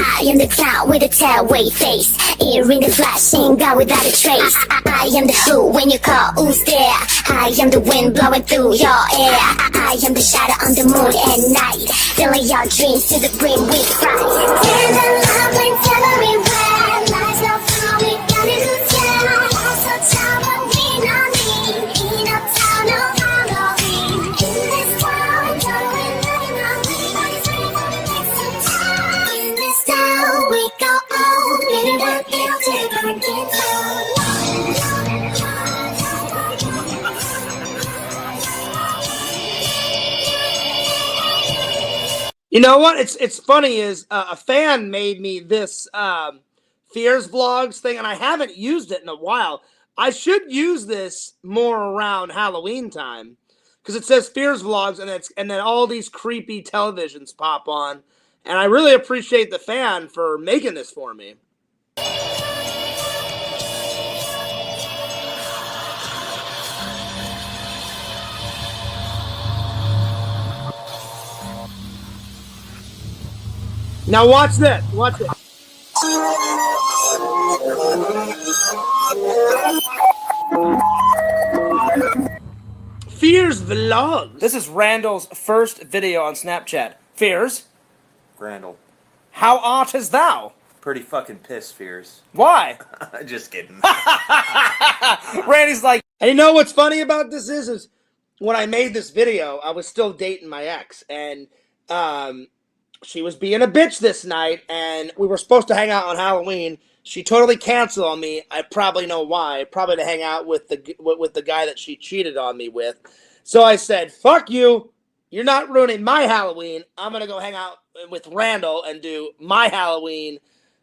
Speaker 8: I am the clown with a tearaway face, ear in the flash, ain't gone without a trace. I am the who when you call, who's there? I am the wind blowing through your hair. I am the shadow on the moon at night, filling your dreams to the brim with fright. Stand alive when Halloween red, lights no fun, we gotta lose ya. Also tell what we know need, in a town of Halloween. In this town, going running on, everybody's ready for the next time. In this town, we go on, living on hills with pumpkins on.
Speaker 1: You know what? It's funny is a fan made me this Fears Vlogs thing, and I haven't used it in a while. I should use this more around Halloween time because it says Fears Vlogs, and then all these creepy televisions pop on, and I really appreciate the fan for making this for me. Now watch this. Watch it. Fears Vlogs.
Speaker 5: This is Randall's first video on Snapchat. Fears,
Speaker 9: Randall.
Speaker 5: how art is thou?
Speaker 9: Pretty fucking pissed, Fears.
Speaker 5: Why?
Speaker 9: Just kidding.
Speaker 5: Randy's like,
Speaker 1: And you know what's funny about this is when I made this video, I was still dating my ex, and she was being a bitch this night, and we were supposed to hang out on Halloween. She totally canceled on me. I probably know why. Probably to hang out with the guy that she cheated on me with. So I said, "Fuck you! You're not ruining my Halloween. I'm gonna go hang out with Randall and do my Halloween."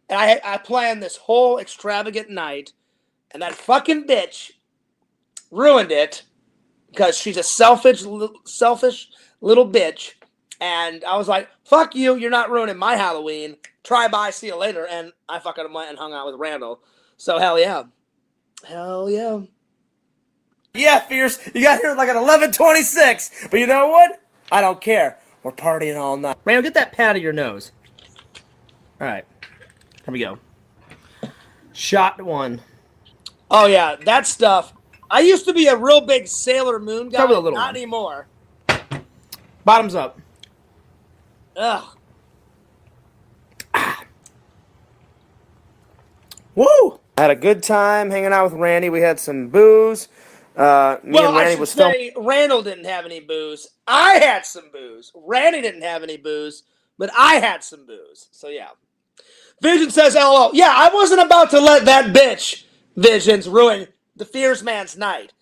Speaker 1: And I planned this whole extravagant night, and that fucking bitch ruined it because she's a selfish little bitch. And I was like, fuck you, you're not ruining my Halloween. Try bye, see you later. And I fucking went and hung out with Randall. So hell yeah. Hell yeah.
Speaker 5: yeah, Fierce, you got here like at 11:26. But you know what? I don't care. We're partying all night. Randall, get that pad of your nose. All right. Here we go. Shot one.
Speaker 1: Oh yeah, that stuff. I used to be a real big Sailor Moon guy.
Speaker 5: Start with a little
Speaker 1: not
Speaker 5: one.
Speaker 1: anymore.
Speaker 5: Bottoms up.
Speaker 1: Ugh.
Speaker 5: Woo! I had a good time hanging out with Randy. We had some booze. Me
Speaker 1: Well,
Speaker 5: and
Speaker 1: I
Speaker 5: Randy
Speaker 1: should
Speaker 5: was filming.
Speaker 1: say Randall didn't have any booze. I had some booze. Randy didn't have any booze, but I had some booze. So yeah. Vision says, LOL. Yeah, I wasn't about to let that bitch, Visions, ruin the Fierce Man's night.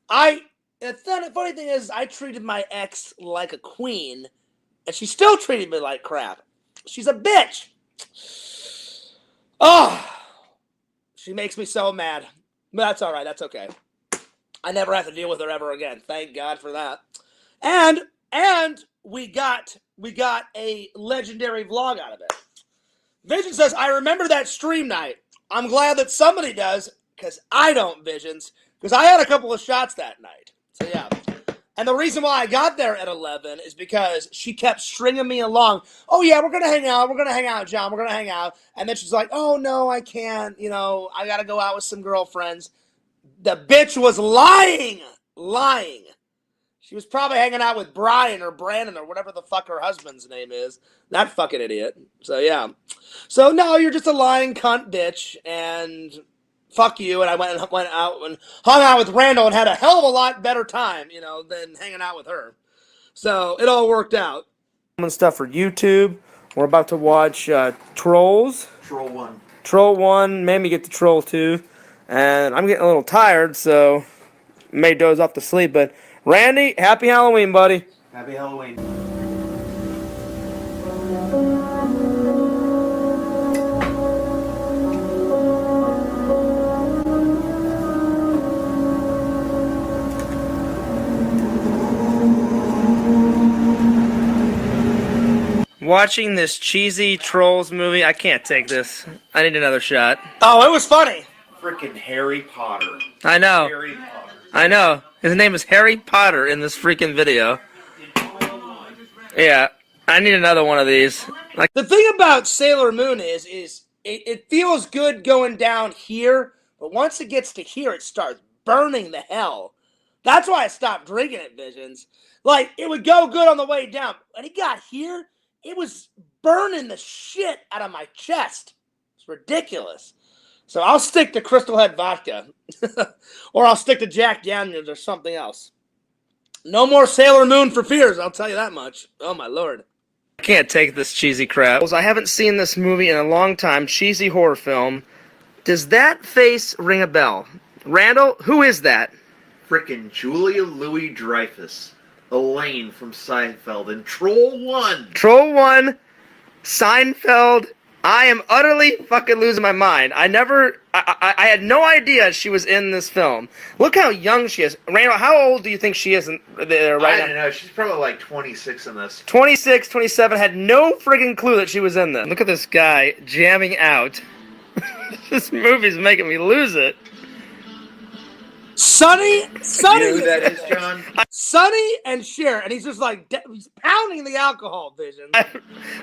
Speaker 1: The funny thing is, I treated my ex like a queen, and she still treated me like crap. She's a bitch. Oh, she makes me so mad. But that's all right. That's okay. I never have to deal with her ever again. Thank God for that. And we got a legendary vlog out of it. Vision says, I remember that stream night. I'm glad that somebody does, because I don't, Visions, because I had a couple of shots that night. So yeah. And the reason why I got there at 11 is because she kept stringing me along. Oh yeah, we're going to hang out. We're going to hang out, John. We're going to hang out. And then she's like, oh no, I can't. You know, I got to go out with some girlfriends. The bitch was lying. She was probably hanging out with Brian or Brandon or whatever the fuck her husband's name is. That fucking idiot. So, yeah. So, no, you're just a lying cunt bitch, and fuck you. And I went out and hung out with Randall and had a hell of a lot better time, you know, than hanging out with her. So, it all worked out.
Speaker 5: Stuff for YouTube. We're about to watch Trolls.
Speaker 9: Troll 1.
Speaker 5: Troll 1 made me get to Troll 2. And I'm getting a little tired, so may doze off to sleep. But Randy, happy Halloween, buddy.
Speaker 9: Happy Halloween.
Speaker 5: Watching this cheesy Trolls movie, I can't take this. I need another shot.
Speaker 1: Oh, it was funny.
Speaker 9: Freaking Harry Potter.
Speaker 5: I know.
Speaker 9: Harry Potter.
Speaker 5: I know. His name is Harry Potter in this freaking video. Yeah, I need another one of these. Like,
Speaker 1: The thing about Sailor Moon is it feels good going down here, but once it gets to here, it starts burning the hell. That's why I stopped drinking it, Visions. Like, it would go good on the way down. When it got here, it was burning the shit out of my chest. It's ridiculous. So I'll stick to Crystal Head vodka. Or I'll stick to Jack Daniels or something else. No more Sailor Moon for Fears, I'll tell you that much. Oh, my Lord.
Speaker 5: I can't take this cheesy crap. I haven't seen this movie in a long time. Cheesy horror film. Does that face ring a bell? Randall, who is that?
Speaker 9: Freaking Julia Louis-Dreyfus. Elaine from Seinfeld in Troll 1.
Speaker 5: Troll 1, Seinfeld. I am utterly fucking losing my mind. I had no idea she was in this film. Look how young she is. Randall, how old do you think she is right
Speaker 9: I
Speaker 5: now?
Speaker 9: don't know. She's probably like 26 in this.
Speaker 5: 26, 27, had no friggin' clue that she was in this. Look at this guy jamming out. This movie's making me lose it.
Speaker 1: Sonny,
Speaker 9: You know who that is, John?
Speaker 1: Sonny and Cher, and he's just like, he's pounding the alcohol, Vision.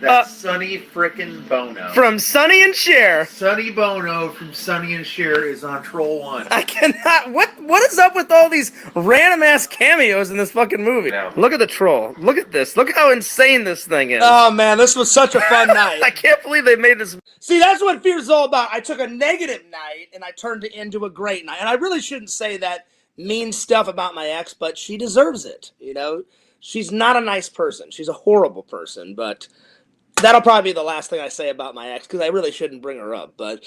Speaker 9: That's Sonny frickin' Bono.
Speaker 5: From Sonny and Cher.
Speaker 9: Sonny Bono from Sonny and Cher is on Troll 1.
Speaker 5: I cannot. What What is up with all these random ass cameos in this fucking movie?
Speaker 9: Yeah.
Speaker 5: Look at the troll. Look at this. Look how insane this thing is.
Speaker 1: Oh man, this was such a fun night.
Speaker 5: I can't believe they made this.
Speaker 1: See, that's what fear is all about. I took a negative night and I turned it into a great night. And I really shouldn't say that mean stuff about my ex, but she deserves it. You know, she's not a nice person. She's a horrible person. But that'll probably be the last thing I say about my ex because I really shouldn't bring her up. But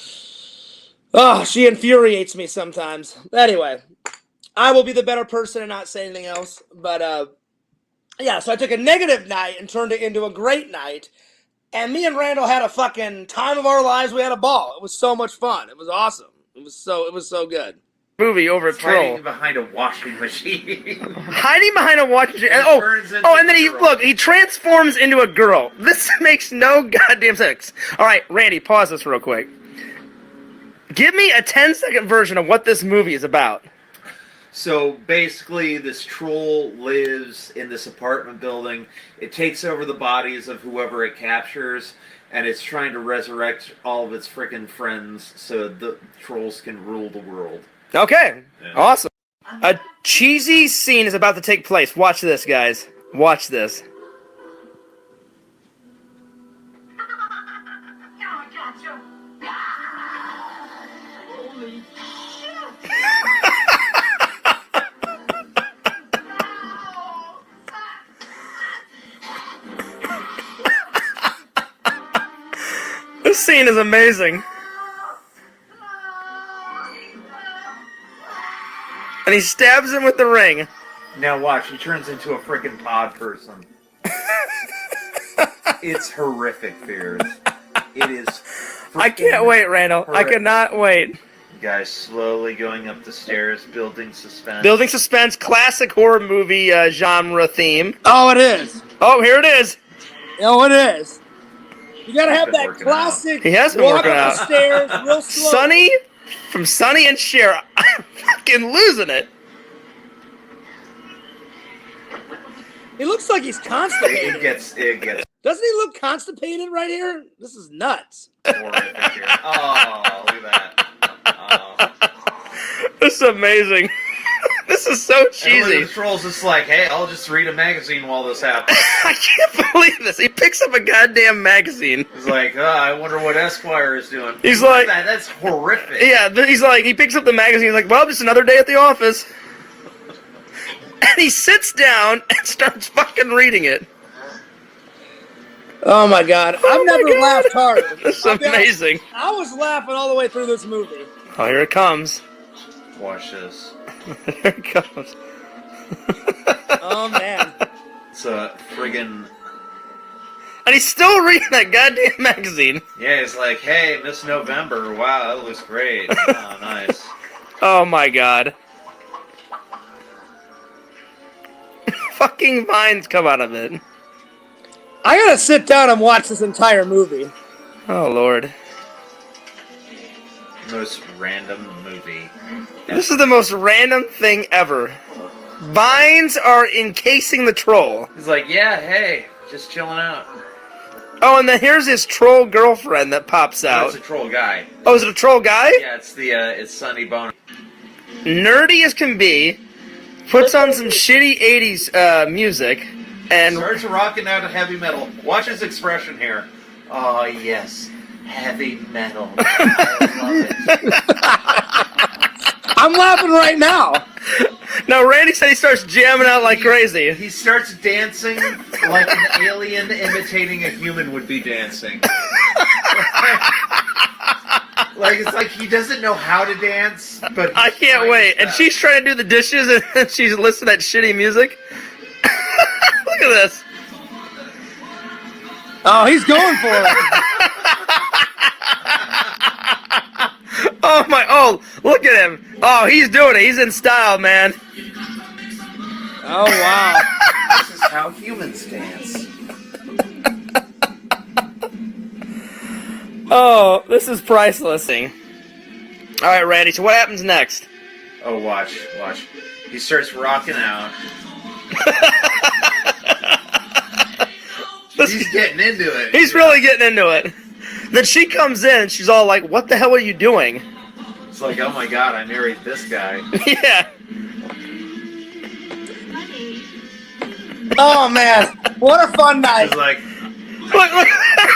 Speaker 1: oh, she infuriates me sometimes. Anyway, I will be the better person and not say anything else. But yeah, so I took a negative night and turned it into a great night. And me and Randall had a fucking time of our lives. We had a ball. It was so much fun. It was awesome. It was so good.
Speaker 5: Movie over a troll.
Speaker 9: Hiding behind a washing machine.
Speaker 5: Hiding behind a washing machine. And,
Speaker 9: turns into
Speaker 5: and then
Speaker 9: a girl.
Speaker 5: he transforms into a girl. This makes no goddamn sense. All right, Randy, pause this real quick. Give me a 10-second version of what this movie is about.
Speaker 9: So basically, this troll lives in this apartment building. It takes over the bodies of whoever it captures, and it's trying to resurrect all of its freaking friends so the trolls can rule the world.
Speaker 5: Okay,
Speaker 9: Yeah.
Speaker 5: awesome. A cheesy scene is about to take place. Watch this, guys. Watch this. This scene is amazing. And he stabs him with the ring.
Speaker 9: Now watch, he turns into a freaking pod person. It's horrific, Fears. It is.
Speaker 5: I can't wait, Randall. I cannot wait.
Speaker 9: Guys slowly going up the stairs, building suspense.
Speaker 5: Building suspense, classic horror movie genre theme.
Speaker 1: Oh, it is.
Speaker 5: Oh, here it is.
Speaker 1: Oh, it is. You gotta have
Speaker 9: Been
Speaker 1: that
Speaker 9: working
Speaker 1: classic.
Speaker 5: He has been
Speaker 1: walk
Speaker 5: working
Speaker 1: up the
Speaker 5: out.
Speaker 1: stairs real slow.
Speaker 5: Sonny, from Sonny and Cher. I'm fucking losing it.
Speaker 1: He looks like he's constipated.
Speaker 9: It gets
Speaker 1: Doesn't he look constipated right here? This is nuts.
Speaker 9: horrific here. Oh, look at that. Oh.
Speaker 5: This is amazing. This is so
Speaker 9: And
Speaker 5: cheesy.
Speaker 9: the troll's just like, hey, I'll just read a magazine while this happens.
Speaker 5: I can't believe this. He picks up a goddamn magazine.
Speaker 9: He's like, I wonder what Esquire is doing.
Speaker 5: He's
Speaker 9: Look
Speaker 5: like-
Speaker 9: at that's horrific.
Speaker 5: Yeah, he's like, he picks up the magazine. He's like, well, just another day at the office. And he sits down and starts fucking reading it.
Speaker 1: Oh my god. I've never
Speaker 5: God.
Speaker 1: laughed harder.
Speaker 5: This is
Speaker 1: I'll be honest,
Speaker 5: amazing.
Speaker 1: I was laughing all the way through this movie.
Speaker 5: Oh, here it comes.
Speaker 9: Watch this.
Speaker 5: Here it comes.
Speaker 1: Oh man.
Speaker 9: It's a friggin'.
Speaker 5: And he's still reading that goddamn magazine.
Speaker 9: Yeah, he's like, hey, Miss November. Wow, that looks great. Oh, nice.
Speaker 5: Oh my god. Fucking vines come out of it.
Speaker 1: I gotta sit down and watch this entire movie.
Speaker 5: Oh lord.
Speaker 9: Most random movie.
Speaker 5: This is the most random thing ever. Vines are encasing the troll.
Speaker 9: He's like, yeah, hey, just chilling out.
Speaker 5: Oh, and then here's his troll girlfriend that pops
Speaker 9: Oh,
Speaker 5: out.
Speaker 9: it's a troll guy.
Speaker 5: Oh, is it a troll guy?
Speaker 9: Yeah, it's Sonny Bono.
Speaker 5: Nerdy as can be. Puts on some shitty 80s music. And
Speaker 9: Starts rocking out to heavy metal. Watch his expression here. Oh, yes. Heavy metal. I love it.
Speaker 1: I'm laughing right now.
Speaker 5: no, Randy said he starts jamming out like crazy.
Speaker 9: He starts dancing like an alien imitating a human would be dancing. Like, it's like he doesn't know how to dance, but
Speaker 5: I can't wait. And she's trying to do the dishes and she's listening to that shitty music. Look at this.
Speaker 1: Oh, he's going for it.
Speaker 5: Oh, look at him. Oh, he's doing it. He's in style, man.
Speaker 1: Oh wow.
Speaker 9: This is how humans dance.
Speaker 5: Oh, this is priceless. All right, Randy, so what happens next?
Speaker 9: Oh, watch. He starts rocking out. He's getting into it.
Speaker 5: He's really getting into it. Then she comes in and she's all like, what the hell are you doing?
Speaker 9: It's It's like, oh my god, I married this guy.
Speaker 5: Yeah. Oh man, what a fun night!
Speaker 9: It's like,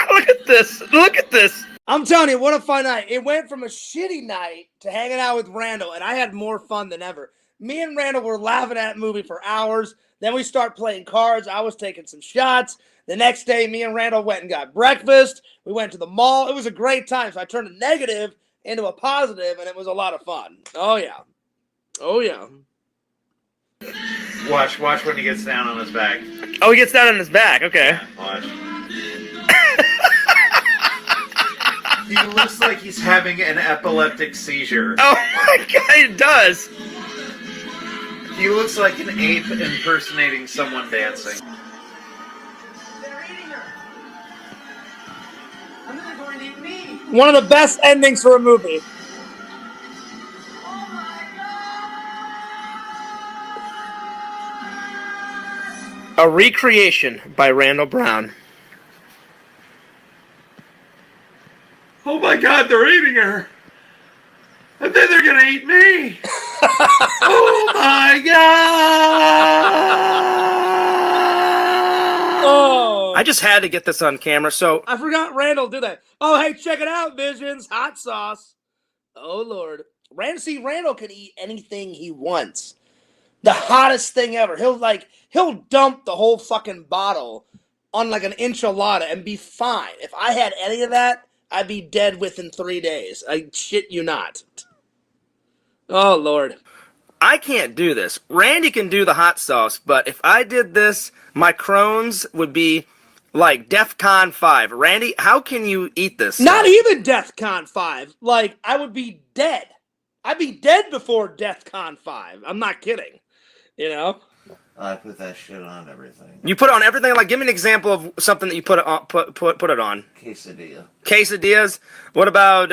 Speaker 5: Look at this! Look at this! I'm telling you, what a fun night! It went from a shitty night to hanging out with Randall, and I had more fun than ever. Me and Randall were laughing at that movie for hours. Then we start playing cards. I was taking some shots. The next day, me and Randall went and got breakfast. We went to the mall. It was a great time. So I turned a negative into a positive, and it was a lot of fun. Oh yeah, oh yeah.
Speaker 9: watch when he gets down on his back.
Speaker 5: Oh, he gets down on his back. Okay.
Speaker 9: Watch. He looks like he's having an epileptic seizure.
Speaker 5: Oh my god, it does.
Speaker 9: He looks like an ape impersonating someone dancing.
Speaker 5: One of the best endings for a movie. A recreation by Randall Brown.
Speaker 9: Oh my god, they're eating her! And then they're gonna eat me! Oh my god!
Speaker 5: Oh! I just had to get this on camera, so I forgot Randall did that. Oh, hey, check it out, Visions. Hot sauce. Oh, Lord. Randall can eat anything he wants. The hottest thing ever. He'll dump the whole fucking bottle on like an enchilada and be fine. If I had any of that, I'd be dead within 3 days. I shit you not. Oh, Lord. I can't do this. Randy can do the hot sauce, but if I did this, my Crohn's would be like DEFCON 5. Randy, how can you eat this? Not even DEFCON 5. Like, I would be dead. I'd be dead before DEFCON 5. I'm not kidding. You know?
Speaker 9: I put that shit on everything.
Speaker 5: You put it on everything? Like, give me an example of something that you put it on. Put it on.
Speaker 9: Quesadilla.
Speaker 5: Quesadillas? What about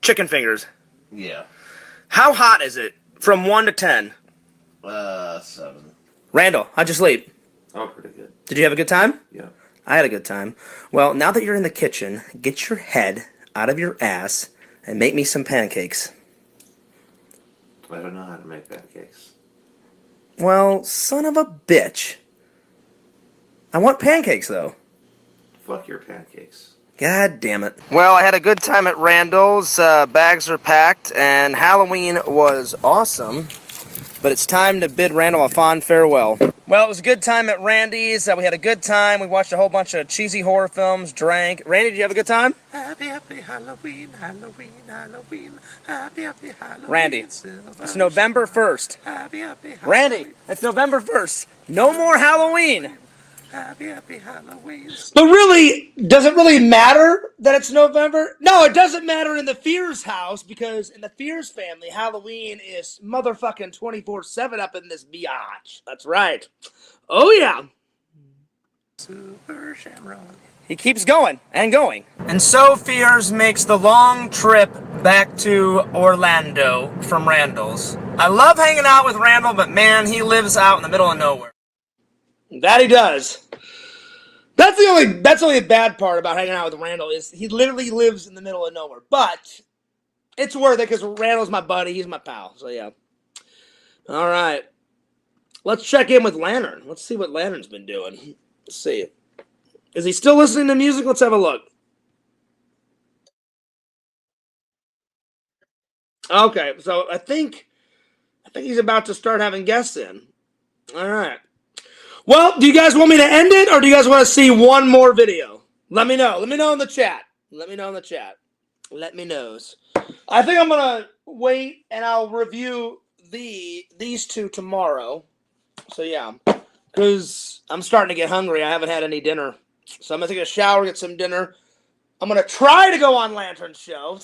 Speaker 5: chicken fingers?
Speaker 9: Yeah.
Speaker 5: How hot is it? From 1 to 10?
Speaker 9: 7.
Speaker 5: Randall, how'd you sleep?
Speaker 9: Oh, pretty good.
Speaker 5: Did you have a good time?
Speaker 9: Yeah.
Speaker 5: I had a good time. Well, now that you're in the kitchen, get your head out of your ass and make me some pancakes.
Speaker 9: I don't know how to make pancakes.
Speaker 5: Well, son of a bitch. I want pancakes, though.
Speaker 9: Fuck your pancakes.
Speaker 5: God damn it. Well, I had a good time at Randall's. Bags are packed, and Halloween was awesome. But it's time to bid Randall a fond farewell. Well, it was a good time at Randy's. We had a good time. We watched a whole bunch of cheesy horror films, drank. Randy, did you have a good time?
Speaker 9: Happy, happy Halloween, Halloween, Halloween. Happy, happy Halloween.
Speaker 5: Randy, it's November 1st.
Speaker 9: Happy, happy Halloween.
Speaker 5: Randy, it's November 1st. No more Halloween.
Speaker 9: Happy, happy Halloween.
Speaker 5: But really, does it really matter that it's November? No, it doesn't matter in the Fears house, because in the Fears family, Halloween is motherfucking 24/7 up in this biatch. That's right. Oh, yeah.
Speaker 9: Super Shamrock.
Speaker 5: He keeps going and going. And so Fears makes the long trip back to Orlando from Randall's. I love hanging out with Randall, but man, he lives out in the middle of nowhere. That he does. That's the only bad part about hanging out with Randall is he literally lives in the middle of nowhere. But it's worth it because Randall's my buddy. He's my pal. So yeah. All right. Let's check in with Lantern. Let's see what Lantern's been doing. Let's see. Is he still listening to music? Let's have a look. Okay, so I think he's about to start having guests in. All right. Well, do you guys want me to end it, or do you guys want to see one more video? Let me know. Let me know in the chat. Let me know in the chat. Let me know. I think I'm going to wait, and I'll review these two tomorrow. So, yeah, because I'm starting to get hungry. I haven't had any dinner. So I'm going to take a shower, get some dinner. I'm going to try to go on Lantern's show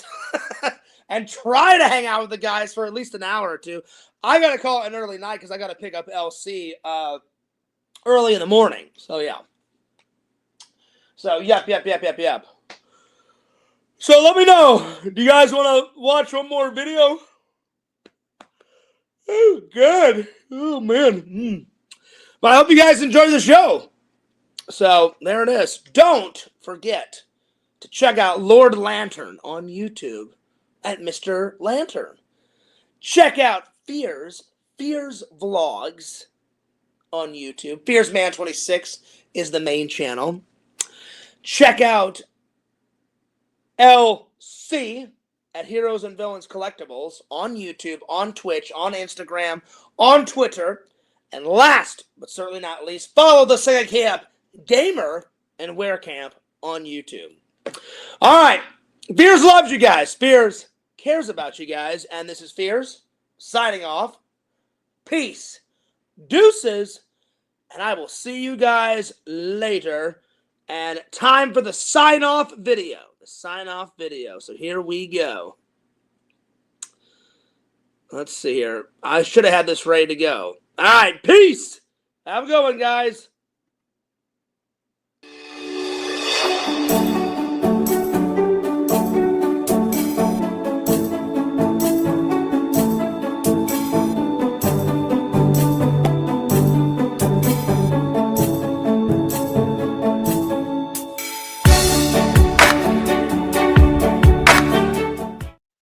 Speaker 5: and try to hang out with the guys for at least an hour or two. I got to call it an early night because I got to pick up LC early in the morning. So, yeah. So, yep. So, let me know. Do you guys want to watch one more video? Oh, good. Oh, man. But I hope you guys enjoy the show. So, there it is. Don't forget to check out Lord Lantern on YouTube
Speaker 1: at Mr. Lantern. Check out Fears Vlogs on YouTube. FearsMan26 is the main channel. Check out LC at Heroes and Villains Collectibles on YouTube, on Twitch, on Instagram, on Twitter. And last, but certainly not least, follow the Sega Camp Gamer and Wear Camp on YouTube. All right. Fears loves you guys. Fears cares about you guys. And this is Fears signing off. Peace. Deuces. And I will see you guys later. And time for the sign-off video. The sign-off video. So here we go. Let's see here. I should have had this ready to go. All right. Peace. Have a good one, guys.